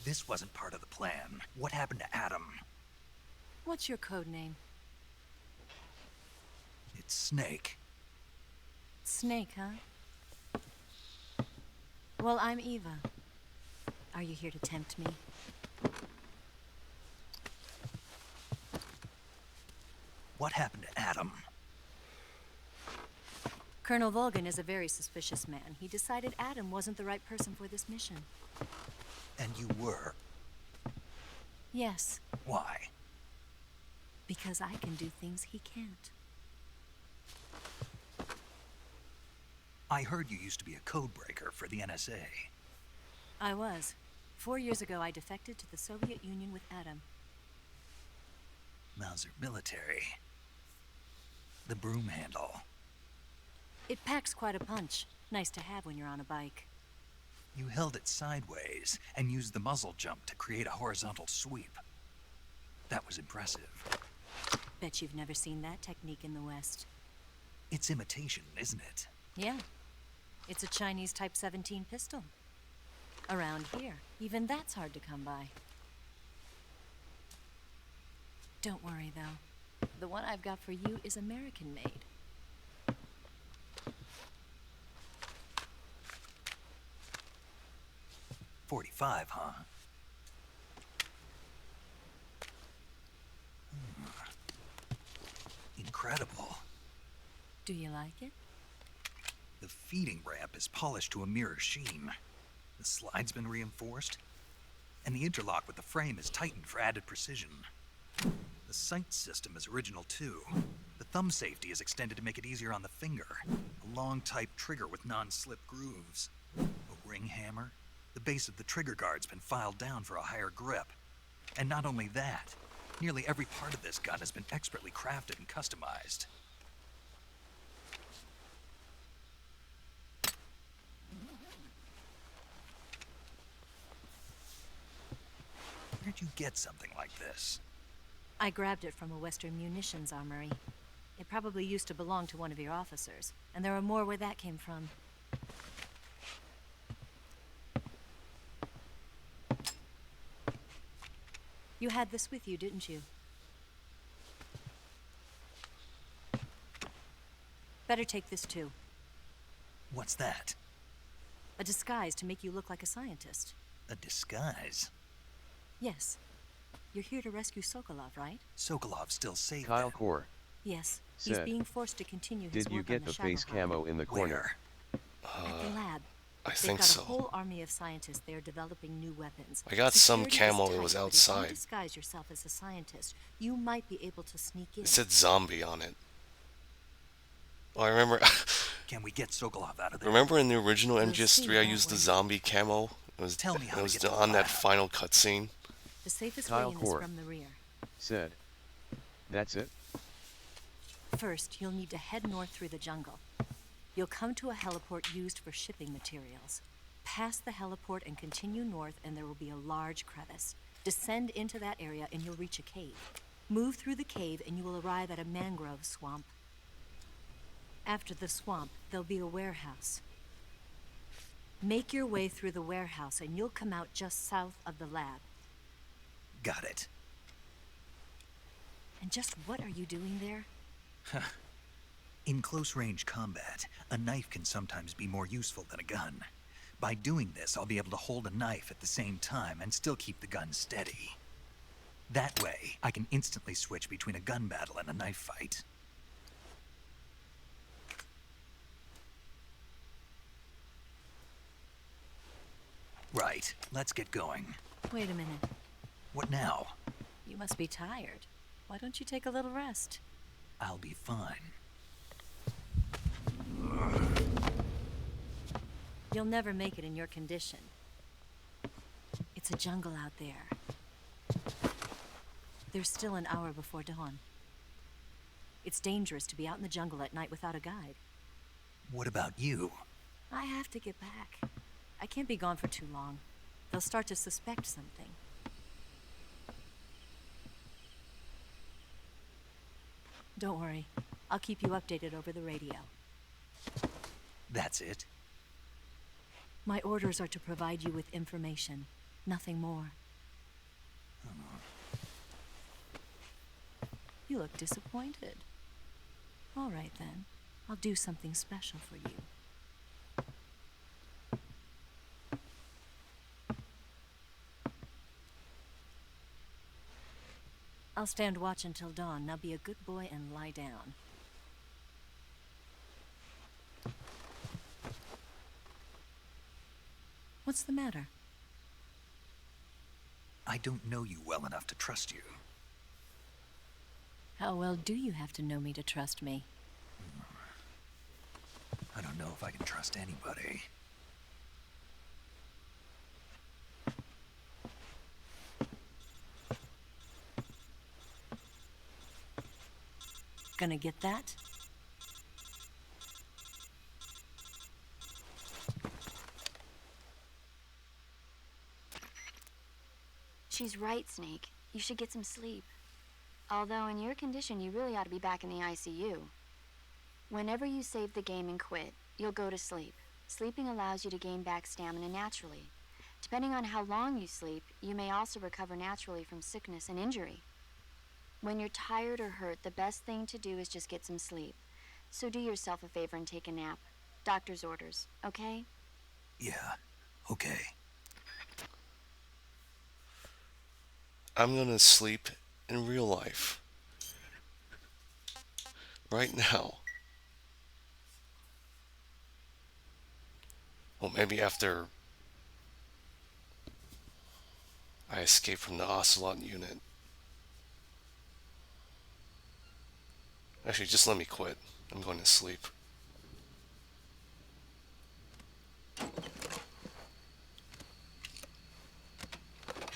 This wasn't part of the plan. What happened to Adam? What's your code name? It's Snake. Snake, huh? Well, I'm Eva. Are you here to tempt me? What happened to Adam? Colonel Volgin is a very suspicious man. He decided Adam wasn't the right person for this mission. And you were? Yes. Why? Because I can do things he can't. I heard you used to be a codebreaker for the NSA. I was. 4 years ago, I defected to the Soviet Union with Adam. Mauser military. The broom handle. It packs quite a punch. Nice to have when you're on a bike. You held it sideways and used the muzzle jump to create a horizontal sweep. That was impressive. Bet you've never seen that technique in the West. It's imitation, isn't it? Yeah. It's a Chinese Type 17 pistol. Around here, even that's hard to come by. Don't worry, though. The one I've got for you is American-made. .45, huh? Incredible. Do you like it? The feeding ramp is polished to a mirror sheen. The slide's been reinforced, and the interlock with the frame is tightened for added precision. The sight system is original too. The thumb safety is extended to make it easier on the finger. A long type trigger with non-slip grooves. A ring hammer. The base of the trigger guard's been filed down for a higher grip. And not only that, nearly every part of this gun has been expertly crafted and customized. Where'd you get something like this? I grabbed it from a Western munitions armory. It probably used to belong to one of your officers, and there are more where that came from. You had this with you, didn't you? Better take this too. What's that? A disguise to make you look like a scientist. A disguise? Yes. You're here to rescue Sokolov, right? Sokolov's still safe. Kyle Core. Yes. He's Said, being forced to continue his Did you work get on the the face Shadow camo in the corner? At the lab. I They've think got so. a whole army of scientists there developing new weapons. I got some Security is camo that tight, was but outside. If you disguise yourself as a scientist, you might be able to sneak in. It said zombie on it. Oh, I remember. Can we get Sokolov out of there? Remember in the original We'll see, MGS3, I won't used the we? zombie camo. It was Tell me how it to was get to the on that lab. final cutscene. The safest Kyle way in is Core from the rear. said, "That's it." First, you'll need to head north through the jungle. You'll come to a heliport used for shipping materials. Pass the heliport and continue north, and there will be a large crevice. Descend into that area, and you'll reach a cave. Move through the cave, and you will arrive at a mangrove swamp. After the swamp, there'll be a warehouse. Make your way through the warehouse, and you'll come out just south of the lab. Got it. And just what are you doing there? In close-range combat, a knife can sometimes be more useful than a gun. By doing this, I'll be able to hold a knife at the same time and still keep the gun steady. That way, I can instantly switch between a gun battle and a knife fight. Right, let's get going. Wait a minute. What now? You must be tired. Why don't you take a little rest? I'll be fine. You'll never make it in your condition. It's a jungle out there. There's still an hour before dawn. It's dangerous to be out in the jungle at night without a guide. What about you? I have to get back. I can't be gone for too long. They'll start to suspect something. Don't worry. I'll keep you updated over the radio. That's it? My orders are to provide you with information, nothing more. You look disappointed. All right then. I'll do something special for you. I'll stand watch until dawn. Now be a good boy and lie down. What's the matter? I don't know you well enough to trust you. How well do you have to know me to trust me? I don't know if I can trust anybody. Gonna get that? She's right, Snake. You should get some sleep. Although in your condition, you really ought to be back in the ICU. Whenever you save the game and quit, you'll go to sleep. Sleeping allows you to gain back stamina naturally. Depending on how long you sleep, you may also recover naturally from sickness and injury. When you're tired or hurt, the best thing to do is just get some sleep. So do yourself a favor and take a nap. Doctor's orders, okay? Yeah, okay. I'm gonna sleep in real life. Right now. Well, maybe after I escape from the Ocelot unit. Actually, just let me quit. I'm going to sleep.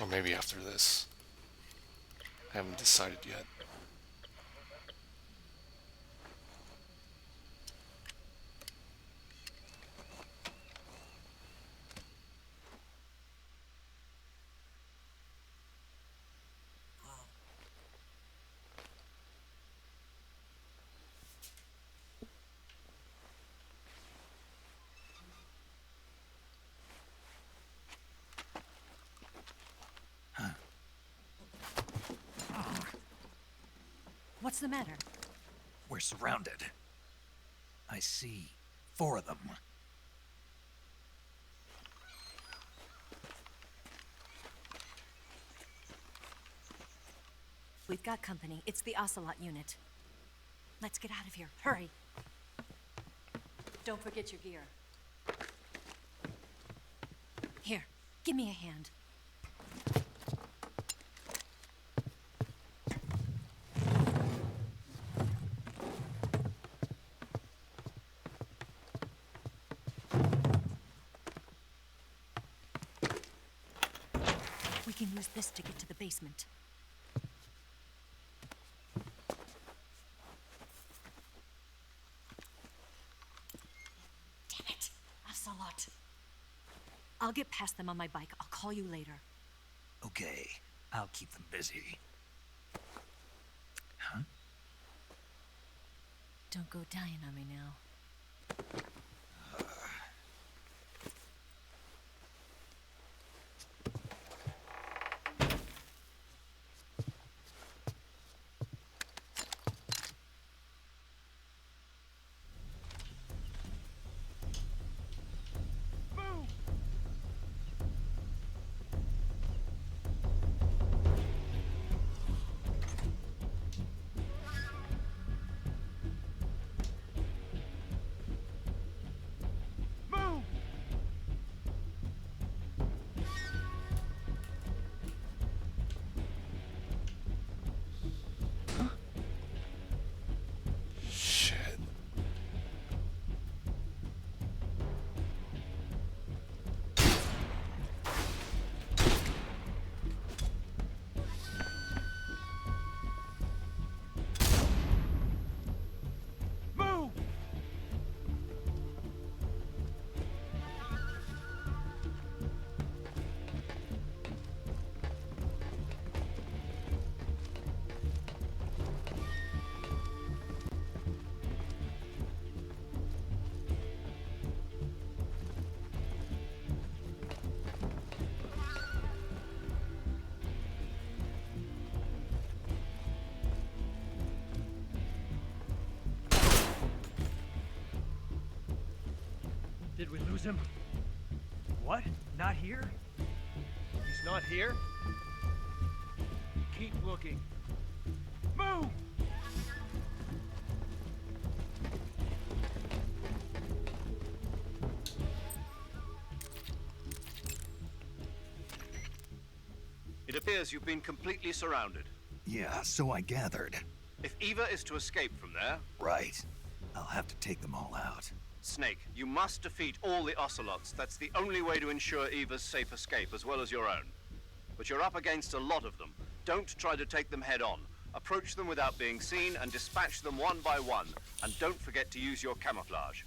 Or maybe after this. I haven't decided yet. What's the matter? We're surrounded. I see 4 of them. We've got company. It's the Ocelot unit. Let's get out of here. Hurry. Don't forget your gear. Here, give me a hand. We can use this to get to the basement. Damn it, Ocelot. I'll get past them on my bike. I'll call you later. Okay, I'll keep them busy. Huh? Don't go dying on me now. Shit. Move! Did we lose him? What? Not here? He's not here? Keep looking. Move! It appears you've been completely surrounded. Yeah, so I gathered. If Eva is to escape from there... Right. I'll have to take them all out. Snake, you must defeat all the Ocelots. That's the only way to ensure Eva's safe escape, as well as your own. But you're up against a lot of them. Don't try to take them head on. Approach them without being seen and dispatch them one by one. And don't forget to use your camouflage.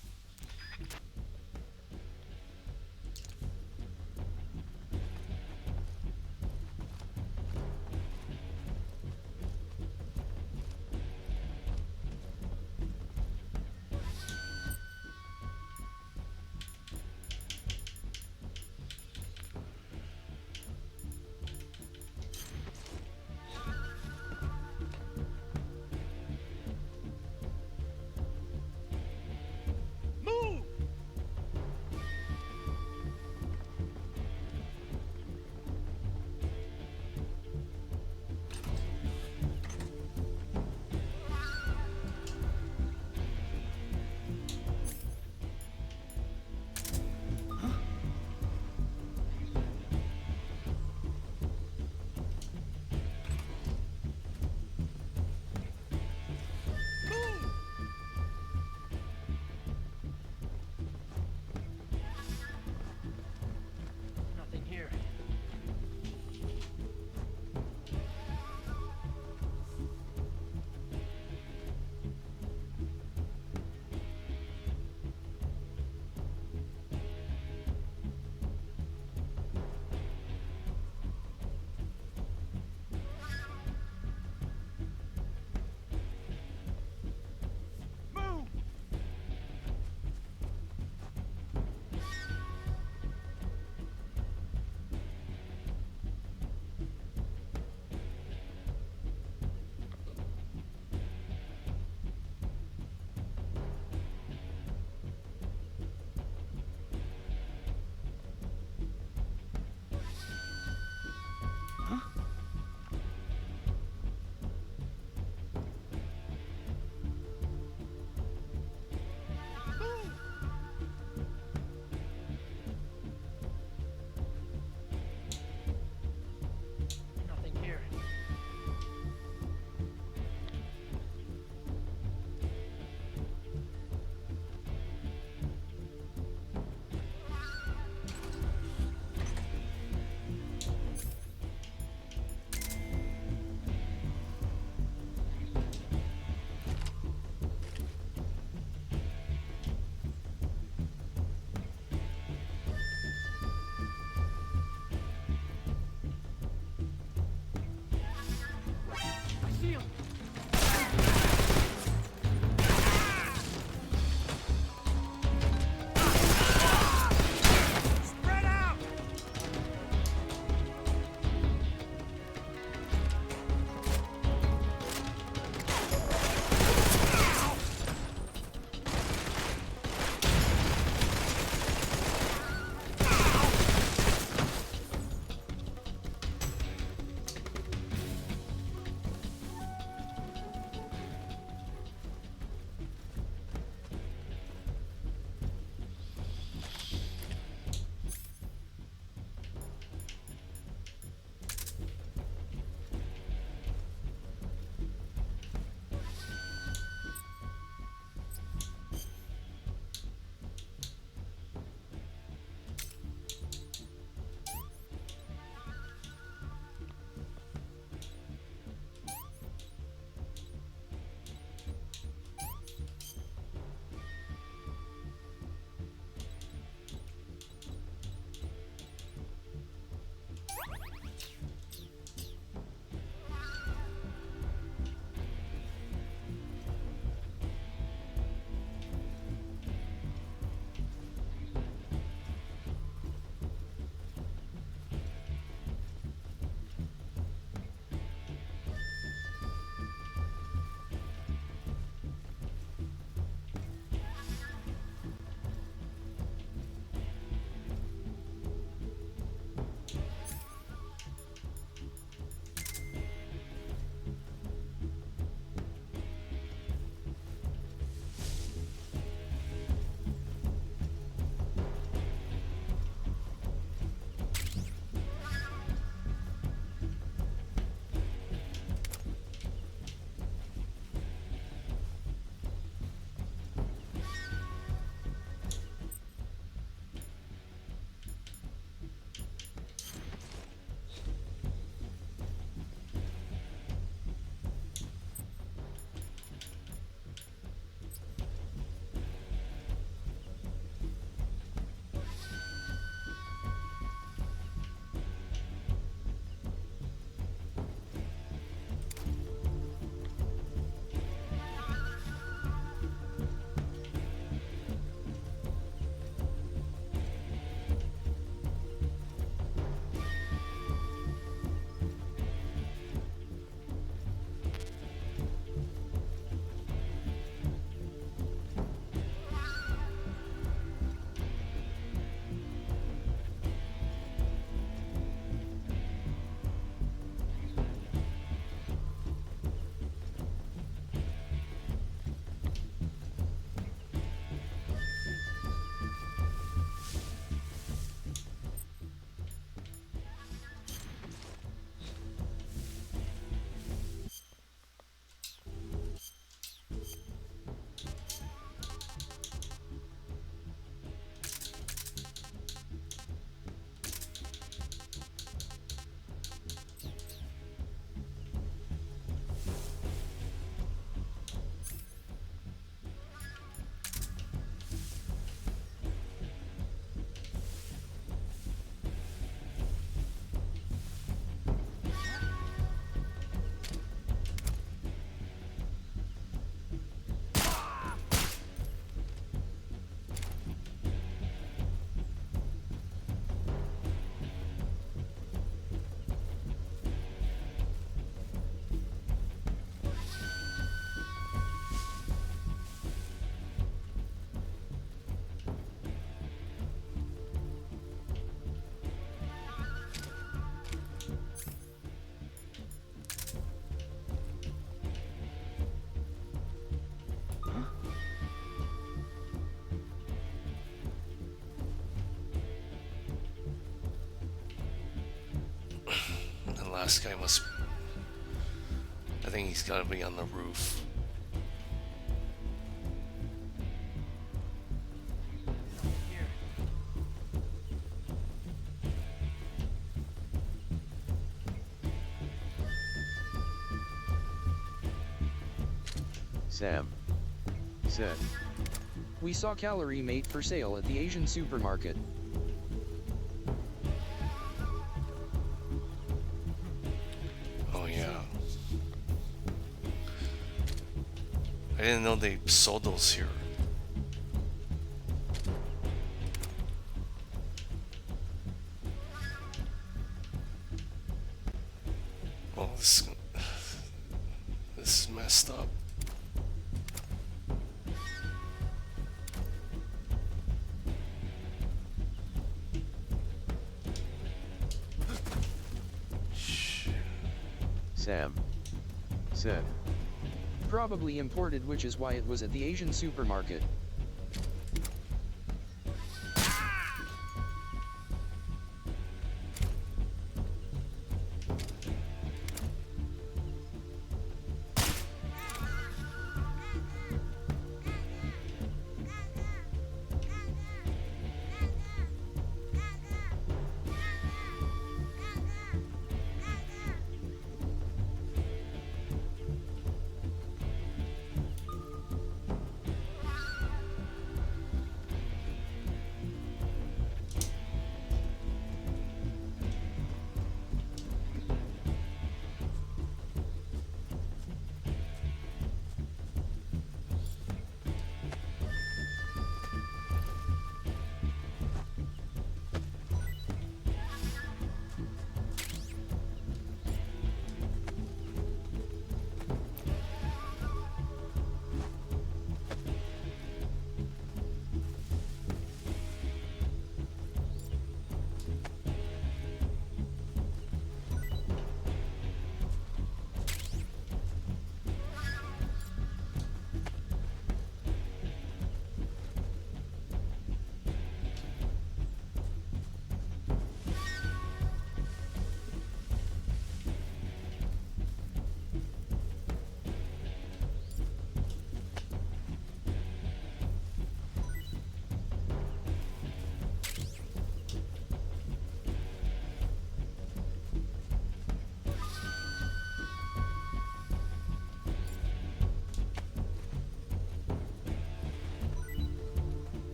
last guy must... I think he's gotta be on the roof. Sam said. We saw Calorie Mate for sale at the Asian supermarket. Oh yeah. I didn't know they sold those here. Oh, this is messed up. Sam said. Probably imported, which is why it was at the Asian supermarket.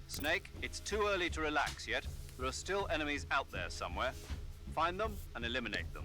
Snake, it's too early to relax yet. There are still enemies out there somewhere. Find them and eliminate them.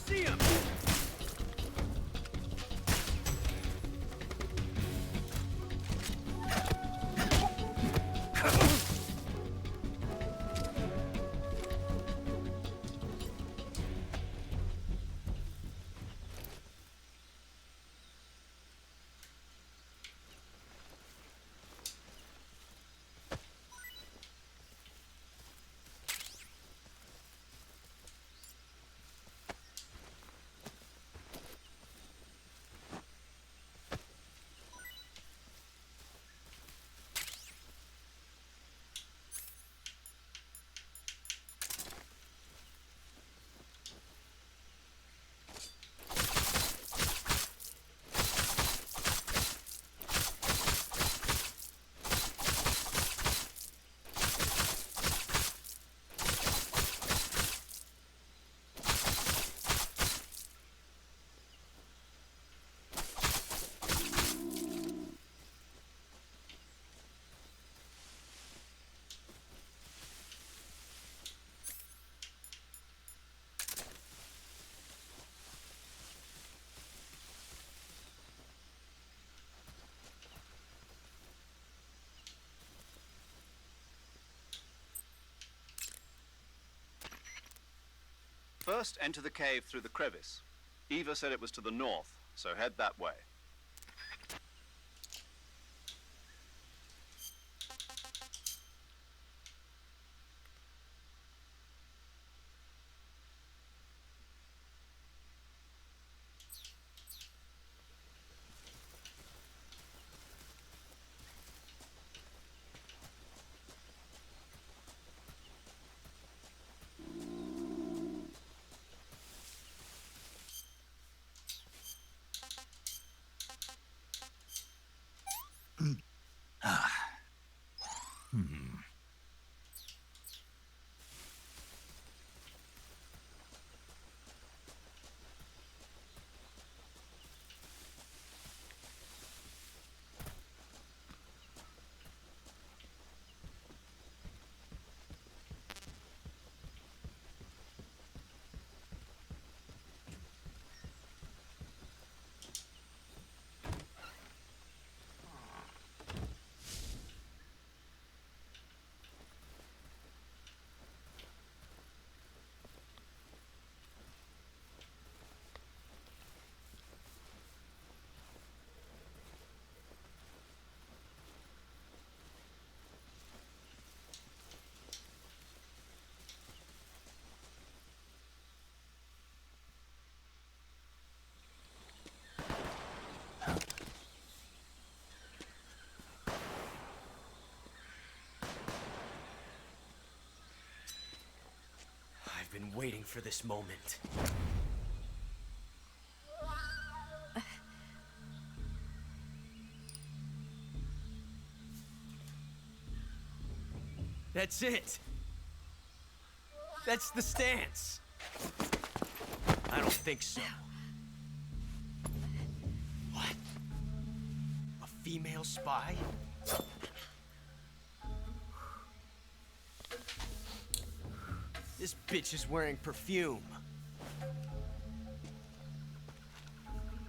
see him! First, enter the cave through the crevice. Eva said it was to the north, so head that way. I've been waiting for this moment. That's it. That's the stance. I don't think so. What? A female spy? This bitch is wearing perfume.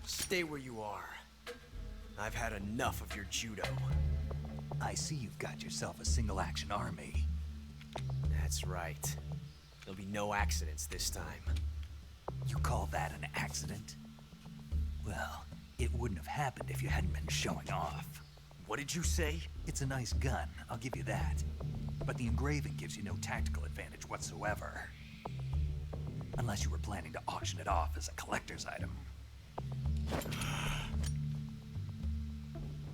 Stay where you are. I've had enough of your judo. I see you've got yourself a single-action army. That's right. There'll be no accidents this time. You call that an accident? Well, it wouldn't have happened if you hadn't been showing off. What did you say? It's a nice gun, I'll give you that. But the engraving gives you no tactical advantage whatsoever. Unless you were planning to auction it off as a collector's item.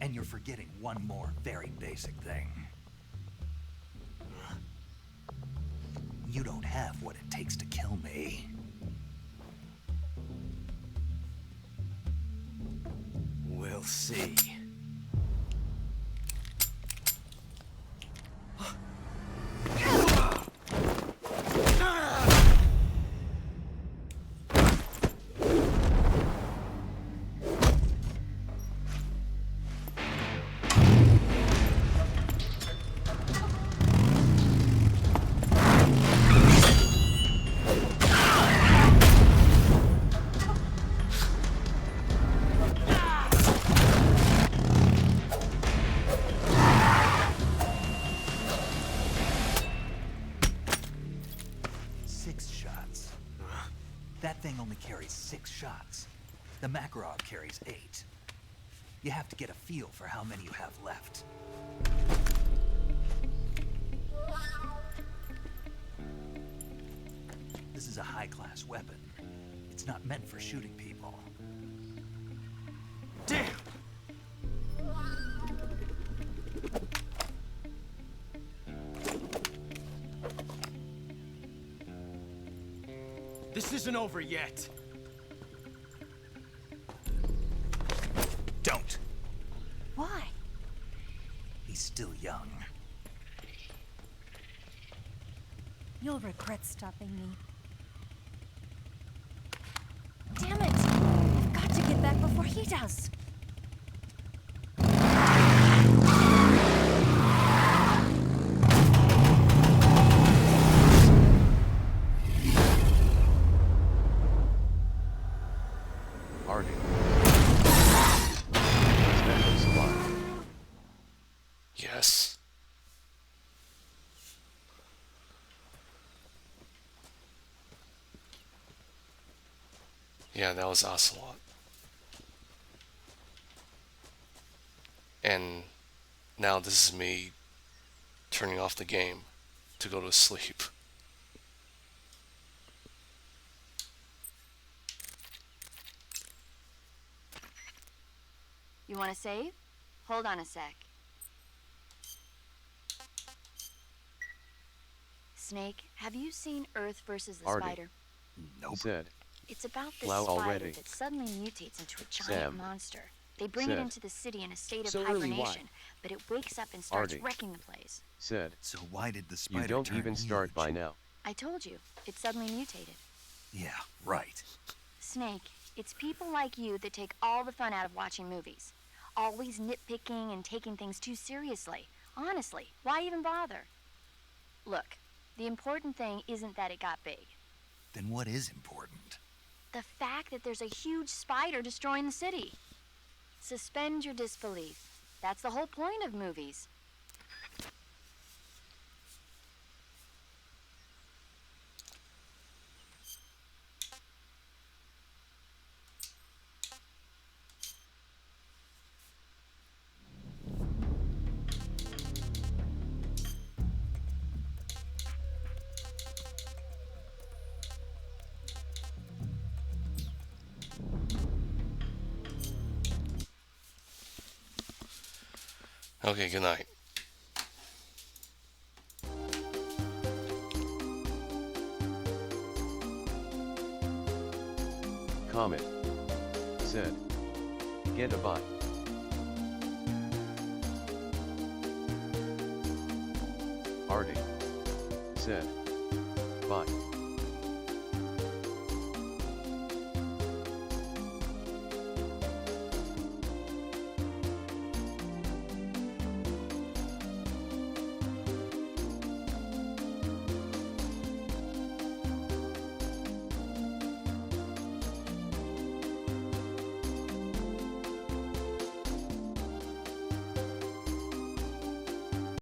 And you're forgetting one more very basic thing. You don't have what it takes to kill me. We'll see. thing only carries 6 shots. The Makarov carries 8. You have to get a feel for how many you have left. This is a high-class weapon. It's not meant for shooting people. Damn! This isn't over yet. Don't! Why? He's still young. You'll regret stopping me. Damn it! I've got to get back before he does. Artie. Special supply. Yes. Yeah, that was Ocelot. And now this is me turning off the game to go to sleep. You want to save? Hold on a sec. Snake, have you seen Earth versus the Artie. Spider? Nope. Said. It's about this Plow spider already. that suddenly mutates into a giant Sam. monster. They bring it Said. into the city in a state of So early, why? hibernation, but it wakes up and starts Artie. wrecking the place. Said. So why did the spider You don't turn even start huge? by now. I told you, it suddenly mutated. Yeah, right. Snake, it's people like you that take all the fun out of watching movies. Always nitpicking and taking things too seriously. Honestly, why even bother? Look, the important thing isn't that it got big. Then what is important? The fact that there's a huge spider destroying the city. Suspend your disbelief. That's the whole point of movies. Okay, good night. Comet. Said. Get a bot. Artie. Said. Bot.